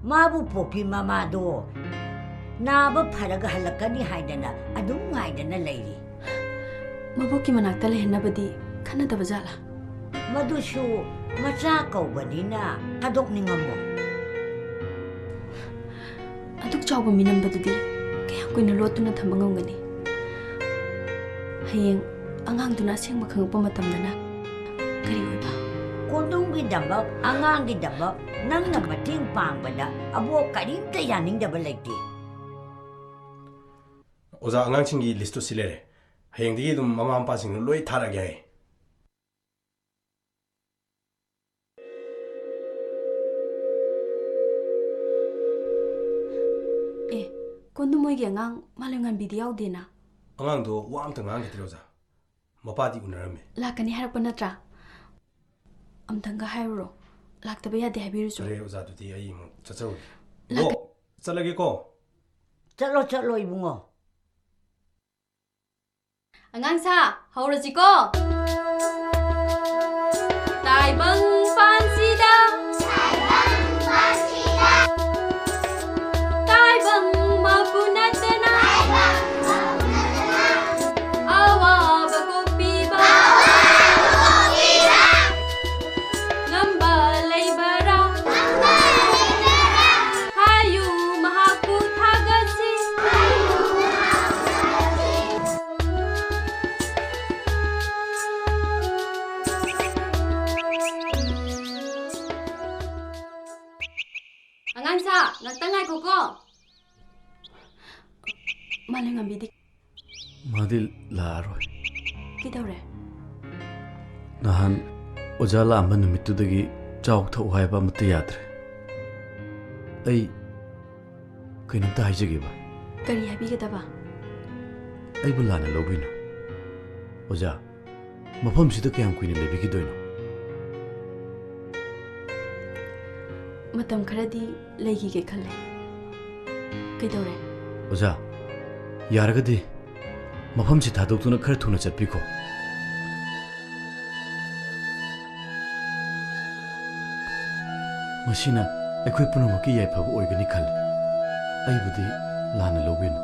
마부 뽑기 마마도 나버 파라가 할락가니 하이다나 아둥 하이다나 레이리 마복기 만학다 레헨나버디 칸나다바 잘라 마두슈 마차 거버니나 하독닝어모 아둑 차오바 미남바두디 kaya kuina lotuna thamba ngamgani hayeng angang sengma khangpa matamdana kari oiba ꯀꯣꯟꯗꯣꯡꯒꯤ ꯗꯃꯛ ꯑꯉꯥꯡꯒꯤ ꯗꯃꯛ ꯅꯪꯅ ꯃꯇꯦꯡ ꯄꯥꯡꯕꯗ ꯑꯕꯣꯛ ꯀꯔꯤꯝꯇ ꯌꯥꯅꯤꯡꯗꯕ ꯂꯩꯇꯦ 오자 안강친기 리스트 실레래 hayengdagi dum mama mapasing loi tharage hai kondu moigi angang malengan bidi yaudena angangdo wa amta ngang gitri oza mapadi unarame lakani harappa natra amtanga hairo laktaba yade habirusu re oza dudi ai mu chachaw bo chalage ko chalo chalo ibungo angangsa hauraji ko taibang pansida taibang mapunatana awa bakopiba ngamba leibara hayu mahaku thagasi angangsa ngaktangai koko malengan bidik मादी लारोय किदौरे नहान ओजा लांब नुमित्तुदगी चाव थौ हायबा मत याद्रे ऐ कइनता हाइजगेबा करी हाबिगदबा ऐबु लाना लौबिनो ओजा मफम सिदा कयम कुइने लेबिगिदोइनो मतम खरदी लेगी के खले किदौरे ओजा यारगदी मफम से थादोक्तुना खर थुना चटपिखो मसिना अखोय पुनमकी याइफाबु ओइगनि खले अइबुदि लाना लौबिनो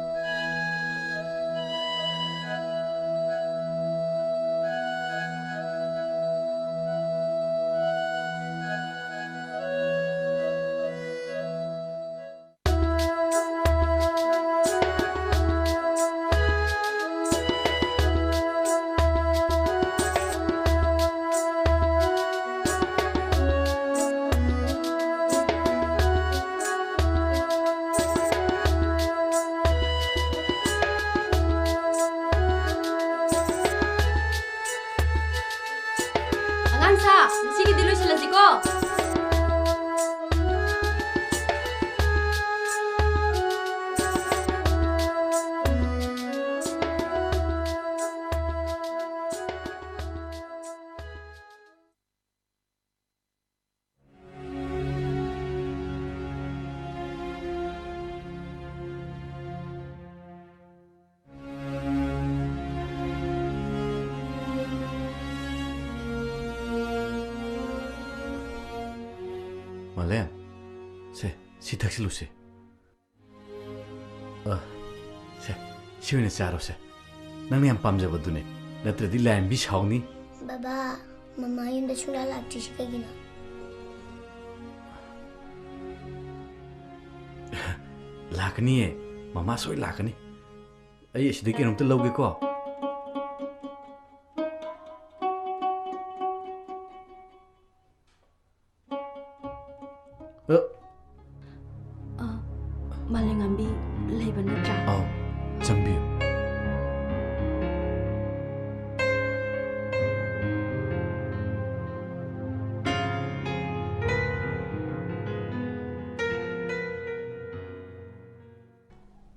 angangsa sigi dilu silasigo 말레 세 시탁실루세 세 시원해 자로세 낭니 안 밤자버두네 나트디 라임 비 샤오니 Baba, mama yunda sunda lakti shi kagina. लाकनी ममा सोई लाकनी अय सिदकी नमते लौगे को malengan bi leiba natra आओ चंबियो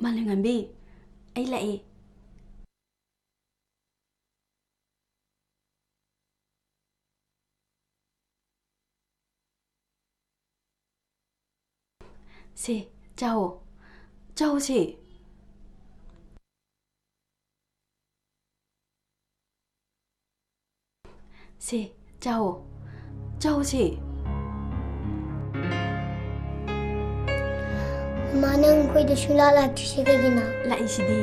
malengan bi ai lai se chao chao se ꯁꯦ ꯆꯥꯎꯑꯣ ꯆꯥꯎ ꯁꯦ ꯃꯃꯥ ꯅꯪ ꯑꯩꯈꯣꯏꯗ ꯁꯨꯡꯂꯥꯛ ꯂꯥꯛꯇ꯭ꯔꯤꯁꯦ ꯀꯩꯒꯤꯅꯣ ꯂꯥꯛꯏꯁꯤꯗꯤ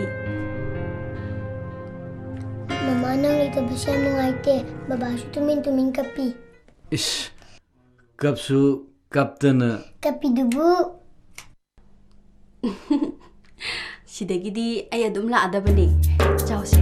ꯃꯃꯥ ꯅꯪ ꯂꯩꯇꯕꯁꯦ ꯌꯥꯝ ꯅꯨꯡꯉꯥꯏꯇꯦ ꯕꯕꯥꯁꯨ ꯇꯨꯃꯤꯟ ꯀꯞꯄꯤ इस कपसु कप्तन ꯀꯞꯄꯤꯗꯨꯕꯨ ꯁꯤꯗꯒꯤꯗꯤ ꯑꯩ ꯑꯗꯨꯝ ꯂꯥꯛꯑꯗꯕꯅꯦ ꯆꯥꯎꯁꯦ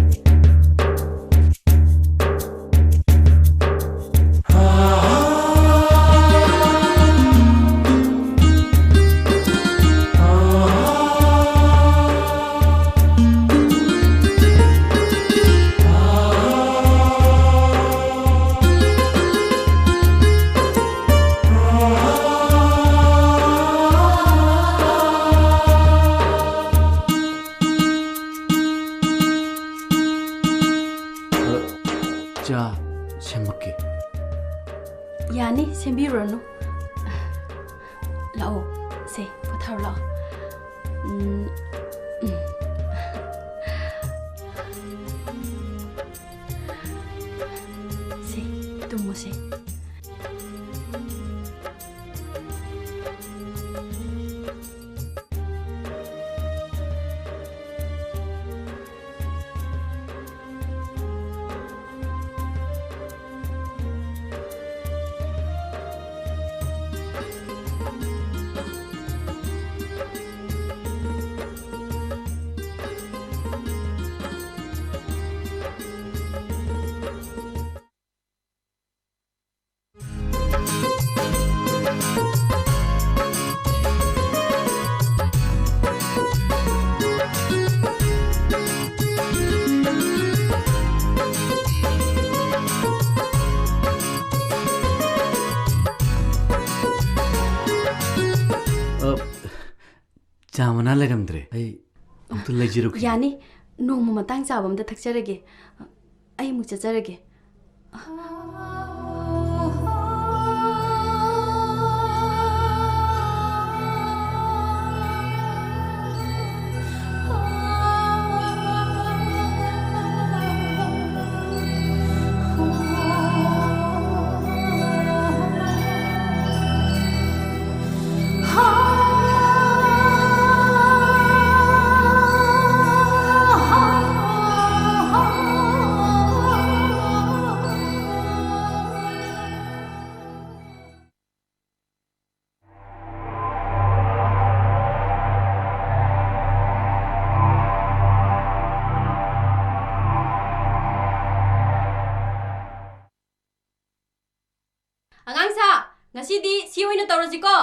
चा सेमके यानी सेम्बिरोनु लाओ से पथार लाओ से तुम से चामना लेरमद्रे आई अमत लेजिरुक यानी नोंम मतांग चाबमदा थक्चरगे आई मु चचरगे ꯑꯉꯥꯡꯁꯥ ꯉꯁꯤꯗꯤ ꯁꯤ ꯑꯣꯏꯅ ꯇꯧꯔꯁꯤꯀꯣ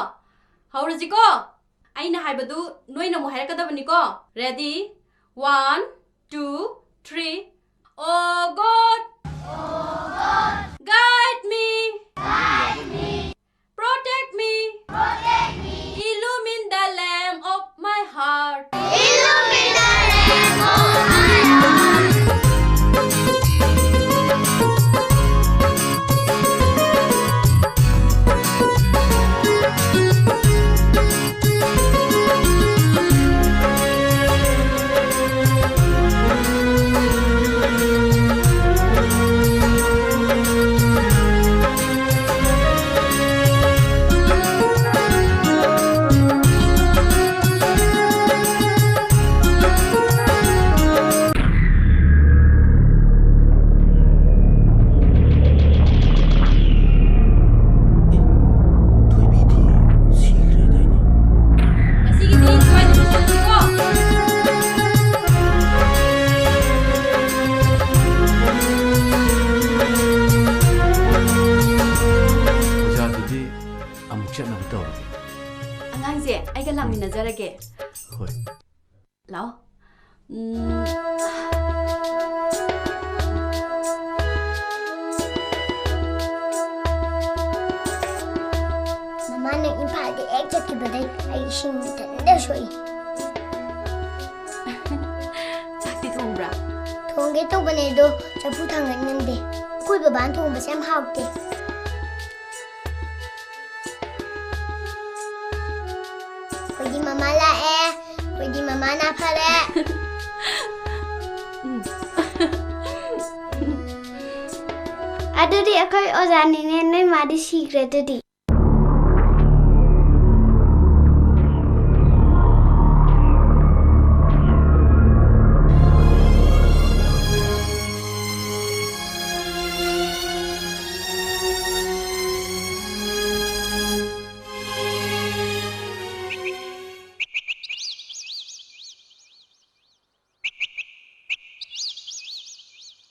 ꯍꯧꯔꯁꯤꯀꯣ ꯑꯩꯅ ꯍꯥꯏꯕꯗꯨ ꯅꯣꯏꯅ ꯑꯃꯨꯛ ꯍꯥꯏꯔꯛꯀꯗꯕꯅꯤꯀꯣ ready 1 2 3 Oh God guide me protect me illumine the lamp of my heart illumine the lamp of my heart ꯑꯉꯥꯡꯁꯦ ꯑꯩꯒ ꯂꯥꯛꯃꯤꯟꯅꯖꯔꯒꯦ ꯍꯣꯏ ꯂꯥꯎ ꯃꯃꯥ ꯅꯪ ꯏꯝꯐꯥꯜꯗ ꯍꯦꯛ ꯆꯠꯈꯤꯕꯗꯩ ꯑꯩ ꯏꯁꯤꯡ ꯃꯊꯟꯇ ꯁꯣꯛꯏ ꯆꯥꯛꯇꯤ ꯊꯣꯡꯕ꯭ꯔꯥ ꯊꯣꯡꯒꯦ ꯇꯧꯕꯅꯦ ꯑꯗꯣ ꯆꯐꯨ ꯊꯥꯡꯒꯠꯅꯤꯡꯗꯦ ꯑꯩꯈꯣꯏ ꯕꯕꯥꯅ ꯊꯣꯡꯕꯁꯦ ꯌꯥꯝ ꯍꯥꯎꯇꯦ ꯑꯩꯈꯣꯏꯗꯤ ꯃꯃꯥ ꯂꯥꯛꯑꯦ ꯑꯩꯈꯣꯏꯗꯤ ꯃꯃꯥꯅ ꯐꯔꯦ ꯑꯗꯨꯗꯤ ꯑꯩꯈꯣꯏ ꯑꯣꯖꯥꯅꯤꯅꯦ ꯅꯣꯏ ꯃꯥꯗꯤ ꯁꯤꯈ꯭ꯔꯦ ꯑꯗꯨꯗꯤ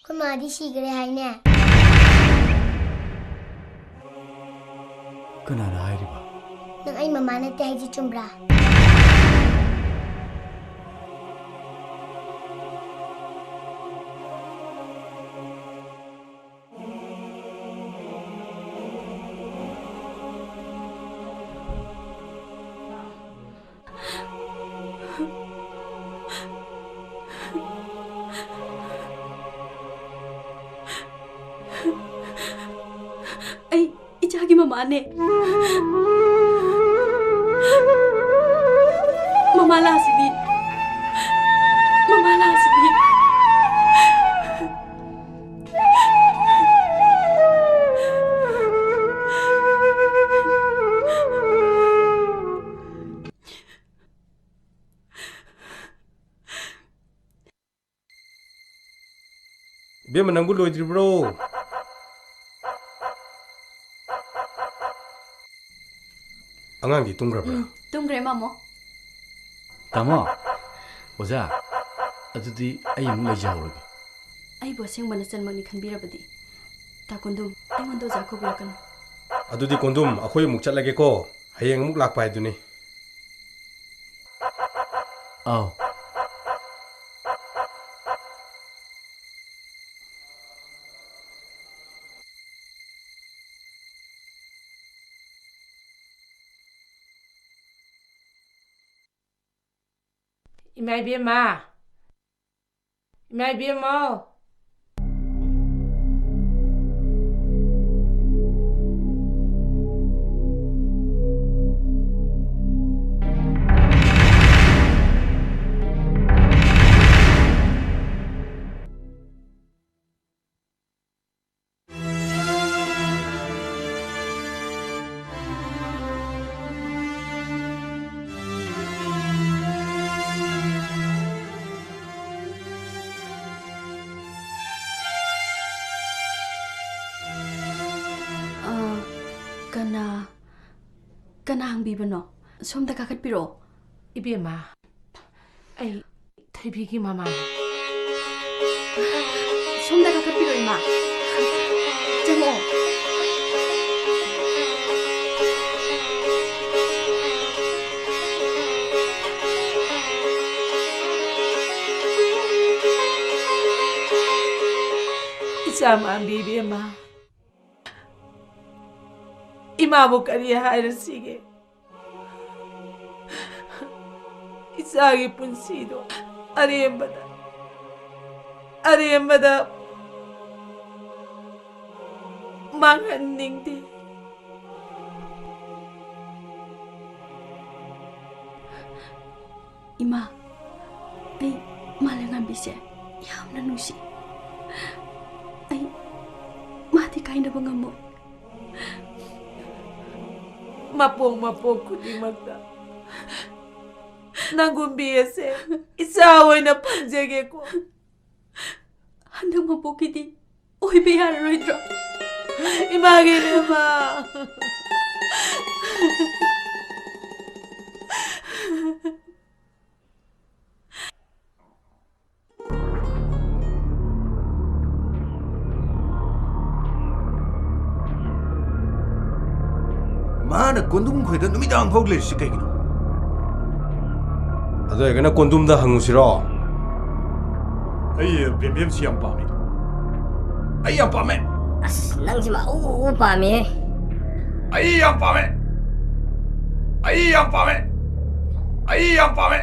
ꯑꯩꯈꯣꯏ ꯃꯥꯗꯤ ꯁꯤꯈ꯭ꯔꯦ ꯍꯥꯏꯅꯦ ꯀꯅꯥꯅ ꯍꯥꯏꯔꯤꯕ ꯅꯪ ꯑꯩ ꯃꯃꯥ ꯅꯠꯇꯦ ꯍꯥꯏꯁꯤ ꯆꯨꯝꯕ꯭ꯔꯥ ꯑꯩ ꯏꯆꯥꯒꯤ ꯃꯃꯥꯅꯦ ꯃꯃꯥ ꯂꯥꯁꯤꯗꯤ Bema nangbu loidri bro. Angangi tunggrabra. ꯇꯨꯝꯈ꯭ꯔꯦ ꯃꯥꯃꯣ ꯇꯥꯃꯣ ꯑꯣꯖꯥ ꯑꯗꯨꯗꯤ ꯑꯩ ꯑꯃꯨꯛ ꯂꯩꯖꯍꯧꯔꯒꯦ ꯑꯩꯕꯨ ꯑꯁꯦꯡꯕ ꯅꯆꯟꯃꯛꯅꯤ ꯈꯟꯕꯤꯔꯕꯗꯤ ꯇꯥ ꯀꯣꯟꯗꯨꯝ ꯑꯩꯉꯣꯟꯗ ꯑꯣꯖꯥ ꯀꯧꯕꯤꯔꯛꯀꯅꯨ Adudi kondum akhoi amuk chatlage ko. Hayeng amuk lakpa haiduni. ꯑꯥꯎ Ima ibema. Ima ibema. ꯀꯅꯥ ꯍꯪꯕꯤꯕꯅꯣ ꯁꯣꯝꯗ ꯀꯥꯈꯠꯄꯤꯔꯣ Ibema. Ay ꯊꯣꯏꯕꯤꯒꯤ ꯃꯃꯥꯅꯤ ꯁꯣꯝꯗ ꯀꯥꯈꯠꯄꯤꯔꯣ ꯏꯃꯥ ꯆꯪꯉꯛꯑꯣ ꯏꯆꯥ ꯃꯥꯟꯕꯤ ꯏꯕꯦꯝꯃ 이마부 까리 하이르시게 이사기 분시도 아리엠바다 망한닝디 이마 ꯑꯩ ꯃꯥꯂꯦꯝꯉꯥꯟꯕꯤꯁꯦ ꯌꯥꯝꯅ ꯅꯨꯡꯁꯤ ꯑꯩ ꯃꯥꯗꯤ ꯀꯥꯏꯅꯕ ꯉꯝꯃꯣꯏ mapong khudingmakta nangumbiyase isa oina panjage ko handak mapokidi oibe yaroidro image ma Mana kondum khoida numidang phok le sikai gino. Ado egana kondum da hangusiro. Ai bem siam pami. Ai yam pame. As nang sima u pami. Ai yam pame. Ai yam pame. Ai yam pame.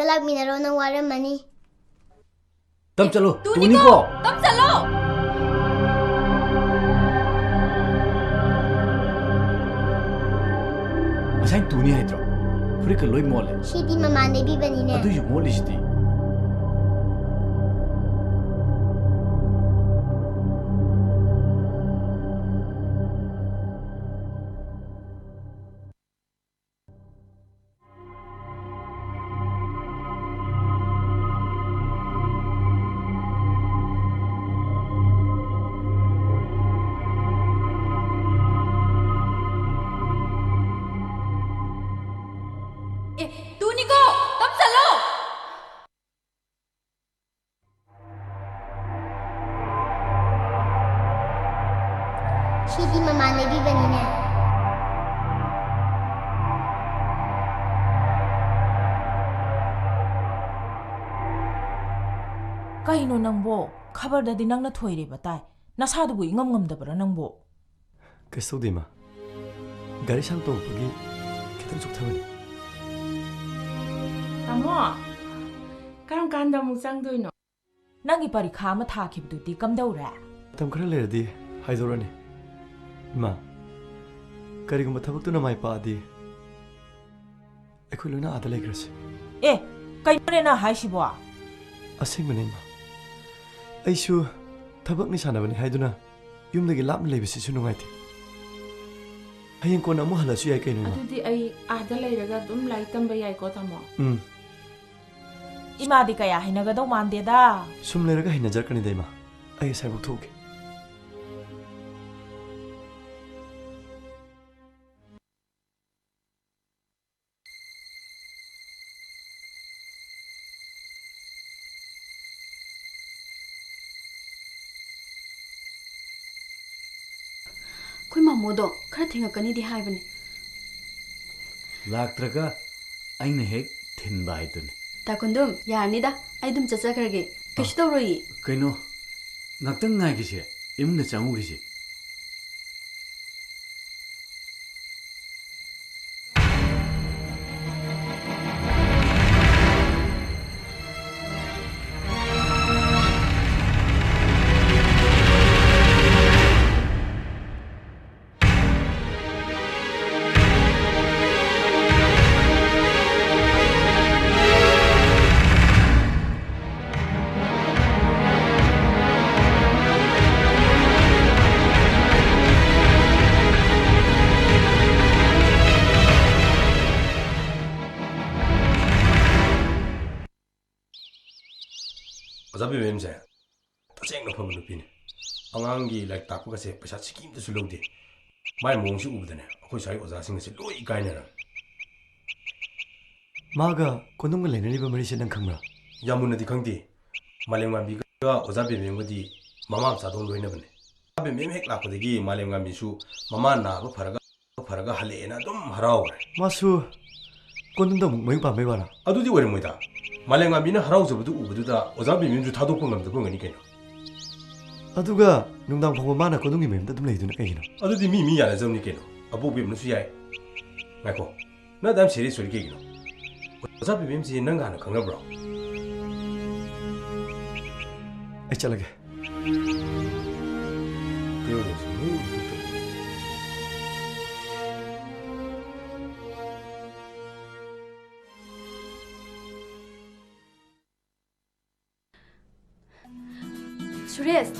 बाबा लाकमिनरो नंग वारमनी तम चलो तूनी को तम चलो Masai tuni haidro. Furi ka loi mole. Shidi mamane bi banine Adu yu mole shidi. तूनी को तम चलो Shidi mamane bi banine Kaino nangbo khabar da dinang na thoire batai nasa du ingam ngam da bara nangbo Keso di ma. Gari sang to pagi kita juk thawani. Tamo karam kanda mu sang doino Nangi pari kha ma tha khib du ti kam dau ra Tam khara le di haidorani. Ma. Kari gum thabak tu na mai pa di. Ekhoi lona ada legrasi. Eh kai ne na hai shi bo Asing mane ma. Aishu thabak ni sanabani haiduna yumdagi lapna leibisi su nungai ti. Hayeng ko na mo hala su yai kai numa. Adudi ai ada leiraga dum lai tamba yai ko tamo Ima di kaya hinaga daw mande da Sum leraga hinajar kani dai ma. Ai sai buk thoge. Koi mamodo khara thingakani di haibani. Laktraga aina hek thinba haidun. Takundum yarni da aidum chachakarge. Kish tawroi. Kaino ngaktang ngai gise imna changu gise. 어차피 맴새 도쟁 높은 눈빛네 엉앙기 like 딱고가세 pesa 치김도 술로데 말 몽시 우부드네 거기 사이 오자싱이 로이 가이네라 마가 고놈가 레네리바 머리시 난 강라 야문나디 강디 말랭만비가 어차피 맴거디 마마 자동 로이네버네 어차피 맴핵 라코데기 말랭만비수 마마 나고 파라가 할레나 좀 하라오 마수 고놈도 몽맹 밤에 봐라 아두디 오래모이다 말랭만비는 하라오서부터 우부두다 어차피 민주 타도폰 감도 그거니 개요 아두가 농당 보고 마나 고놈이 맴다 좀 레이드나 개이나 아두디 미미 야나 점니 개노 아보비는 수야이 나고 나 담 세리 소리 개기노 어차피 맴지 능가 하나 강가브로 ai chalage 그러면서 Suresh,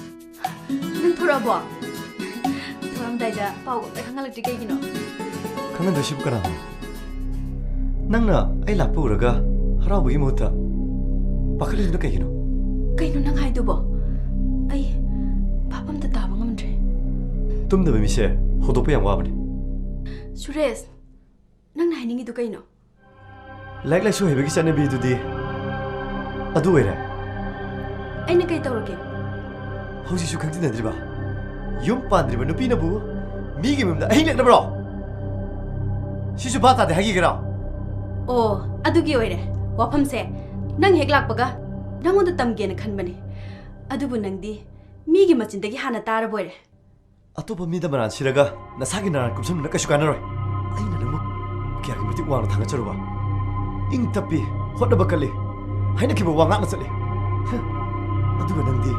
nang thorabo. Thoram daida pau ta khangalak tikai gino. kangan dashib kana nangna ai lappu uraga harabugi mota pakali na kaino Kaino nang haidubo. Ai papam ta taba ngamdre. tumda be mise hodopa yang wabani Suresh, nang nainingi du kaino. like su hebegi chane bi dudi adu wera Aina kai tawrake. hausi su khangti nadriba yum pandriba nupi na bu migi mumda ai lek na bro sisu bata de hagi gira Oh, adugi oire. Wafam se nang hek lakpaga nangonda tamge na khanbani. Adubu nangdi migi machindagi hana taraboire. atopa mida maran siraga nasagi naran kumsam na kashu kanaroi aina namu kya ki muti wang thanga charuba ing tapi ꯍꯣꯠꯅꯕ ꯀꯜꯂꯤ ꯍꯥꯏꯅꯈꯤꯕ ꯋꯥ ꯉꯥꯛꯅ ꯆꯠꯂꯤ ꯑꯗꯨꯒ ꯅꯪꯗꯤ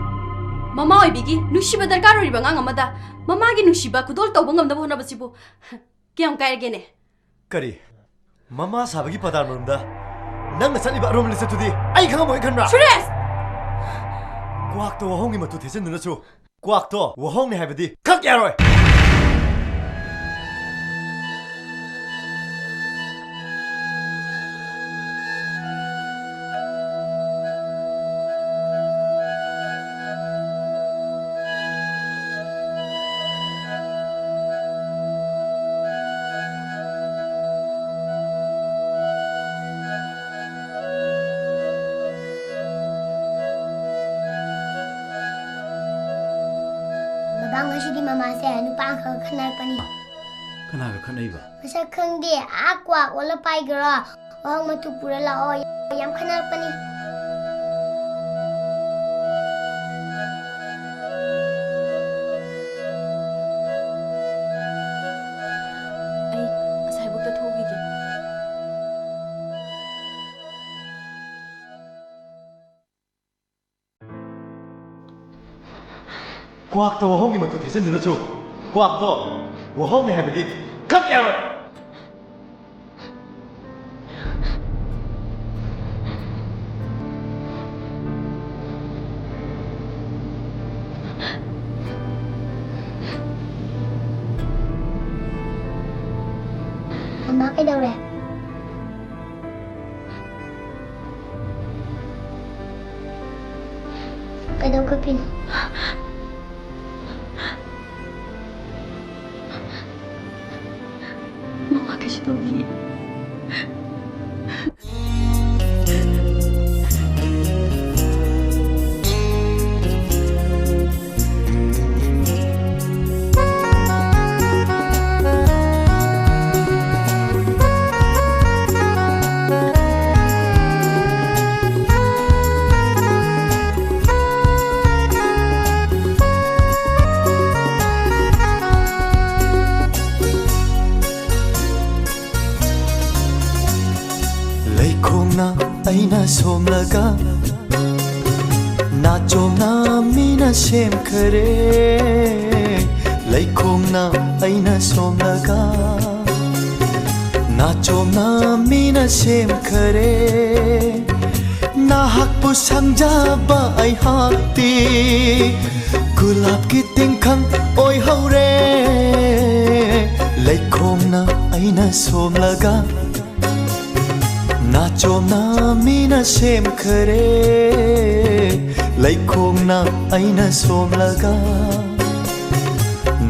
ꯃꯃꯥ ꯑꯣꯏꯕꯤꯒꯤ ꯅꯨꯡꯁꯤꯕ ꯗꯔꯀꯥꯔ ꯑꯣꯏꯔꯤꯕ ꯑꯉꯥꯡ ꯑꯃꯗ ꯃꯃꯥꯒꯤ ꯅꯨꯡꯁꯤꯕ ꯈꯨꯗꯣꯜ ꯇꯧꯕ ꯉꯝꯅꯕ ꯍꯣꯠꯅꯕꯁꯤꯕꯨ ꯀꯌꯥꯝ ꯀꯥꯏꯔꯒꯦꯅꯦ ꯀꯔꯤ ꯃꯃꯥ ꯁꯥꯕꯒꯤ ꯄꯗꯥꯔ ꯃꯔꯝꯗ ꯅꯪꯅ ꯆꯠꯂꯤꯕ ꯑꯔꯣꯝ ꯂꯤꯆꯠꯇꯨꯗꯤ ꯑꯩ ꯈꯪꯉꯝꯃꯣꯏ ꯈꯟꯕ꯭ꯔꯥ ꯁꯨꯔꯦꯁ ꯀ꯭ꯋꯥꯛꯇꯣ ꯋꯥꯍꯣꯡꯒꯤ ꯃꯇꯨ ꯊꯦꯠꯆꯤꯟꯗꯨꯅꯁꯨ ꯀ꯭ꯋꯥꯛꯇꯣ ꯋꯥꯍꯣꯡꯅꯤ ꯍꯥꯏꯕꯗꯤ ꯈꯛ ꯌꯥꯔꯣꯏ ngasi디 mama saya nupa angka kenal pani. Kenapa kenapa? Masa kengge aqua wala pai gara orang matu pura la o yang kenal pani. Ai asai bukta thogi ge. Kwakta ꯋꯥꯍꯣꯡꯒꯤ ꯃꯇꯨ ꯊꯦꯠꯆꯤꯟꯗꯨꯅꯁꯨ ꯀ꯭ꯋꯥꯛꯇꯣ ꯋꯥꯍꯣꯡꯅꯤ ꯍꯥꯏꯕꯗꯤ ꯈꯛ ꯌꯥꯔꯣꯏ Mama cái đâu rồi? Cái đâu có pin? Mama kasi Togi. aina somlaga na chomna mina shem khare laikhomna aina somlaga na chomna mina shem khare na hakpu sangjaba ai hakti gulab ki tingkhang oi haure laikhomna aina somlaga na chomna mina shem khare laikhomna aina somlaga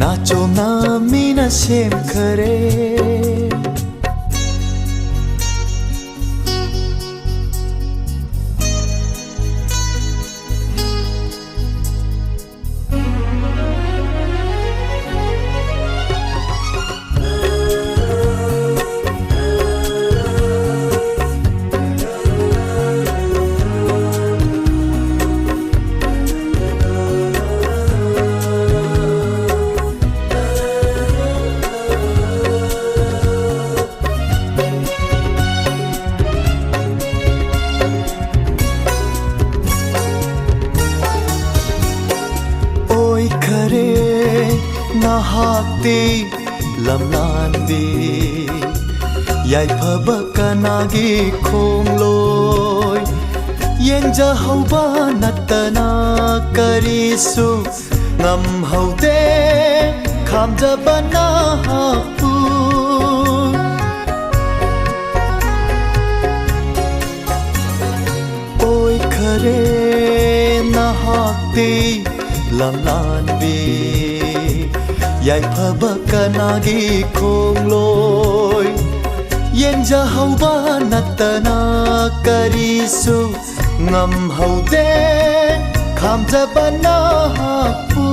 na chomna mina shem khare lamlandi yai phaba kanagi khongloi yenja hauba natana karisu ngam haude khamja bana pu oi khare na hakti lamlandi yai phaba kanagi khongloi yenja hauba natana karisu ngam haude khamja bana pu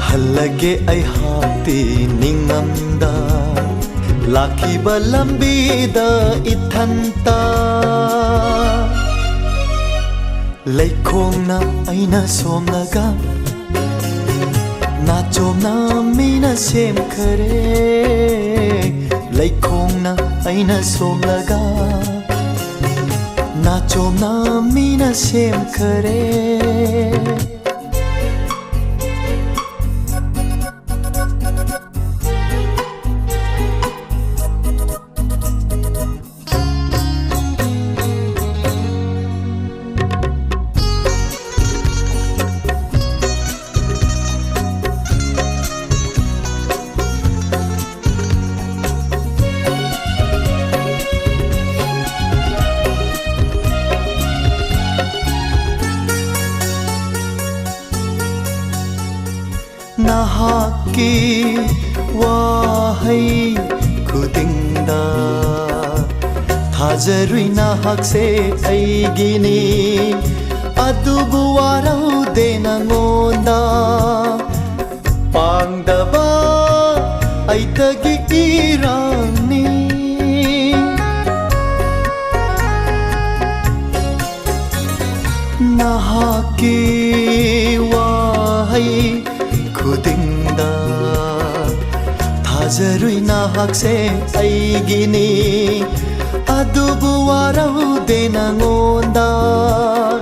halage ai hati ningamda lakhiba lambi da ithanta laikhomna aina somlaga na chomna mina shem khare laikhomna aina somlaga 나좀나 미나 셈크레 나하기 와하이 구딩다 타자루이 나학세 아이기니 아두부 와라우데 나온다 빵다바 아이타기 이랑니 나하기 와하이 구딩다 타자루이 나학세 아이기니 아두부 와라우데 나온다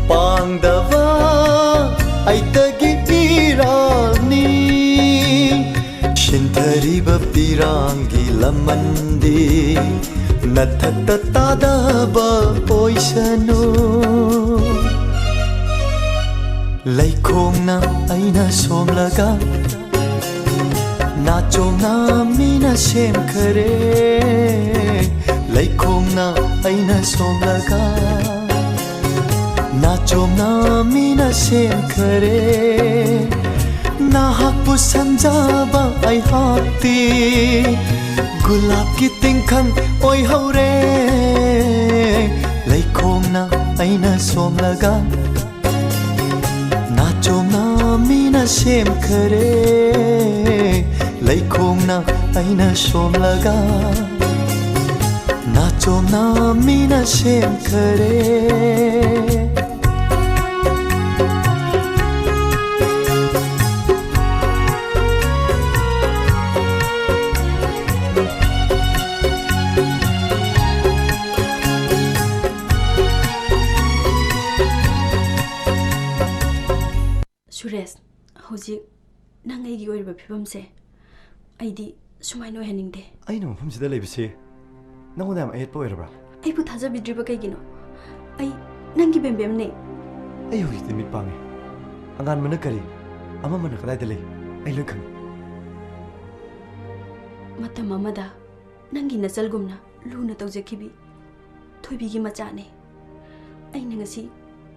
빵다바 아이타기 이랑니 신타리바 비랑기 람만디 나타타 따다바 오이샤노 Laikongna aina somlaga Nachomna mina shem khare Laikongna aina somlaga Nachomna mina shem khare Nahakpu sanjaba ai hakti Gulab ki tingkhan oi haure Laikongna aina somlaga Nachomna mina shem khare Laikongna aina somlaga Nachomna mina shem khare Suresh, hojik nang aigi oiriba phibamse aidi sumai no heningde aina mafamsida leibase nangonda yam ayet poirabra aibu thajabidriba kaigino ai nangi bembem ne ai hojik mit pange angan mana kari ama mana kadai dele ai lokang matam amada nangi nasalgumna luna tawjakhibi thoibi gi machane aina ngasi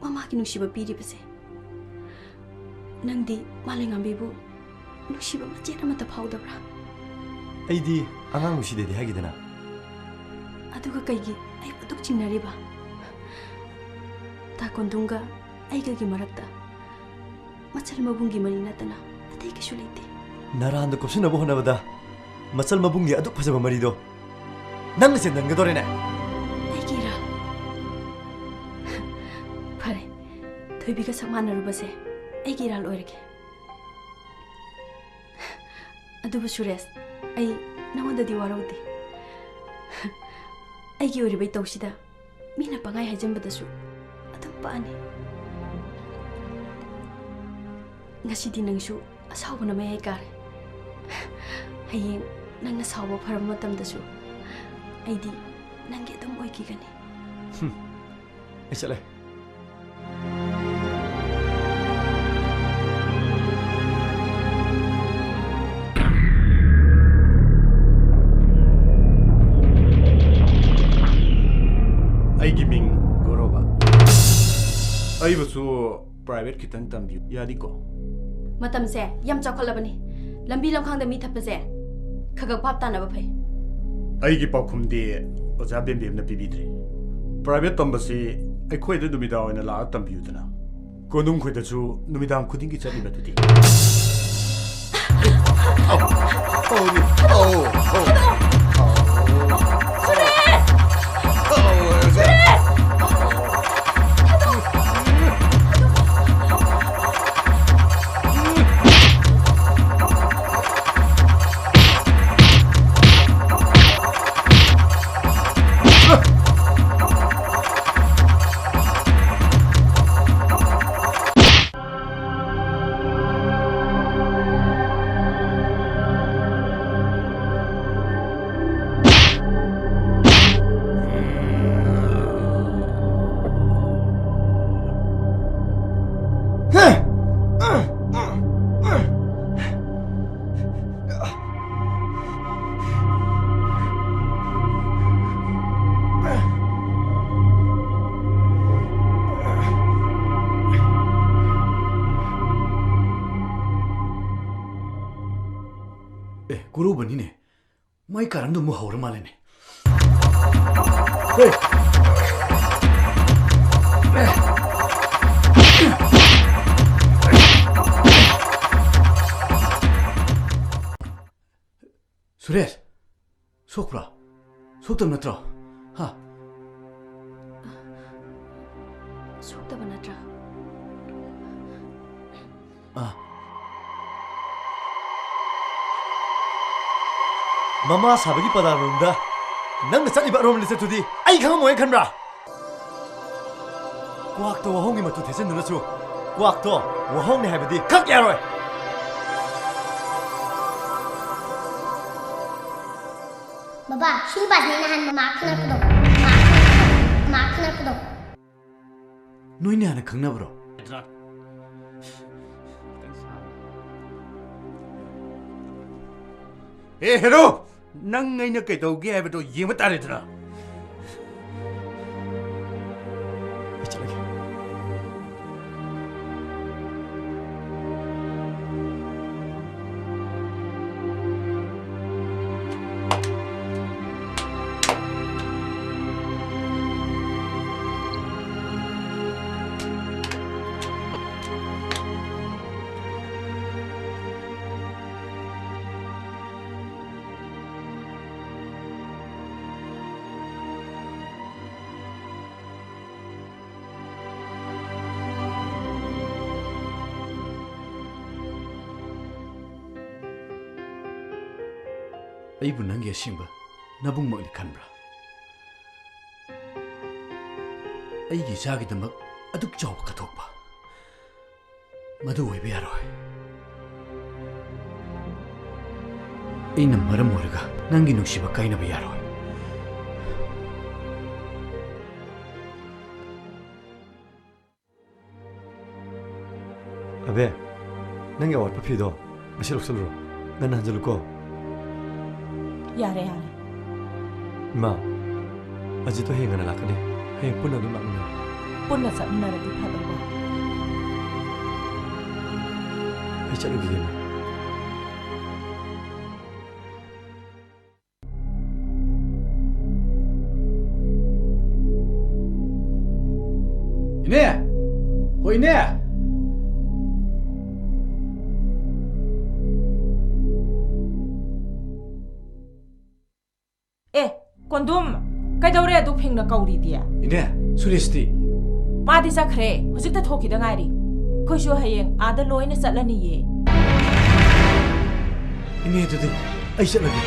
mama ki nungsiba piribase Nangdi malengambibu nusiba macet amata phawdabra aidi angang nusidedi hagidana aduga kaigi ai patuk chingnariba ta kondunga aiga gi marakta machal mabungi mari natana atai ke shulite naranda kopsina bo honabada machal mabungi aduk phajaba marido nang se nangadorene aigira phare thoibiga samanarubase aigi ral oirge adubu Suresh ai namonda di waraude aigi oribai tawsida mina pangai hajambadasu adum paani ngasidi nangsu asawbana mai kare hayeng nangna sawba pharam matamdasu aidi nange adum oikigani chale Aigiming Goroba. Aibasu private kitang tambi yadiko. Matamse yam chakholabani. Lambi lamkhang da mi thapase. Khagak pap ta na ba phai. Aigi pakhumdi oja bembem na pibidre. Private tambasi aikhoi da numida oina la tambi udana. Konung khoi da chu numidang khuding ki chali batudi. 구루버니네. 마이 가람도 뭐 하오르 말레네. 헤이. 수레스. 속구라. 속담 났더라. 하. 속다바 나트라. 아. Mama sabagi pada runda. Nang na sali ba rom lise tudi. Ai khang moy khan bra. Kwak to wahong ma tu thesen na chu. Kwak to wahong ne habadi khak ya roi. Baba, sini pas ni nahan mama kena pedok. Mama kena pedok. Noi ne ana khangna bro. Hey, hello! Nang ngay na kay tawag ay bato yung matari ito na. Aibu nangi asimba nabung magni khanbra. Aigi jagi damak aduk jaw kathokpa. Madu oibe yaroi. Ina maram oraga nangi nuksiba kainaba yaroi. Abe, nangi awat papido. Asilok salro. Ngan hanjaluko. Yare yare. Ma, aji to henga na lakane. Heng punna dum lakne. Punna sa nara di phadwa. Ai chalu gi. Ine! Hoi ine! Kondum, kay daw rin aduk ping na kauri diya. Ine, Suristi. Madi sa kre, husik ta thoki da ngari. Kusyo hayeng ada loy na salani ye. Ine tuti, ay salani.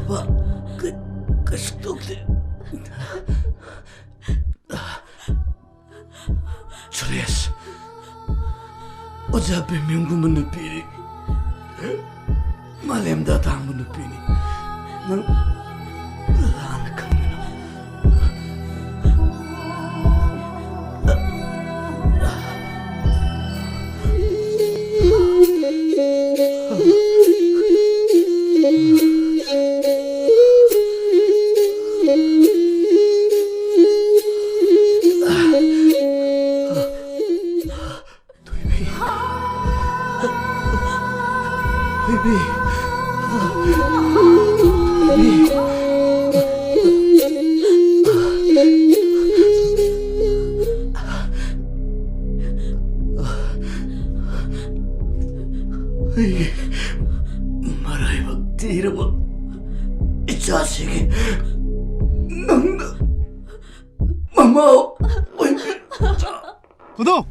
봐. 끝도 없대. 주리아스, 어차피 명구만 누피니, 말렘다 당분 누피니, 난 안 강민아. 말아이박 뒤로봐 이 자식이 넌 마마 구독! 구독!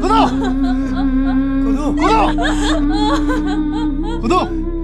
구독! 구독! 구독!